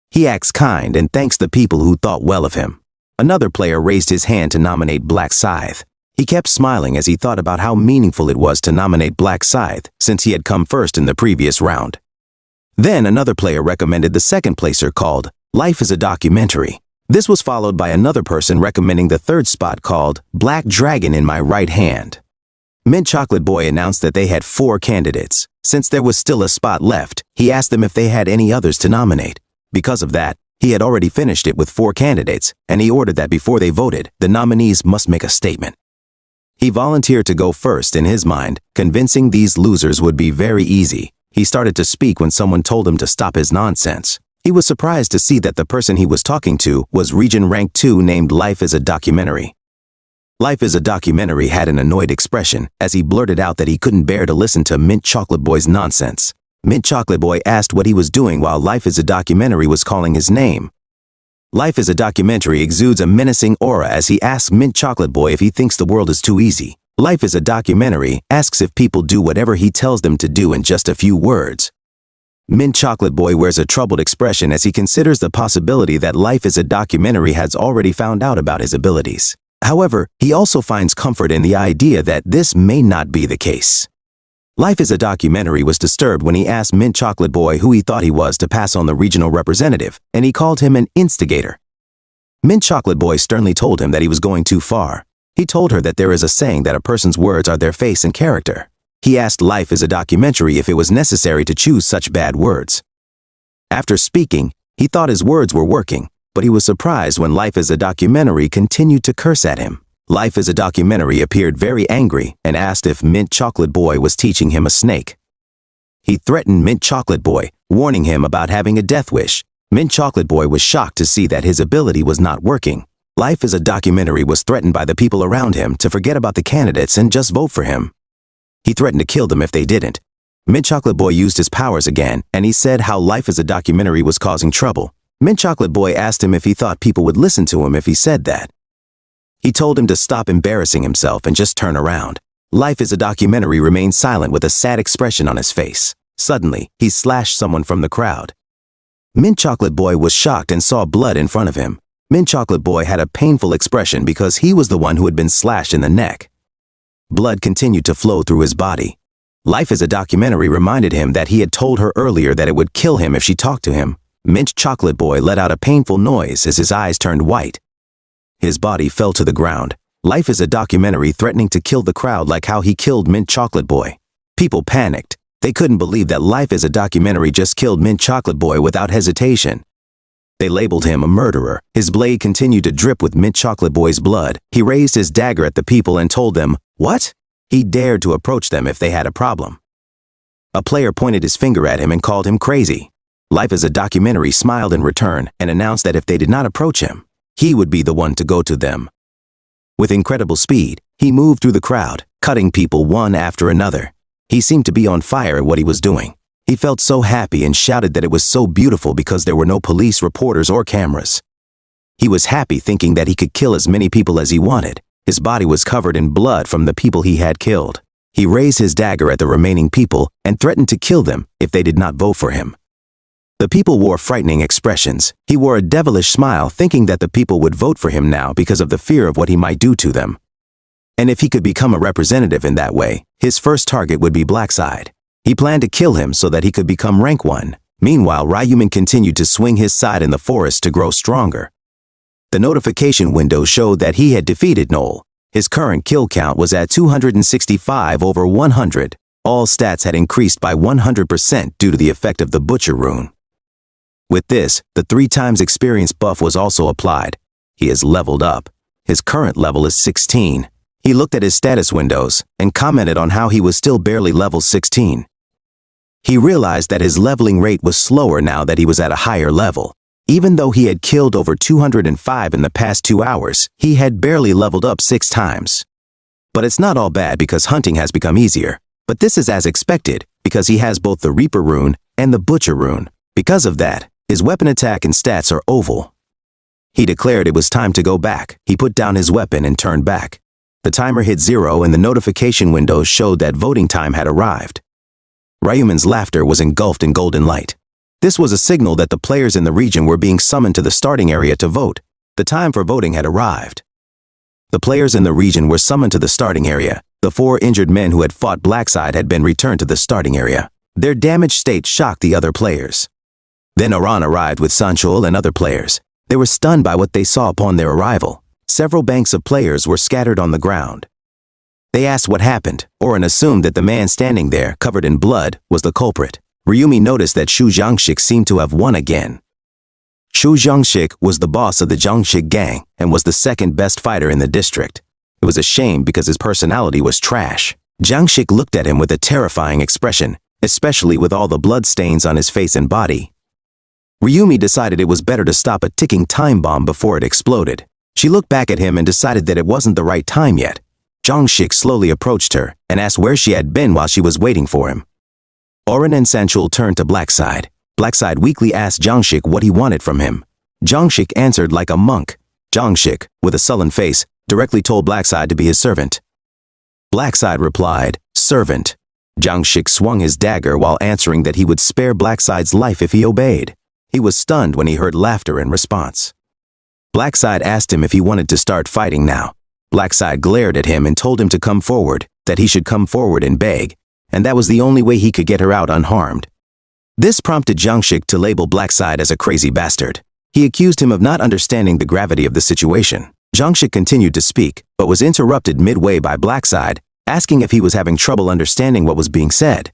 He acts kind and thanks the people who thought well of him. Another player raised his hand to nominate Black Scythe. He kept smiling as he thought about how meaningful it was to nominate Black Scythe since he had come first in the previous round. Then another player recommended the second placer called Life is a Documentary. This was followed by another person recommending the third spot called Black Dragon in My Right Hand. Mint Chocolate Boy announced that they had 4 candidates. Since there was still a spot left, he asked them if they had any others to nominate. Because of that, he had already finished it with 4 candidates, and he ordered that before they voted, the nominees must make a statement. He volunteered to go first in his mind, convincing these losers would be very easy. He started to speak when someone told him to stop his nonsense. He was surprised to see that the person he was talking to was Region Rank 2 named Life is a Documentary. Life is a Documentary had an annoyed expression as he blurted out that he couldn't bear to listen to Mint Chocolate Boy's nonsense. Mint Chocolate Boy asked what he was doing while Life is a Documentary was calling his name. Life is a Documentary exudes a menacing aura as he asks Mint Chocolate Boy if he thinks the world is too easy. Life is a Documentary asks if people do whatever he tells them to do in just a few words. Mint Chocolate Boy wears a troubled expression as he considers the possibility that Life is a Documentary has already found out about his abilities. However, he also finds comfort in the idea that this may not be the case. Life is a Documentary was disturbed when he asked Mint Chocolate Boy who he thought he was to pass on the regional representative, and he called him an instigator. Mint Chocolate Boy sternly told him that he was going too far. He told her that there is a saying that a person's words are their face and character. He asked Life is a documentary if it was necessary to choose such bad words. After speaking, he thought his words were working, but he was surprised when Life is a documentary continued to curse at him. Life is a documentary appeared very angry and asked if Mint Chocolate Boy was teaching him a snake. He threatened Mint Chocolate Boy, warning him about having a death wish. Mint Chocolate Boy was shocked to see that his ability was not working. Life is a documentary was threatened by the people around him to forget about the candidates and just vote for him. He threatened to kill them if they didn't. Mint Chocolate Boy used his powers again, and he said how Life is a documentary was causing trouble. Mint Chocolate Boy asked him if he thought people would listen to him if he said that. He told him to stop embarrassing himself and just turn around. Life is a documentary remained silent with a sad expression on his face. Suddenly, he slashed someone from the crowd. Mint Chocolate Boy was shocked and saw blood in front of him. Mint Chocolate Boy had a painful expression because he was the one who had been slashed in the neck. Blood continued to flow through his body. Life is a documentary reminded him that he had told her earlier that it would kill him if she talked to him. Mint Chocolate Boy let out a painful noise as his eyes turned white. His body fell to the ground. Life is a documentary threatening to kill the crowd like how he killed Mint Chocolate Boy. People panicked. They couldn't believe that Life is a documentary just killed Mint Chocolate Boy without hesitation. They labeled him a murderer. His blade continued to drip with Mint Chocolate Boy's blood. He raised his dagger at the people and told them, "What?" He dared to approach them if they had a problem. A player pointed his finger at him and called him crazy. Life is a documentary smiled in return and announced that if they did not approach him, he would be the one to go to them. With incredible speed, he moved through the crowd, cutting people one after another. He seemed to be on fire at what he was doing. He felt so happy and shouted that it was so beautiful because there were no police, reporters, or cameras. He was happy thinking that he could kill as many people as he wanted. His body was covered in blood from the people he had killed. He raised his dagger at the remaining people and threatened to kill them if they did not vote for him. The people wore frightening expressions. He wore a devilish smile thinking that the people would vote for him now because of the fear of what he might do to them. And if he could become a representative in that way, his first target would be Blackside. He planned to kill him so that he could become rank 1. Meanwhile, Ryuman continued to swing his side in the forest to grow stronger. The notification window showed that he had defeated Noel. His current kill count was at 265 over 100. All stats had increased by 100% due to the effect of the Butcher rune. With this, the 3 times experience buff was also applied. He has leveled up. His current level is 16. He looked at his status windows and commented on how he was still barely level 16. He realized that his leveling rate was slower now that he was at a higher level. Even though he had killed over 205 in the past 2 hours, he had barely leveled up 6 times. But it's not all bad because hunting has become easier. But this is as expected because he has both the Reaper rune and the Butcher rune. Because of that, his weapon attack and stats are oval. He declared it was time to go back. He put down his weapon and turned back. The timer hit 0 and the notification window showed that voting time had arrived. Ryuman's laughter was engulfed in golden light. This was a signal that the players in the region were being summoned to the starting area to vote. The time for voting had arrived. The players in the region were summoned to the starting area. The 4 injured men who had fought Blackside had been returned to the starting area. Their damaged state shocked the other players. Then Aran arrived with Sanchul and other players. They were stunned by what they saw upon their arrival. Several banks of players were scattered on the ground. They asked what happened. Oren assumed that the man standing there, covered in blood, was the culprit. Ryumi noticed that Shu Jiangshik seemed to have won again. Shu Jiangshik was the boss of the Jiangshik gang and was the second best fighter in the district. It was a shame because his personality was trash. Jiangshik looked at him with a terrifying expression, especially with all the blood stains on his face and body. Ryumi decided it was better to stop a ticking time bomb before it exploded. She looked back at him and decided that it wasn't the right time yet. Jiangshik slowly approached her and asked where she had been while she was waiting for him. Oren and Sanchul turned to Blackside. Blackside weakly asked Jiangshik what he wanted from him. Jiangshik answered like a monk. Jiangshik, with a sullen face, directly told Blackside to be his servant. Blackside replied, "Servant." Jiangshik swung his dagger while answering that he would spare Blackside's life if he obeyed. He was stunned when he heard laughter in response. Blackside asked him if he wanted to start fighting now. Blackside glared at him and told him to come forward, that he should come forward and beg, and that was the only way he could get her out unharmed. This prompted Jiangshik to label Blackside as a crazy bastard. He accused him of not understanding the gravity of the situation. Jiangshik continued to speak, but was interrupted midway by Blackside, asking if he was having trouble understanding what was being said.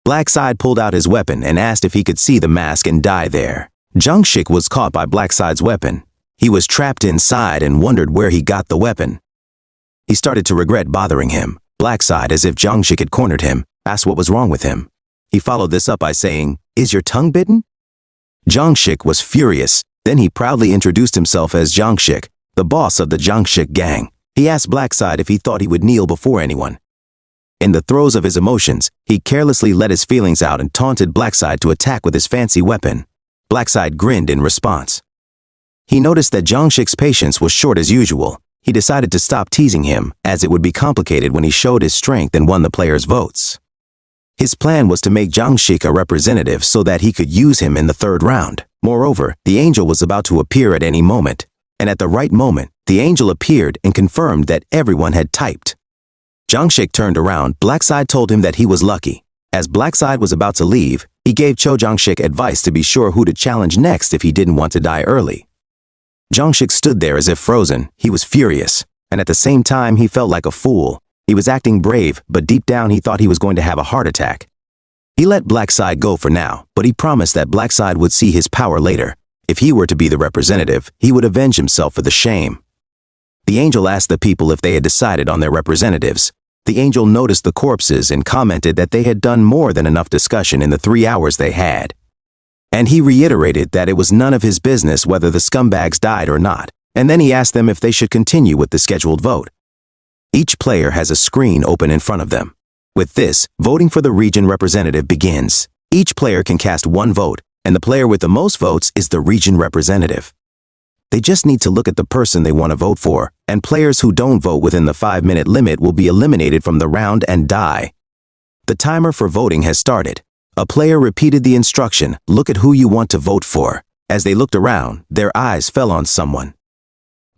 Blackside pulled out his weapon and asked if he could see the mask and die there. Jungshik was caught by Blackside's weapon. He was trapped inside and wondered where he got the weapon. He started to regret bothering him. Blackside, as if Jungshik had cornered him, asked what was wrong with him. He followed this up by saying, "Is your tongue bitten?" Jungshik was furious. Then he proudly introduced himself as Jungshik, the boss of the Jungshik gang. He asked Blackside if he thought he would kneel before anyone. In the throes of his emotions, he carelessly let his feelings out and taunted Blackside to attack with his fancy weapon. Blackside grinned in response. He noticed that Jungshik's patience was short as usual. He decided to stop teasing him, as it would be complicated when he showed his strength and won the players' votes. His plan was to make Jungshik a representative so that he could use him in the third round. Moreover, the angel was about to appear at any moment, and at the right moment, the angel appeared and confirmed that everyone had typed. Jungshik turned around. Blackside told him that he was lucky. As Blackside was about to leave, he gave Jungshik advice to be sure who to challenge next if he didn't want to die early. Jungshik stood there as if frozen. He was furious, and at the same time he felt like a fool. He was acting brave, but deep down he thought he was going to have a heart attack. He let Blackside go for now, but he promised that Blackside would see his power later. If he were to be the representative, he would avenge himself for the shame. The angel asked the people if they had decided on their representatives. The angel noticed the corpses and commented that they had done more than enough discussion in the 3 hours they had. And he reiterated that it was none of his business whether the scumbags died or not, and then he asked them if they should continue with the scheduled vote. Each player has a screen open in front of them. With this, voting for the region representative begins. Each player can cast one vote, and the player with the most votes is the region representative. They just need to look at the person they want to vote for, and players who don't vote within the 5-minute limit will be eliminated from the round and die. The timer for voting has started. A player repeated the instruction, "Look at who you want to vote for." As they looked around, their eyes fell on someone.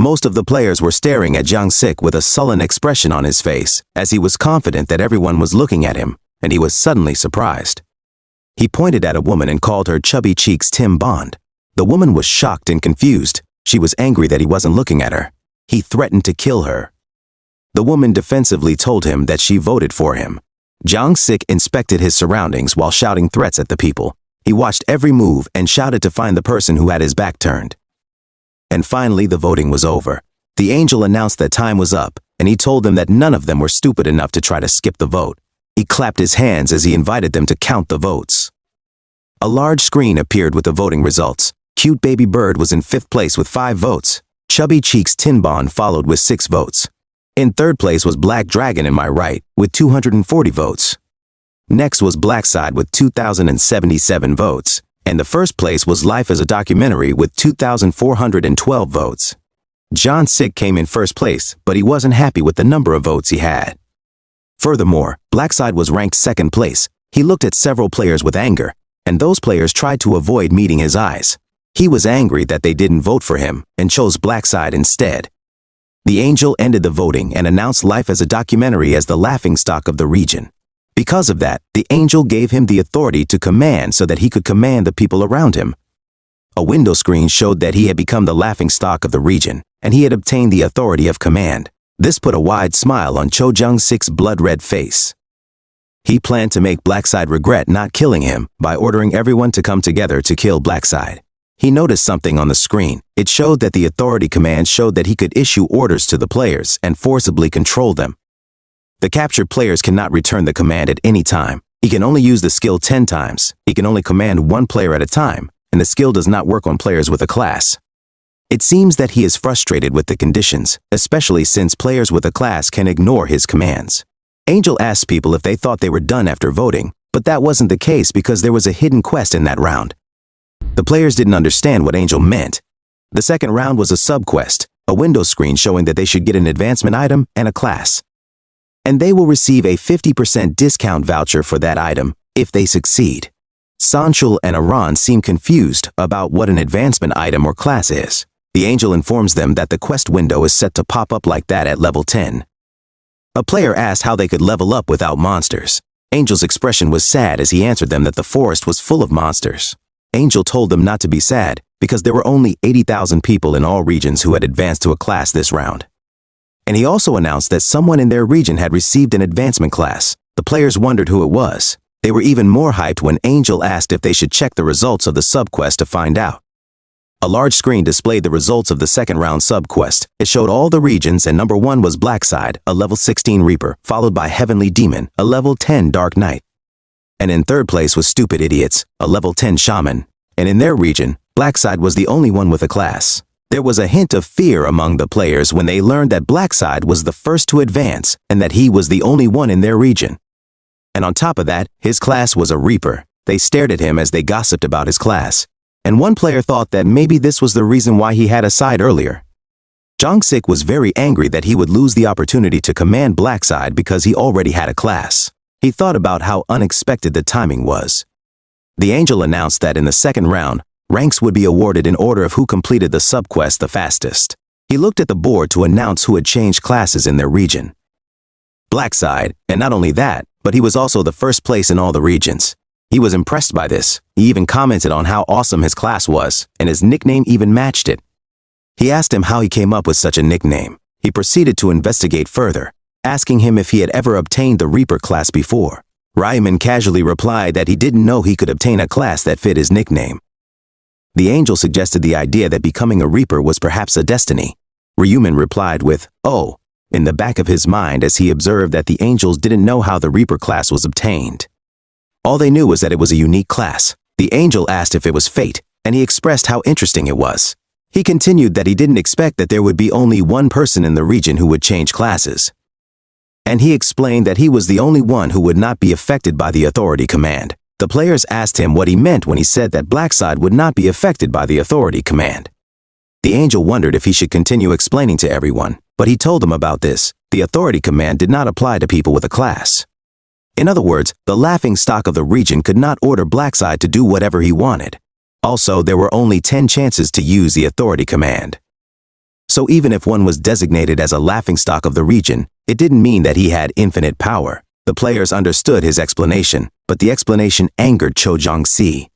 Most of the players were staring at Jungshik with a sullen expression on his face, as he was confident that everyone was looking at him, and he was suddenly surprised. He pointed at a woman and called her Chubby Cheeks Tim Bond. The woman was shocked and confused. She was angry that he wasn't looking at her. He threatened to kill her. The woman defensively told him that she voted for him. Jungshik inspected his surroundings while shouting threats at the people. He watched every move and shouted to find the person who had his back turned. And finally, the voting was over. The angel announced that time was up, and he told them that none of them were stupid enough to try to skip the vote. He clapped his hands as he invited them to count the votes. A large screen appeared with the voting results. Cute Baby Bird was in 5th place with 5 votes. Chubby Cheeks Tin Bond followed with 6 votes. In 3rd place was Black Dragon in my right with 240 votes. Next was Blackside with 2,077 votes. And the 1st place was Life as a Documentary with 2,412 votes. Jungshik came in 1st place, but he wasn't happy with the number of votes he had. Furthermore, Blackside was ranked 2nd place. He looked at several players with anger, and those players tried to avoid meeting his eyes. He was angry that they didn't vote for him and chose Blackside instead. The angel ended the voting and announced Life as a Documentary as the laughingstock of the region. Because of that, the angel gave him the authority to command so that he could command the people around him. A window screen showed that he had become the laughingstock of the region, and he had obtained the authority of command. This put a wide smile on Cho Jungsik's blood-red face. He planned to make Blackside regret not killing him by ordering everyone to come together to kill Blackside. He noticed something on the screen. It showed that the authority command showed that he could issue orders to the players and forcibly control them. The captured players cannot return the command at any time. He can only use the skill 10 times. He can only command one player at a time, and the skill does not work on players with a class. It seems that he is frustrated with the conditions, especially since players with a class can ignore his commands. Angel asked people if they thought they were done after voting, but that wasn't the case because there was a hidden quest in that round. The players didn't understand what Angel meant. The second round was a sub-quest, a window screen showing that they should get an advancement item and a class. And they will receive a 50% discount voucher for that item if they succeed. Sanchul and Aran seem confused about what an advancement item or class is. The angel informs them that the quest window is set to pop up like that at level 10. A player asked how they could level up without monsters. Angel's expression was sad as he answered them that the forest was full of monsters. Angel told them not to be sad because there were only 80,000 people in all regions who had advanced to a class this round. And he also announced that someone in their region had received an advancement class. The players wondered who it was. They were even more hyped when Angel asked if they should check the results of the sub-quest to find out. A large screen displayed the results of the second round sub-quest. It showed all the regions, and number 1 was Blackside, a level 16 Reaper, followed by Heavenly Demon, a level 10 Dark Knight. And in third place was Stupid Idiots, a level 10 Shaman. And in their region, Blackside was the only one with a class. There was a hint of fear among the players when they learned that Blackside was the first to advance and that he was the only one in their region. And on top of that, his class was a Reaper. They stared at him as they gossiped about his class. And one player thought that maybe this was the reason why he had a side earlier. Jong-sik was very angry that he would lose the opportunity to command Blackside because he already had a class. He thought about how unexpected the timing was. The Angel announced that in the second round, ranks would be awarded in order of who completed the sub-quest the fastest. He looked at the board to announce who had changed classes in their region. Blackside, and not only that, but he was also the first place in all the regions. He was impressed by this. He even commented on how awesome his class was, and his nickname even matched it. He asked him how he came up with such a nickname. He proceeded to investigate further, asking him if he had ever obtained the Reaper class before. Ryuman casually replied that he didn't know he could obtain a class that fit his nickname. The Angel suggested the idea that becoming a Reaper was perhaps a destiny. Ryuman replied with, "Oh," in the back of his mind as he observed that the Angels didn't know how the Reaper class was obtained. All they knew was that it was a unique class. The Angel asked if it was fate, and he expressed how interesting it was. He continued that he didn't expect that there would be only one person in the region who would change classes. And he explained that he was the only one who would not be affected by the authority command. The players asked him what he meant when he said that Blackside would not be affected by the authority command. The Angel wondered if he should continue explaining to everyone, but he told them about this. The authority command did not apply to people with a class. In other words, the laughingstock of the region could not order Blackside to do whatever he wanted. Also, there were only 10 chances to use the authority command. So even if one was designated as a laughingstock of the region, it didn't mean that he had infinite power. The players understood his explanation, but the explanation angered Cho Jong-si.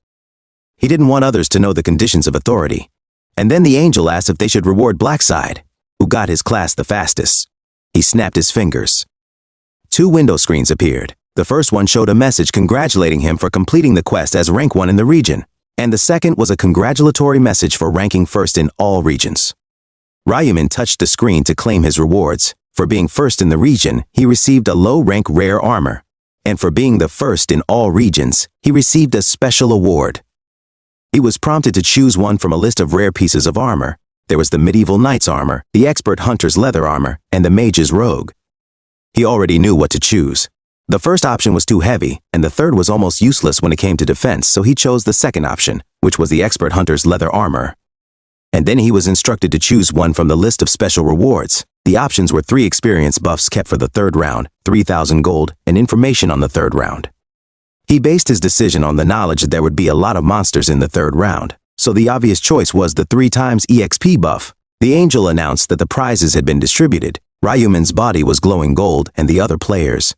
He didn't want others to know the conditions of authority. And then the Angel asked if they should reward Blackside, who got his class the fastest. He snapped his fingers. 2 window screens appeared. The first one showed a message congratulating him for completing the quest as rank 1 in the region, and the second was a congratulatory message for ranking first in all regions. Ryuman touched the screen to claim his rewards. For being first in the region, he received a low-rank rare armor, and for being the first in all regions, he received a special award. He was prompted to choose one from a list of rare pieces of armor. There was the Medieval Knight's armor, the Expert Hunter's leather armor, and the Mage's rogue. He already knew what to choose. The first option was too heavy, and the third was almost useless when it came to defense, so he chose the second option, which was the Expert Hunter's leather armor. And then he was instructed to choose one from the list of special rewards. The options were 3 experience buffs kept for the third round, 3,000 gold, and information on the third round. He based his decision on the knowledge that there would be a lot of monsters in the third round, so the obvious choice was the 3 times EXP buff. The Angel announced that the prizes had been distributed. Ryuman's body was glowing gold, and the other players.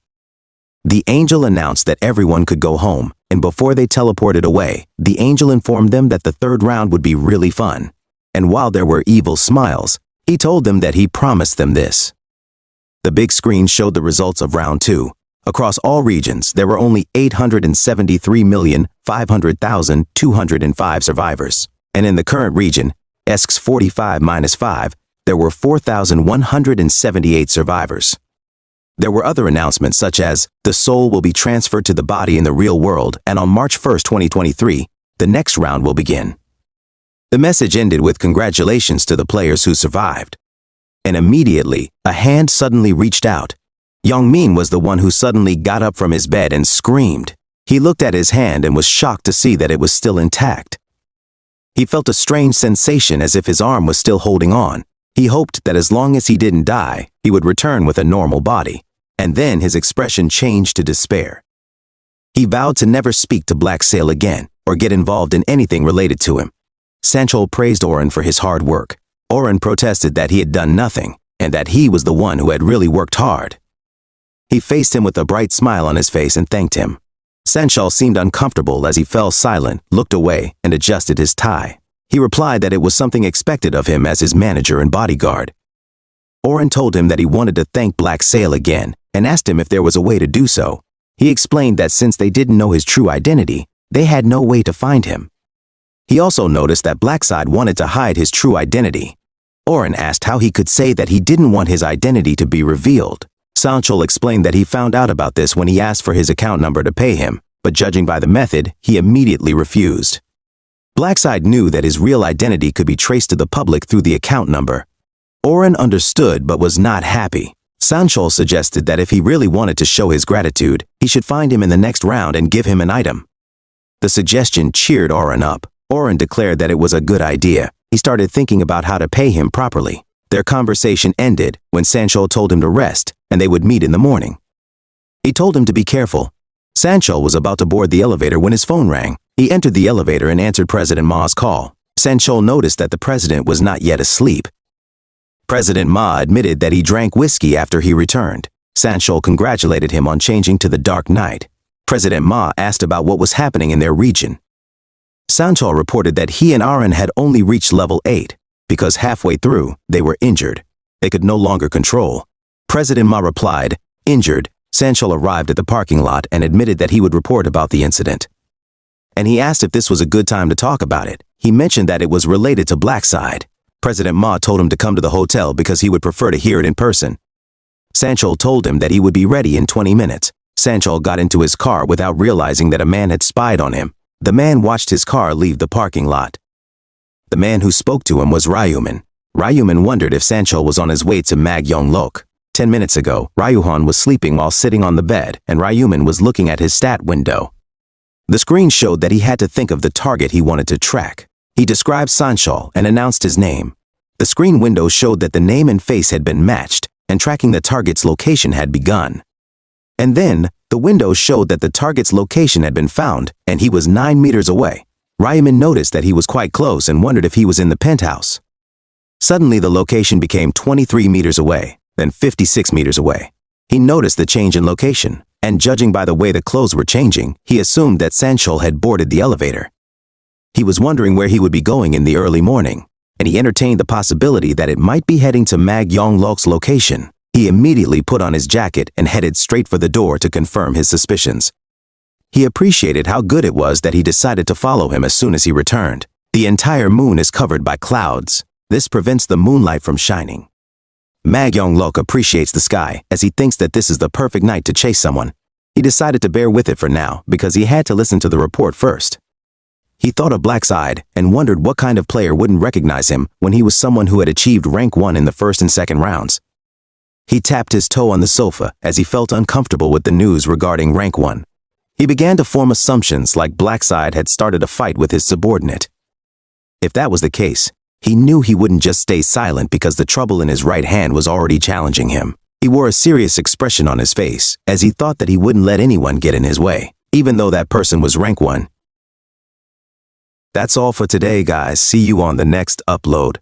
The Angel announced that everyone could go home, and before they teleported away, the Angel informed them that the third round would be really fun. And while there were evil smiles, he told them that he promised them this. The big screen showed the results of round 2. Across all regions, there were only 873,500,205 survivors. And in the current region, ESC's 45-5, there were 4,178 survivors. There were other announcements such as, the soul will be transferred to the body in the real world, and on March 1, 2023, the next round will begin. The message ended with congratulations to the players who survived. And immediately, a hand suddenly reached out. Youngmin was the one who suddenly got up from his bed and screamed. He looked at his hand and was shocked to see that it was still intact. He felt a strange sensation as if his arm was still holding on. He hoped that as long as he didn't die, he would return with a normal body. And then his expression changed to despair. He vowed to never speak to Black Sail again, or get involved in anything related to him. Sanchol praised Oren for his hard work. Oren protested that he had done nothing, and that he was the one who had really worked hard. He faced him with a bright smile on his face and thanked him. Sanchol seemed uncomfortable as he fell silent, looked away, and adjusted his tie. He replied that it was something expected of him as his manager and bodyguard. Oren told him that he wanted to thank Black Sail again and asked him if there was a way to do so. He explained that since they didn't know his true identity, they had no way to find him. He also noticed that Blackside wanted to hide his true identity. Oren asked how he could say that he didn't want his identity to be revealed. Sanchol explained that he found out about this when he asked for his account number to pay him, but judging by the method, he immediately refused. Blackside knew that his real identity could be traced to the public through the account number. Oren understood but was not happy. Sanchol suggested that if he really wanted to show his gratitude, he should find him in the next round and give him an item. The suggestion cheered Oren up. Oren declared that it was a good idea. He started thinking about how to pay him properly. Their conversation ended when Sanchol told him to rest and they would meet in the morning. He told him to be careful. Sanchol was about to board the elevator when his phone rang. He entered the elevator and answered President Ma's call. Sanchol noticed that the president was not yet asleep. President Ma admitted that he drank whiskey after he returned. Sanchol congratulated him on changing to the Dark Knight. President Ma asked about what was happening in their region. Sanchol reported that he and Oren had only reached level 8, because halfway through, they were injured. They could no longer control. President Ma replied, "Injured." Sanchol arrived at the parking lot and admitted that he would report about the incident. And he asked if this was a good time to talk about it. He mentioned that it was related to Blackside. President Ma told him to come to the hotel because he would prefer to hear it in person. Sanchol told him that he would be ready in 20 minutes. Sanchol got into his car without realizing that a man had spied on him. The man watched his car leave the parking lot. The man who spoke to him was Ryuman. Ryuman wondered if Sanchol was on his way to Mag-Yong-Lok. 10 minutes ago, Ryuhan was sleeping while sitting on the bed, and Ryuman was looking at his stat window. The screen showed that he had to think of the target he wanted to track. He described Sanchol and announced his name. The screen window showed that the name and face had been matched, and tracking the target's location had begun. And then, the window showed that the target's location had been found, and he was 9 meters away. Ryuman noticed that he was quite close and wondered if he was in the penthouse. Suddenly, the location became 23 meters away, then 56 meters away. He noticed the change in location, and judging by the way the clothes were changing, he assumed that Sanchol had boarded the elevator. He was wondering where he would be going in the early morning, and he entertained the possibility that it might be heading to Mag-Yong-Lok's location. He immediately put on his jacket and headed straight for the door to confirm his suspicions. He appreciated how good it was that he decided to follow him as soon as he returned. The entire moon is covered by clouds. This prevents the moonlight from shining. Mag-Yong-Lok appreciates the sky as he thinks that this is the perfect night to chase someone. He decided to bear with it for now because he had to listen to the report first. He thought of Blackside and wondered what kind of player wouldn't recognize him when he was someone who had achieved rank 1 in the first and second rounds. He tapped his toe on the sofa as he felt uncomfortable with the news regarding rank 1. He began to form assumptions like Blackside had started a fight with his subordinate. If that was the case, he knew he wouldn't just stay silent because the trouble in his right hand was already challenging him. He wore a serious expression on his face as he thought that he wouldn't let anyone get in his way, even though that person was rank 1. That's all for today, guys. See you on the next upload.